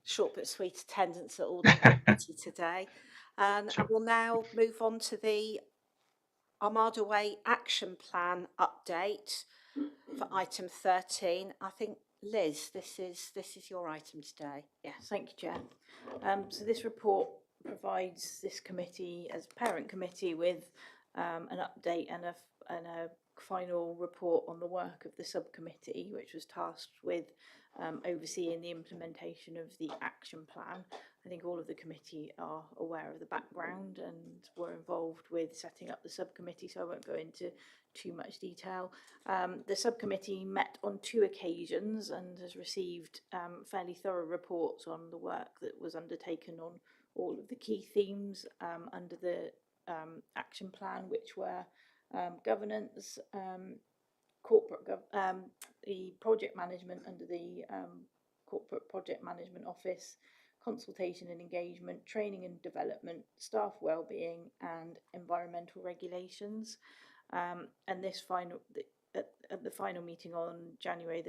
Short but sweet attendance at all today. And Sure. we'll now move on to the Armada Way Action Plan update for item 13. I think, Liz, this is your item today. Yes, thank you, Chair. So this report provides this committee, as parent committee, with an update and a final report on the work of the subcommittee, which was tasked with overseeing the implementation of the action plan. I think all of the committee are aware of the background and were involved with setting up the subcommittee, so I won't go into too much detail. The subcommittee met on 2 occasions and has received fairly thorough reports on the work that was undertaken on all of the key themes under the action plan, which were governance, the project management under the corporate project management office, consultation and engagement, training and development, staff wellbeing, and environmental regulations. And this at the final meeting on January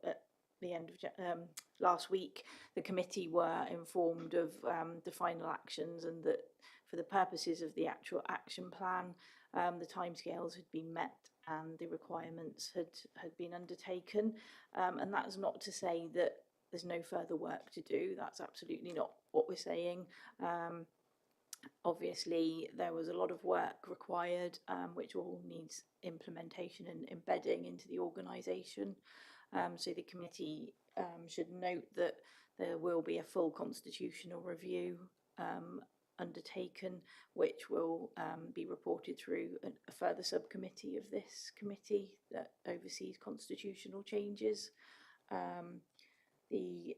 at the end of last week, the committee were informed of the final actions, and that for the purposes of the actual action plan, the timescales had been met and the requirements had been undertaken. And that's not to say that there's no further work to do. That's absolutely not what we're saying. Obviously, there was a lot of work required, which all needs implementation and embedding into the organisation. So the committee should note that there will be a full constitutional review undertaken, which will be reported through a further subcommittee of this committee that oversees constitutional changes. The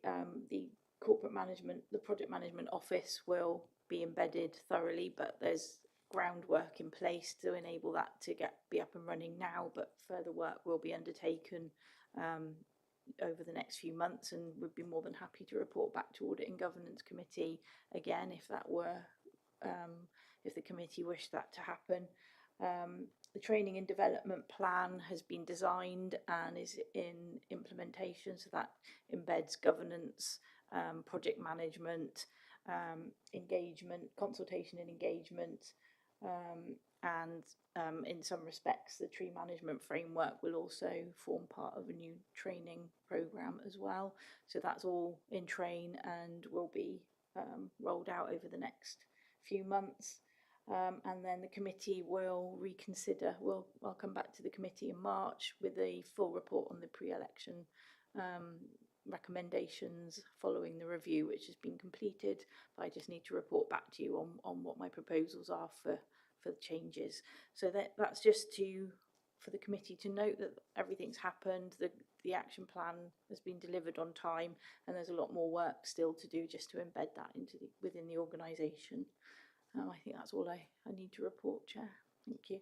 corporate management, the project management office will be embedded thoroughly, but there's groundwork in place to enable that to be up and running now, but further work will be undertaken over the next few months, and would be more than happy to report back to Audit and Governance Committee again if that were if the committee wished that to happen. The training and development plan has been designed and is in implementation, so that embeds governance, project management, engagement, consultation and engagement, and in some respects the tree management framework will also form part of a new training programme as well. So that's all in train and will be rolled out over the next few months. And then the committee will reconsider. I'll come back to the committee in March with a full report on the pre-election recommendations following the review which has been completed, but I just need to report back to you on what my proposals are for the changes. So that's just for the committee to note that everything's happened, the action plan has been delivered on time, and there's a lot more work still to do just to embed that within the organisation. I think that's all I need to report, Chair. Thank you.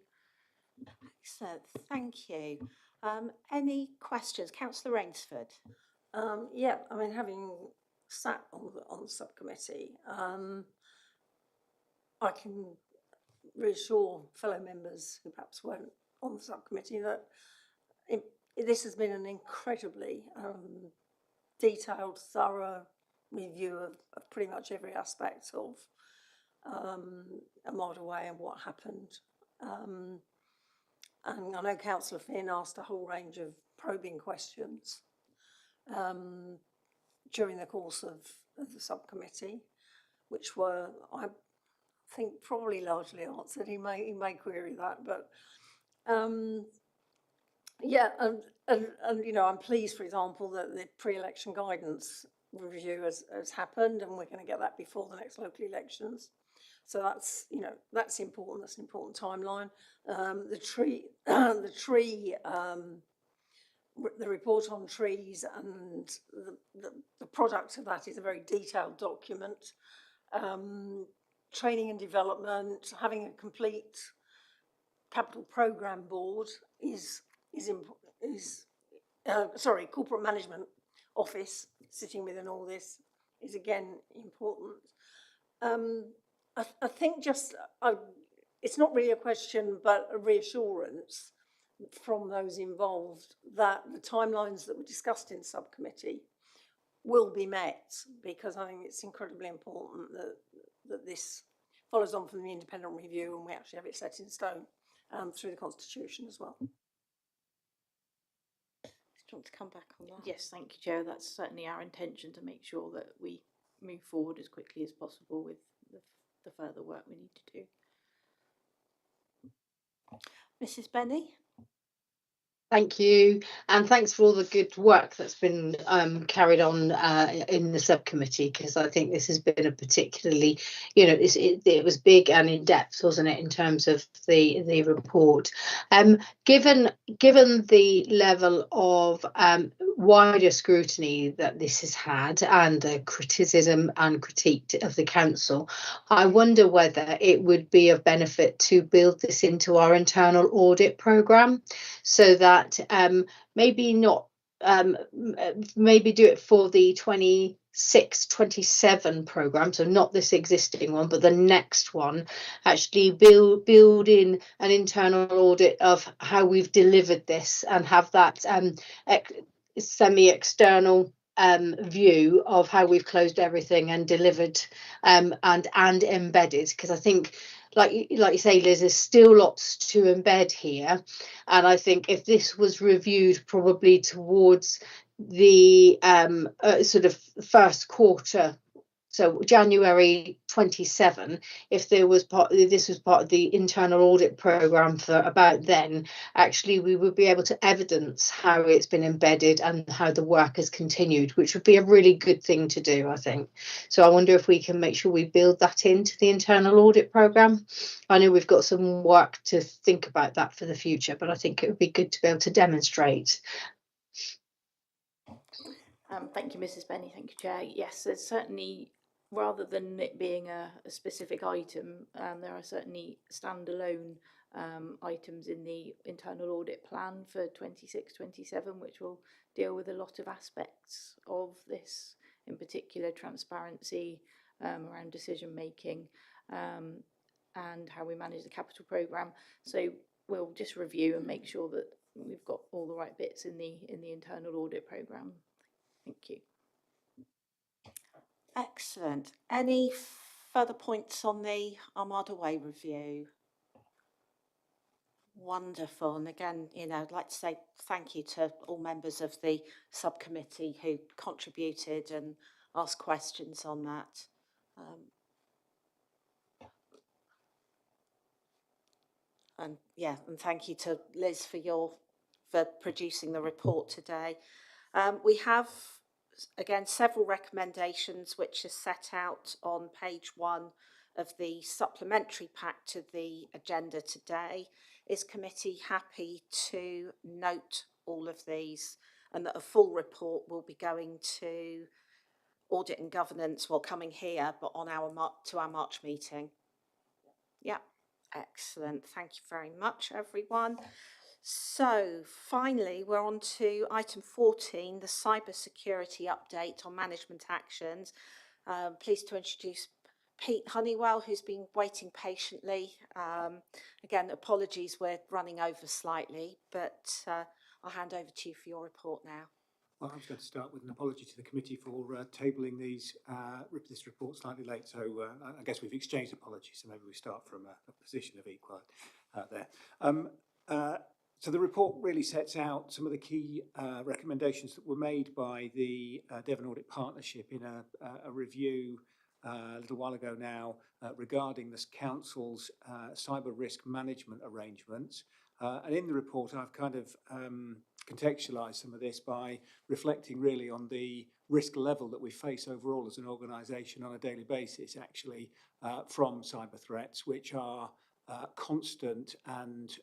Excellent, thank you. Any questions? Councillor Rainsford. Yeah, I mean, having sat on the subcommittee, I can reassure fellow members who perhaps weren't on the subcommittee that this has been an incredibly detailed, thorough review of pretty much every aspect of a model way and what happened. And I know Councillor Finn asked a whole range of probing questions during the course of the subcommittee, which were, I think, probably largely answered. He may query that, but yeah, and you know, I'm pleased, for example, that the pre-election guidance review has happened, and we're going to get that before the next local elections. So that's, you know, that's important. That's an important timeline. The report on trees and the product of that is a very detailed document. Training and development, having a complete capital programme board corporate management office sitting within all this is again important. I think it's not really a question, but a reassurance from those involved that the timelines that were discussed in subcommittee will be met, because I think it's incredibly important that this follows on from the independent review and we actually have it set in stone through the Constitution as well. Do you want to come back on that? Yes, thank you, Chair. That's certainly our intention, to make sure that we move forward as quickly as possible with the further work we need to do. Mrs. Benny? Thank you, and thanks for all the good work that's been carried on in the subcommittee, because I think this has been a particularly, you know, it was big and in depth, wasn't it, in terms of the report. Given the level of wider scrutiny that this has had, and the criticism and critique of the council, I wonder whether it would be of benefit to build this into our internal audit programme, so that maybe not maybe do it for the 26-27 programme, so not this existing one but the next one, actually build in an internal audit of how we've delivered this, and have that semi-external view of how we've closed everything and delivered and embedded, because I think, like you say, Liz, there's still lots to embed here, and I think if this was reviewed probably towards the sort of first quarter, so January 27, if this was part of the internal audit programme for about then, actually we would be able to evidence how it's been embedded and how the work has continued, which would be a really good thing to do, I think. So I wonder if we can make sure we build that into the internal audit programme. I know we've got some work to think about that for the future, but I think it would be good to be able to demonstrate. Thank you, Mrs. Benny. Thank you, Chair. Yes, there's certainly, rather than it being a specific item, there are certainly standalone items in the internal audit plan for 26-27, which will deal with a lot of aspects of this, in particular transparency around decision making and how we manage the capital programme. So we'll just review and make sure that we've got all the right bits in the internal audit programme. Thank you. Excellent. Any further points on the Armada Way review? Wonderful. And again, you know, I'd like to say thank you to all members of the subcommittee who contributed and asked questions on that. And thank you to Liz for producing the report today. We have, again, several recommendations which are set out on page 1 of the supplementary pack to the agenda today. Is committee happy to note all of these, and that a full report will be going to Audit and Governance, well, coming here, but on our March meeting? Yeah, excellent. Thank you very much, everyone. So finally, we're on to item 14, the cybersecurity update on management actions. Pleased to introduce Pete Honeywell, who's been waiting patiently. Again, apologies, we're running over slightly, but I'll hand over to you for your report now. Well, I was going to start with an apology to the committee for tabling this report slightly late. So I guess we've exchanged apologies, so maybe we start from a position of equal there. So the report really sets out some of the key recommendations that were made by the Devon Audit Partnership in a review a little while ago now regarding this council's cyber risk management arrangements. And in the report, I've kind of contextualised some of this by reflecting really on the risk level that we face overall as an organisation on a daily basis, actually, from cyber threats, which are constant and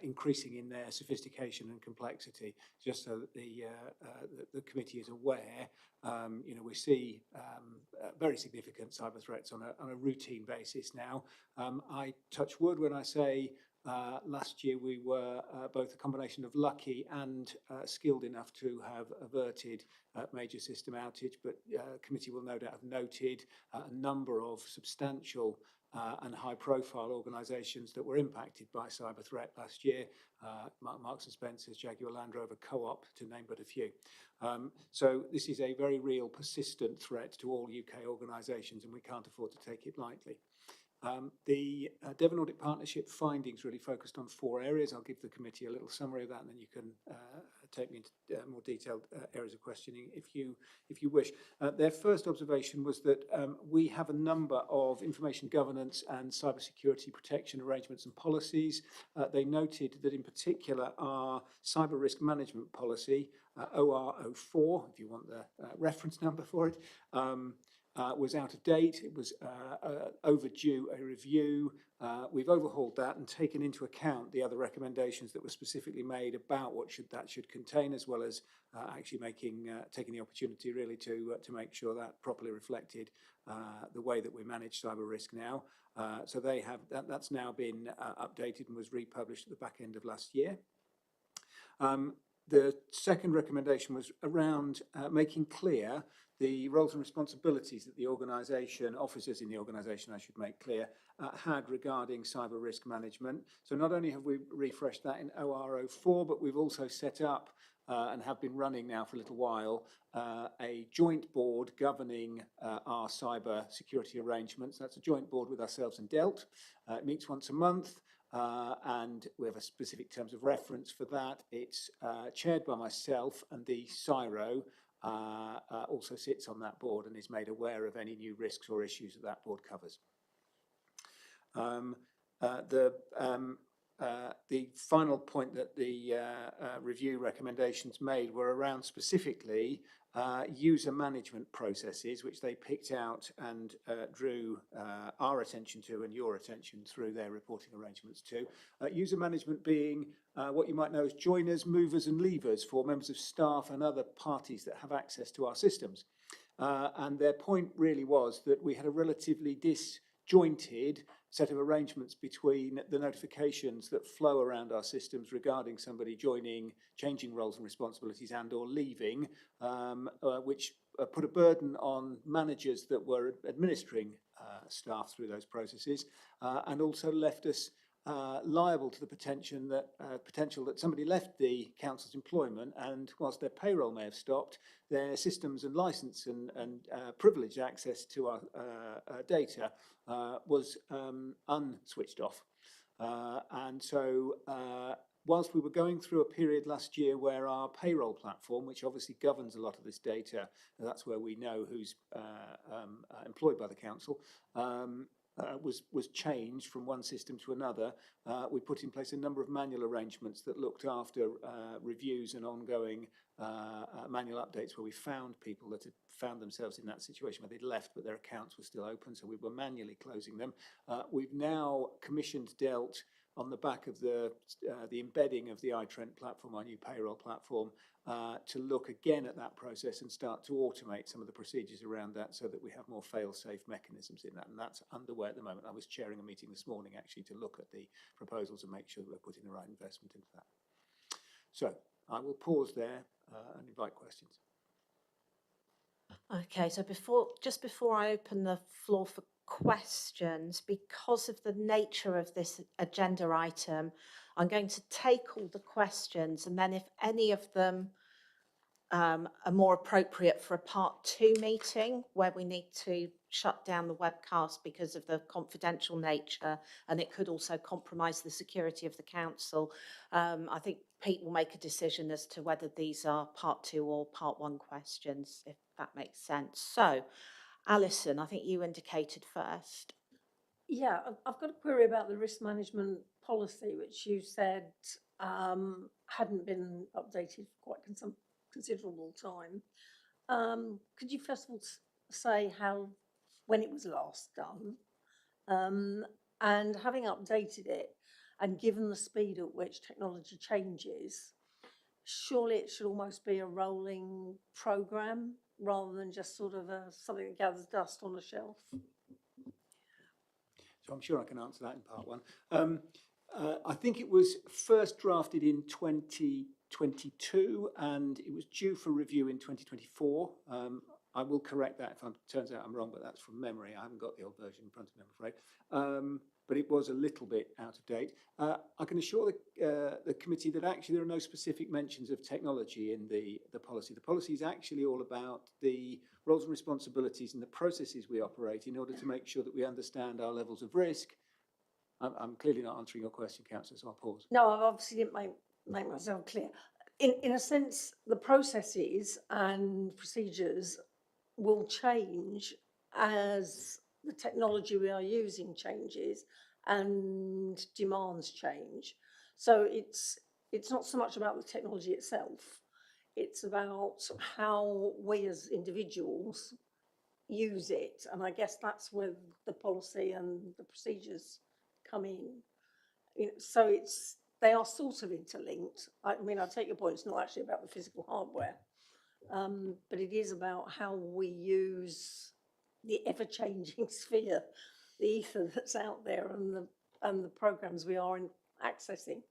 increasing in their sophistication and complexity. Just so that the committee is aware, we see very significant cyber threats on a routine basis now. I touch wood when I say last year we were both a combination of lucky and skilled enough to have averted major system outage, but committee will no doubt have noted a number of substantial and high-profile organisations that were impacted by cyber threat last year. Marks and Spencer's, Jaguar Land Rover, Co-op, to name but a few. So this is a very real, persistent threat to all UK organisations, and we can't afford to take it lightly. The Devon Audit Partnership findings really focused on 4 areas. I'll give the committee a little summary of that, and then you can take me into more detailed areas of questioning if you wish. Their first observation was that we have a number of information governance and cybersecurity protection arrangements and policies. They noted that in particular our cyber risk management policy, OR04, if you want the reference number for it, was out of date. It was overdue a review. We've overhauled that and taken into account the other recommendations that were specifically made about what that should contain, as well as actually taking the opportunity really to make sure that properly reflected the way that we manage cyber risk now. So they have that's now been updated and was republished at the back end of last year. The second recommendation was around making clear the roles and responsibilities that the organisation, officers in the organisation, I should make clear, had regarding cyber risk management. So not only have we refreshed that in OR04, but we've also set up and have been running now for a little while a joint board governing our cyber security arrangements. That's a joint board with ourselves and DELT. It meets once a month. And we have a specific terms of reference for that. It's chaired by myself, and the CIRO also sits on that board and is made aware of any new risks or issues that that board covers. The final point that the review recommendations made were around specifically user management processes, which they picked out and drew our attention to and your attention through their reporting arrangements to. User management being what you might know as joiners, movers and leavers for members of staff and other parties that have access to our systems. And their point really was that we had a relatively disjointed set of arrangements between the notifications that flow around our systems regarding somebody joining, changing roles and responsibilities and or leaving, which put a burden on managers that were administering staff through those processes, and also left us liable to the potential that somebody left the council's employment, and whilst their payroll may have stopped, their systems and license and privileged access to our data was unswitched off. And so whilst we were going through a period last year where our payroll platform, which obviously governs a lot of this data, that's where we know who's employed by the council, was changed from one system to another, we put in place a number of manual arrangements that looked after reviews and ongoing manual updates where we found people that had found themselves in that situation where they'd left but their accounts were still open, so we were manually closing them. We've now commissioned Dealt on the back of the embedding of the iTrent platform, our new payroll platform, to look again at that process and start to automate some of the procedures around that so that we have more fail-safe mechanisms in that. And that's underway at the moment. I was chairing a meeting this morning actually to look at the proposals and make sure that we're putting the right investment into that. So I will pause there and invite questions. Okay, so just before I open the floor for questions, because of the nature of this agenda item, I'm going to take all the questions, and then if any of them are more appropriate for a part 2 meeting where we need to shut down the webcast because of the confidential nature, and it could also compromise the security of the council, I think Pete will make a decision as to whether these are part 2 or part 1 questions, if that makes sense. So, Alison, I think you indicated first. Yeah, I've got a query about the risk management policy, which you said hadn't been updated for quite some considerable time. Could you first of all say when it was last done? And having updated it, and given the speed at which technology changes, surely it should almost be a rolling programme rather than just sort of something that gathers dust on a shelf. So I'm sure I can answer that in part 1. I think it was first drafted in 2022 and it was due for review in 2024. I will correct that if it turns out I'm wrong, but that's from memory. I haven't got the old version in front of me, I'm afraid. But it was a little bit out of date. I can assure the committee that actually there are no specific mentions of technology in the policy. The policy is actually all about the roles and responsibilities and the processes we operate in order to make sure that we understand our levels of risk. I'm clearly not answering your question, Councillor, so I'll pause. No, I obviously didn't make myself clear. In a sense, the processes and procedures will change as the technology we are using changes and demands change. So it's not so much about the technology itself, it's about how we as individuals use it. And I guess that's where the policy and the procedures come in. So they are sort of interlinked. I mean, I take your point, it's not actually about the physical hardware. But it is about how we use the ever-changing sphere, the ether that's out there, and the programs we are accessing.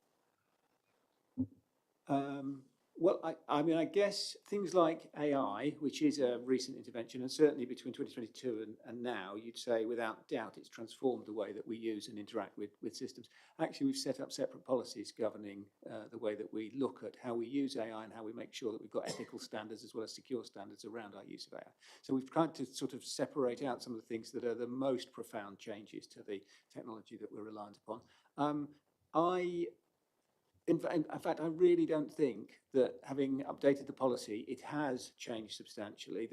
Well, I mean, I guess things like AI, which is a recent intervention, and certainly between 2022 and now, you'd say without doubt it's transformed the way that we use and interact with systems. Actually, we've set up separate policies governing the way that we look at how we use AI and how we make sure that we've got ethical standards as well as secure standards around our use of AI. So we've tried to sort of separate out some of the things that are the most profound changes to the technology that we're reliant upon. In fact, I really don't think that having updated the policy, it has changed substantially.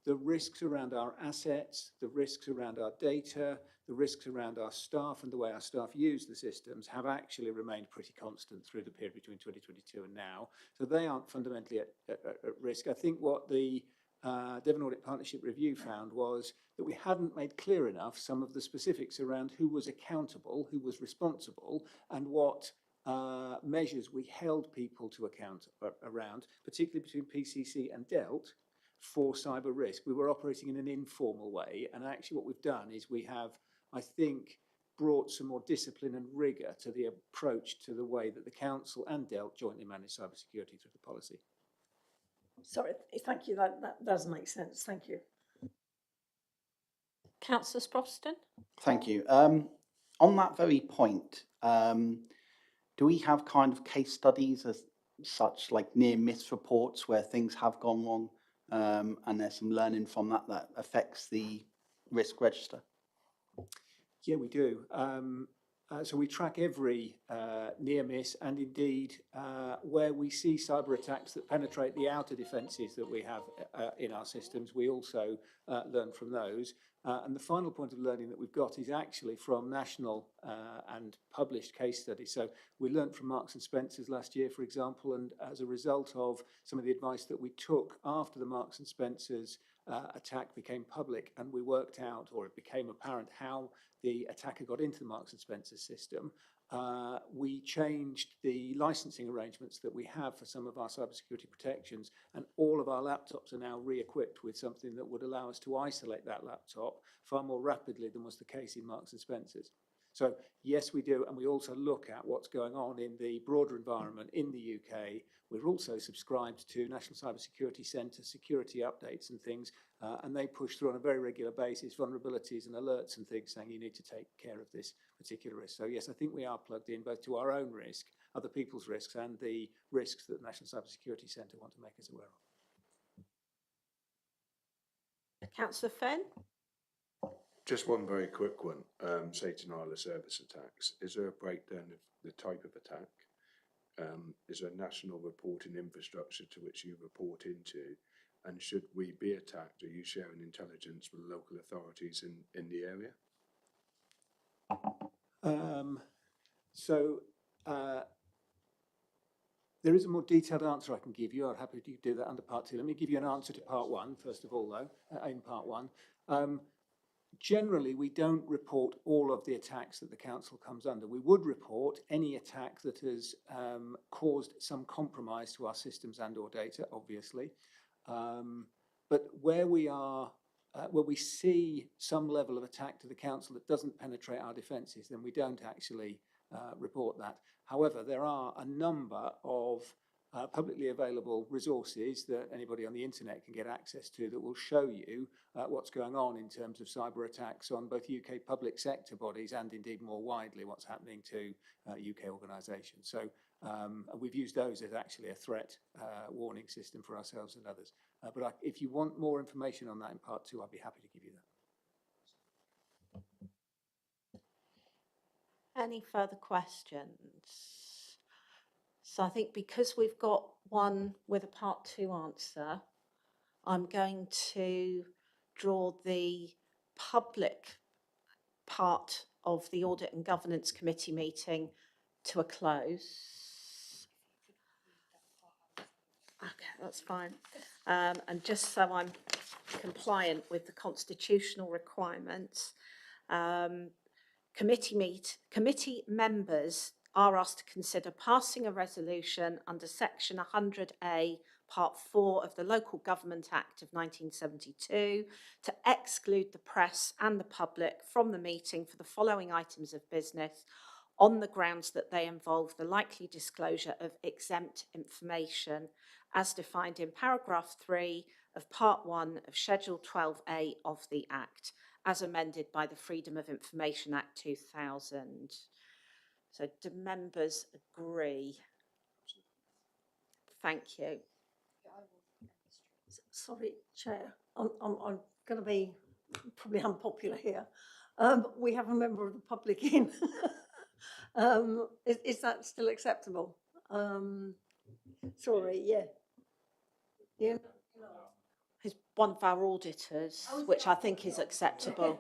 The risks around our assets, the risks around our data, the risks around our staff and the way our staff use the systems have actually remained pretty constant through the period between 2022 and now. So they aren't fundamentally at risk. I think what the Devon Audit Partnership Review found was that we hadn't made clear enough some of the specifics around who was accountable, who was responsible, and what measures we held people to account around, particularly between PCC and Dealt, for cyber risk. We were operating in an informal way, and actually what we've done is we have, I think, brought some more discipline and rigour to the approach to the way that the Council and Dealt jointly manage cybersecurity through the policy. Sorry, thank you, that does make sense, thank you. Councillor Sproston? Thank you. On that very point, do we have kind of case studies as such, like near miss reports where things have gone wrong, and there's some learning from that affects the risk register? Yeah, we do. So we track every near miss, and indeed where we see cyber attacks that penetrate the outer defences that we have in our systems, we also learn from those. And the final point of learning that we've got is actually from national and published case studies. So we learnt from Marks and Spencer's last year, for example, and as a result of some of the advice that we took after the Marks and Spencer's attack became public, and we worked out, or it became apparent, how the attacker got into the Marks and Spencer system, we changed the licensing arrangements that we have for some of our cybersecurity protections, and all of our laptops are now re-equipped with something that would allow us to isolate that laptop far more rapidly than was the case in Marks and Spencer's. So yes, we do, and we also look at what's going on in the broader environment in the UK. We're also subscribed to National Cybersecurity Centre security updates and things, and they push through on a very regular basis vulnerabilities and alerts and things saying you need to take care of this particular risk. So yes, I think we are plugged in both to our own risk, other people's risks, and the risks that the National Cybersecurity Centre want to make us aware of. Councillor Fenn? Just one very quick one. Say denial of service attacks. Is there a breakdown of the type of attack? Is there a national reporting infrastructure to which you report into? And should we be attacked, are you sharing intelligence with local authorities in the area? There is a more detailed answer I can give you. I'm happy to do that under part 2. Let me give you an answer to part 1, first of all, though, in part 1. Generally, we don't report all of the attacks that the council comes under. We would report any attack that has caused some compromise to our systems and or data, obviously. But where we see some level of attack to the council that doesn't penetrate our defences, then we don't actually report that. However, there are a number of publicly available resources that anybody on the internet can get access to that will show you what's going on in terms of cyber attacks on both UK public sector bodies and indeed more widely what's happening to UK organisations. So we've used those as actually a threat warning system for ourselves and others. But if you want more information on that in part 2, I'd be happy to give you that. Any further questions? So I think because we've got one with a part 2 answer, I'm going to draw the public part of the Audit and Governance Committee meeting to a close. Okay, that's fine. And just so I'm compliant with the constitutional requirements, committee members are asked to consider passing a resolution under section 100A part 4 of the Local Government Act of 1972 to exclude the press and the public from the meeting for the following items of business on the grounds that they involve the likely disclosure of exempt information as defined in paragraph 3 of part 1 of schedule 12A of the Act, as amended by the Freedom of Information Act 2000. So do members agree? Thank you. Sorry, Chair, I'm going to be probably unpopular here. We have a member of the public in. Is that still acceptable? Sorry, yeah. Yeah. He's one of our auditors, which I think is acceptable.